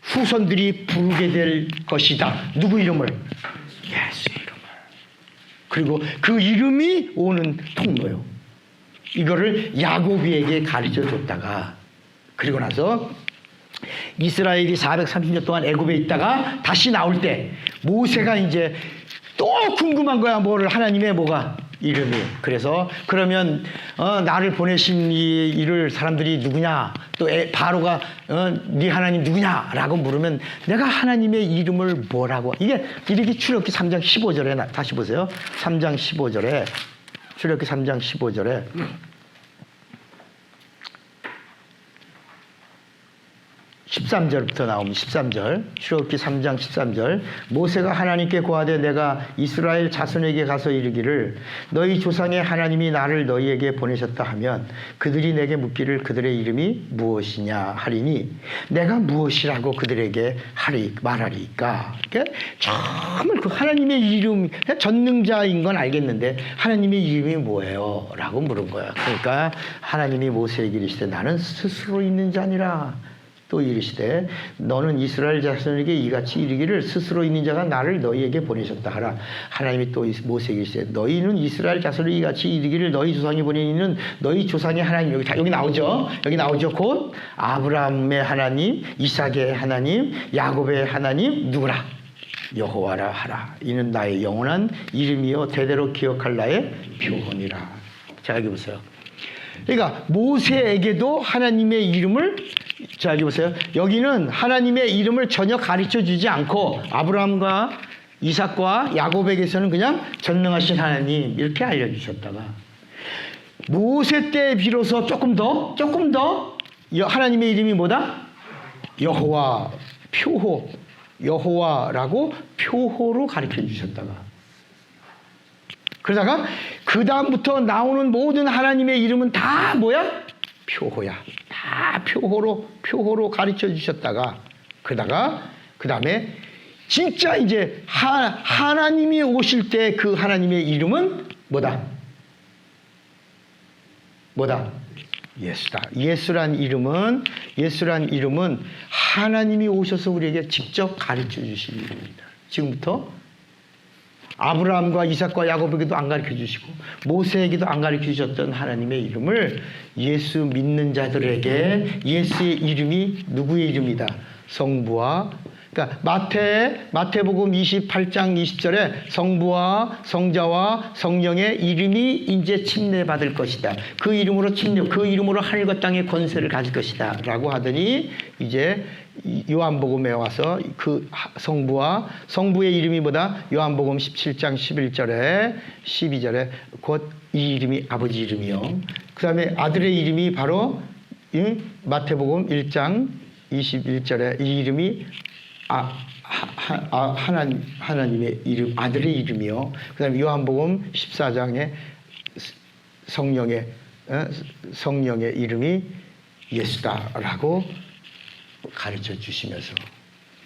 후손들이 부르게 될 것이다. 누구 이름을? 예수 이름을. 그리고 그 이름이 오는 통로요. 이거를 야곱이에게 가르쳐 줬다가, 그리고 나서 이스라엘이 430년 동안 애굽에 있다가 다시 나올 때 모세가 이제 또 궁금한 거야. 뭐를 하나님의 뭐가 이름이. 그래서 그러면 나를 보내신 이 이를 사람들이 누구냐? 또 바로가 네 하나님 누구냐라고 물으면 내가 하나님의 이름을 뭐라고. 이게 출애굽기 3장 15절에 다시 보세요. 3장 15절에 출애굽기 3장 15절에 13절부터 나오면 13절 출애굽기 3장 13절 모세가 하나님께 고하되 내가 이스라엘 자손에게 가서 이르기를 너희 조상의 하나님이 나를 너희에게 보내셨다 하면 그들이 내게 묻기를 그들의 이름이 무엇이냐 하리니 내가 무엇이라고 그들에게 말하리까. 그러니까 정말 그 하나님의 이름 전능자인 건 알겠는데 하나님의 이름이 뭐예요? 라고 물은 거야. 그러니까 하나님이 모세에게 이르시되 나는 스스로 있는 자니라. 또 이르시되 너는 이스라엘 자손에게 이같이 이르기를 스스로 있는 자가 나를 너희에게 보내셨다 하라. 하나님이 또 모세에게 이르시되 너희는 이스라엘 자손에게 이같이 이르기를 너희 조상이 보내는 너희 조상의 하나님. 여기 나오죠. 여기 나오죠. 곧 아브라함의 하나님, 이삭의 하나님, 야곱의 하나님 누구라? 여호와라 하라. 이는 나의 영원한 이름이요 대대로 기억할 나의 표본이라. 자, 여기 보세요. 그러니까 모세에게도 하나님의 이름을, 자 여기 보세요. 여기는 하나님의 이름을 전혀 가르쳐 주지 않고 아브라함과 이삭과 야곱에게서는 그냥 전능하신 하나님 이렇게 알려주셨다가 모세 때 비로소 조금 더 하나님의 이름이 뭐다? 여호와, 표호, 여호와라고 표호로 가르쳐 주셨다가 그러다가 그 다음부터 나오는 모든 하나님의 이름은 다 뭐야? 표호야. 다 표호로 가르쳐 주셨다가 그러다가 그 다음에 진짜 이제 하나님이 오실 때 그 하나님의 이름은 뭐다? 예수다. 예수란 이름은 하나님이 오셔서 우리에게 직접 가르쳐 주신 이름입니다. 지금부터 아브라함과 이삭과 야곱에게도 안 가르쳐 주시고 모세에게도 안 가르쳐 주셨던 하나님의 이름을 예수 믿는 자들에게 예수의 이름이 누구의 이름이다? 성부와, 그러니까 마태복음 28장 20절에 성부와 성자와 성령의 이름이 이제 침례받을 것이다. 그 이름으로 하늘과 땅의 권세를 가질 것이다. 라고 하더니 이제 요한복음에 와서 그 성부의 이름이 뭐다? 요한복음 17장 11절에 12절에 곧 이 이름이 아버지 이름이요. 그 다음에 아들의 이름이 바로 마태복음 1장 21절에 이 이름이 하나님의 이름, 아들의 이름이요. 그 다음에 요한복음 14장에 성령의 이름이 예수다라고 가르쳐 주시면서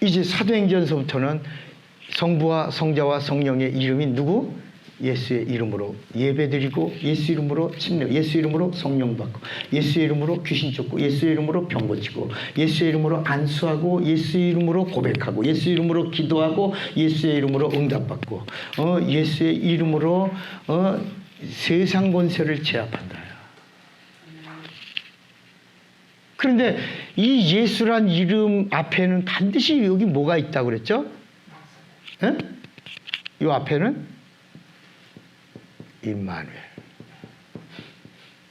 이제 사도행전서부터는 성부와 성자와 성령의 이름이 누구? 예수의 이름으로 예배드리고 예수 이름으로 침례, 예수 이름으로 성령 받고 예수 이름으로 귀신 쫓고 예수 이름으로 병 고치고 예수 이름으로 안수하고 예수 이름으로 고백하고 예수 이름으로 기도하고 예수의 이름으로 응답받고 예수의 이름으로 세상 권세를 제압한다. 그런데 이 예수란 이름 앞에는 반드시 여기 뭐가 있다고 그랬죠? 이 앞에는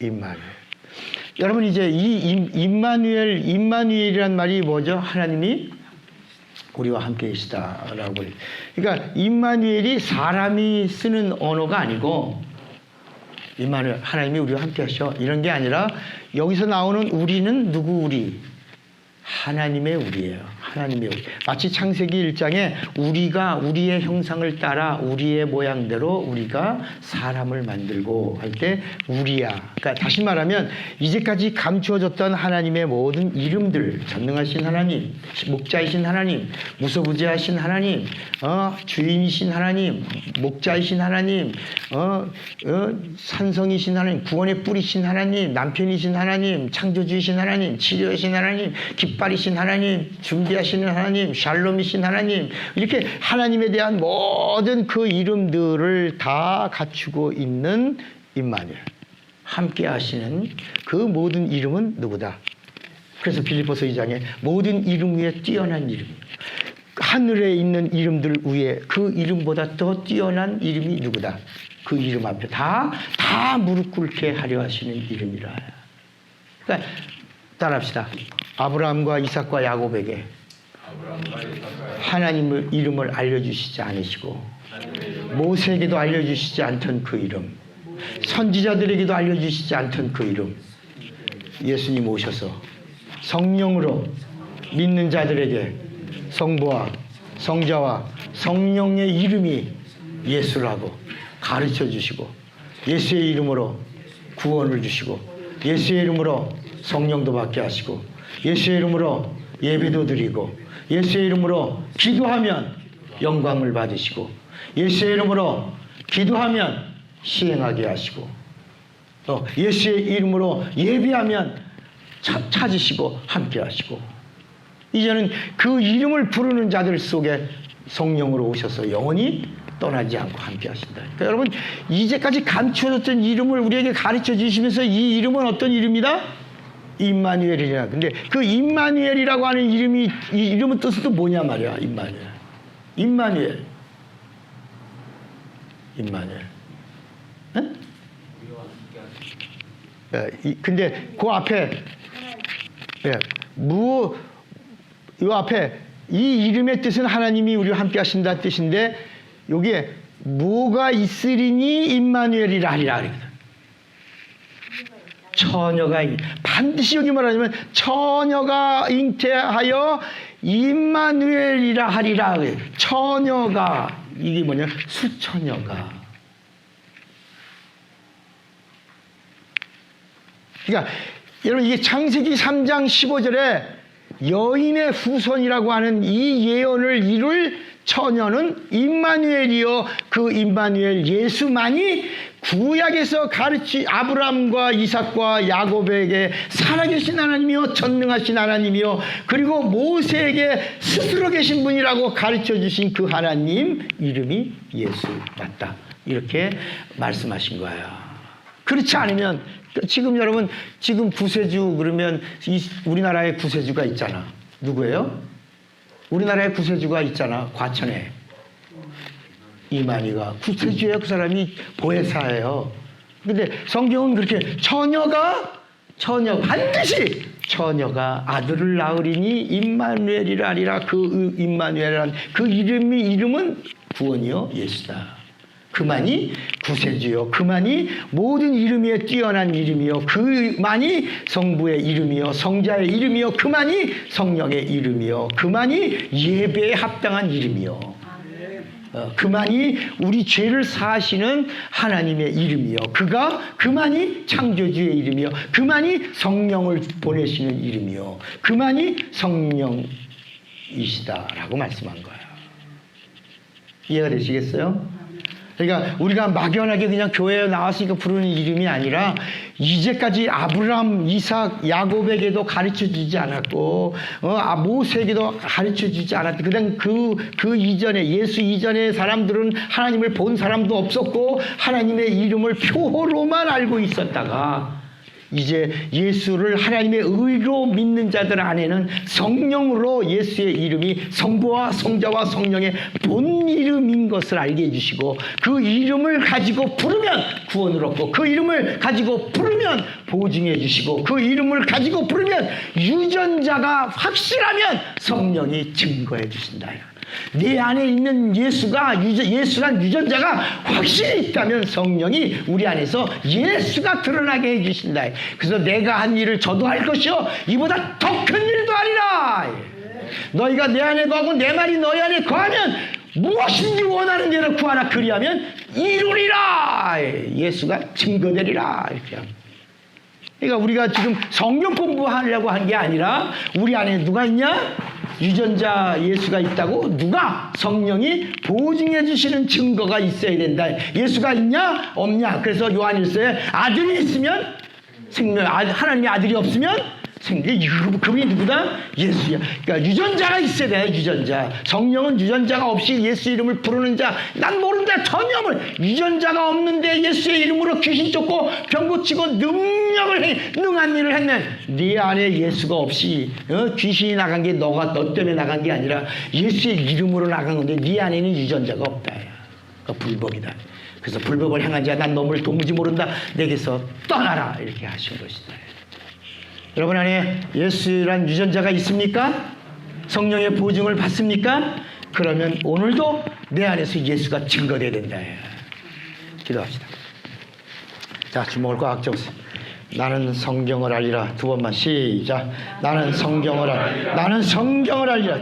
임마누엘. 여러분 이제 이 임마누엘이란 말이 뭐죠? 하나님이 우리와 함께 계시다라고. 그러니까 임마누엘이 사람이 쓰는 언어가 아니고 임마누엘, 하나님이 우리와 함께 하셔. 이런 게 아니라 여기서 나오는 우리는 누구 우리? 하나님의 우리예요. 하나님의 우리. 마치 창세기 1장에 우리가 우리의 형상을 따라 우리의 모양대로 우리가 사람을 만들고 할 때 우리야. 그러니까 다시 말하면 이제까지 감추어졌던 하나님의 모든 이름들, 전능하신 하나님, 목자이신 하나님, 무소부재하신 하나님, 주인이신 하나님, 목자이신 하나님, 산성이신 하나님, 구원의 뿌리신 하나님, 남편이신 하나님, 창조주이신 하나님, 치료이신 하나님, 깃발이신 하나님, 준비하시는 하나님, 샬롬이신 하나님, 이렇게 하나님에 대한 모든 그 이름들을 다 갖추고 있는 임마누엘, 함께 하시는 그 모든 이름은 누구다? 그래서 빌립보서 2장에 모든 이름 위에 뛰어난 이름, 하늘에 있는 이름들 위에 그 이름보다 더 뛰어난 이름이 누구다? 그 이름 앞에 다 무릎 꿇게 하려 하시는 이름이라. 그러니까 따라합시다. 아브라함과 이삭과 야곱에게 하나님의 이름을 알려주시지 않으시고 모세에게도 알려주시지 않던 그 이름, 선지자들에게도 알려주시지 않던 그 이름, 예수님 오셔서 성령으로 믿는 자들에게 성부와 성자와 성령의 이름이 예수라고 가르쳐 주시고, 예수의 이름으로 구원을 주시고, 예수의 이름으로 성령도 받게 하시고, 예수의 이름으로 예배도 드리고, 예수의 이름으로 기도하면 영광을 받으시고, 예수의 이름으로 기도하면 시행하게 하시고, 또 예수의 이름으로 예배하면 찾으시고 함께 하시고, 이제는 그 이름을 부르는 자들 속에 성령으로 오셔서 영원히 떠나지 않고 함께 하신다. 그러니까 여러분, 이제까지 감추어졌던 이름을 우리에게 가르쳐 주시면서 이 이름은 어떤 이름이다? 임마누엘이라. 근데 그 임마누엘이라고 하는 이름이, 이 이름의 뜻은 또 뭐냐 말이야. 임마누엘. 응? 근데 그 앞에 이 앞에 이 이름의 뜻은 하나님이 우리와 함께 하신다는 뜻인데, 여기에 뭐가 있으리니 임마누엘이라 하리라. 처녀가, 반드시 여기 말하자면 처녀가 잉태하여 임마누엘이라 하리라. 처녀가, 이게 뭐냐, 수처녀가. 그러니까 여러분, 이게 창세기 3장 15절에 여인의 후손이라고 하는 이 예언을 이룰 처녀는 임마누엘이요, 그 임마누엘 예수만이 구약에서 아브라함과 이삭과 야곱에게 살아계신 하나님이요, 전능하신 하나님이요, 그리고 모세에게 스스로 계신 분이라고 가르쳐 주신 그 하나님 이름이 예수 맞다, 이렇게 말씀하신 거예요. 그렇지 않으면, 지금 여러분, 지금 구세주 그러면 우리나라에 구세주가 있잖아. 누구예요? 우리나라에 구세주가 있잖아. 과천에 이만희가 구세주예요. 그 사람이 보혜사예요. 근데 성경은 그렇게 반드시 처녀가 아들을 낳으리니 임마누엘이라 하리라. 그 임마누엘이란 그 이름은 구원이요, 예수다. 그만이 구세주요, 그만이 모든 이름 위에 뛰어난 이름이요, 그만이 성부의 이름이요, 성자의 이름이요, 그만이 성령의 이름이요, 그만이 예배에 합당한 이름이요, 그만이 우리 죄를 사하시는 하나님의 이름이요, 그만이 창조주의 이름이요, 그만이 성령을 보내시는 이름이요, 그만이 성령이시다라고 말씀한 거예요. 이해가 되시겠어요? 그러니까 우리가 막연하게 그냥 교회에 나왔으니까 부르는 이름이 아니라, 이제까지 아브라함, 이삭, 야곱에게도 가르쳐주지 않았고, 모세에게도 가르쳐주지 않았고, 그냥 그 이전에, 예수 이전의 사람들은 하나님을 본 사람도 없었고 하나님의 이름을 표로만 알고 있었다가, 이제 예수를 하나님의 의로 믿는 자들 안에는 성령으로 예수의 이름이 성부와 성자와 성령의 본 이름인 것을 알게 해주시고, 그 이름을 가지고 부르면 구원을 얻고, 그 이름을 가지고 부르면 보증해 주시고, 그 이름을 가지고 부르면 유전자가 확실하면 성령이 증거해 주신다. 내 안에 있는 예수란 유전자가 확실히 있다면 성령이 우리 안에서 예수가 드러나게 해주신다. 그래서 내가 한 일을 저도 할 것이요, 이보다 더 큰 일도 하리라. 너희가 내 안에 거하고 내 말이 너희 안에 거하면 무엇인지 원하는 대로 구하라. 그리하면 이루리라. 예수가 증거되리라. 이렇게 합니다. 그러니까 우리가 지금 성경 공부하려고 한 게 아니라, 우리 안에 누가 있냐? 유전자 예수가 있다고, 누가? 성령이 보증해 주시는 증거가 있어야 된다. 예수가 있냐? 없냐? 그래서 요한일서에 아들이 있으면 생명, 하나님의 아들이 없으면 그분이 누구다? 예수야. 그러니까 유전자가 있어야 돼. 유전자. 성령은 유전자가 없이 예수 이름을 부르는 자. 난 모른다. 전염을. 유전자가 없는데 예수의 이름으로 귀신 쫓고 병 고치고 능한 일을 했네. 네 안에 예수가 없이 귀신이 나간 게 너 때문에 나간 게 아니라 예수의 이름으로 나간 건데 네 안에는 유전자가 없다. 그러니까 불법이다. 그래서 불법을 행한 자 난 너를 도무지 모른다. 내게서 떠나라. 이렇게 하신 것이다. 여러분 안에 예수란 유전자가 있습니까? 성령의 보증을 받습니까? 그러면 오늘도 내 안에서 예수가 증거되어야 된다. 기도합시다. 자, 주먹을 꽉 잡으세요. 나는 성경을 알리라. 두 번만 시작. 나는 성경을 알리라. 나는 성경을 알리라.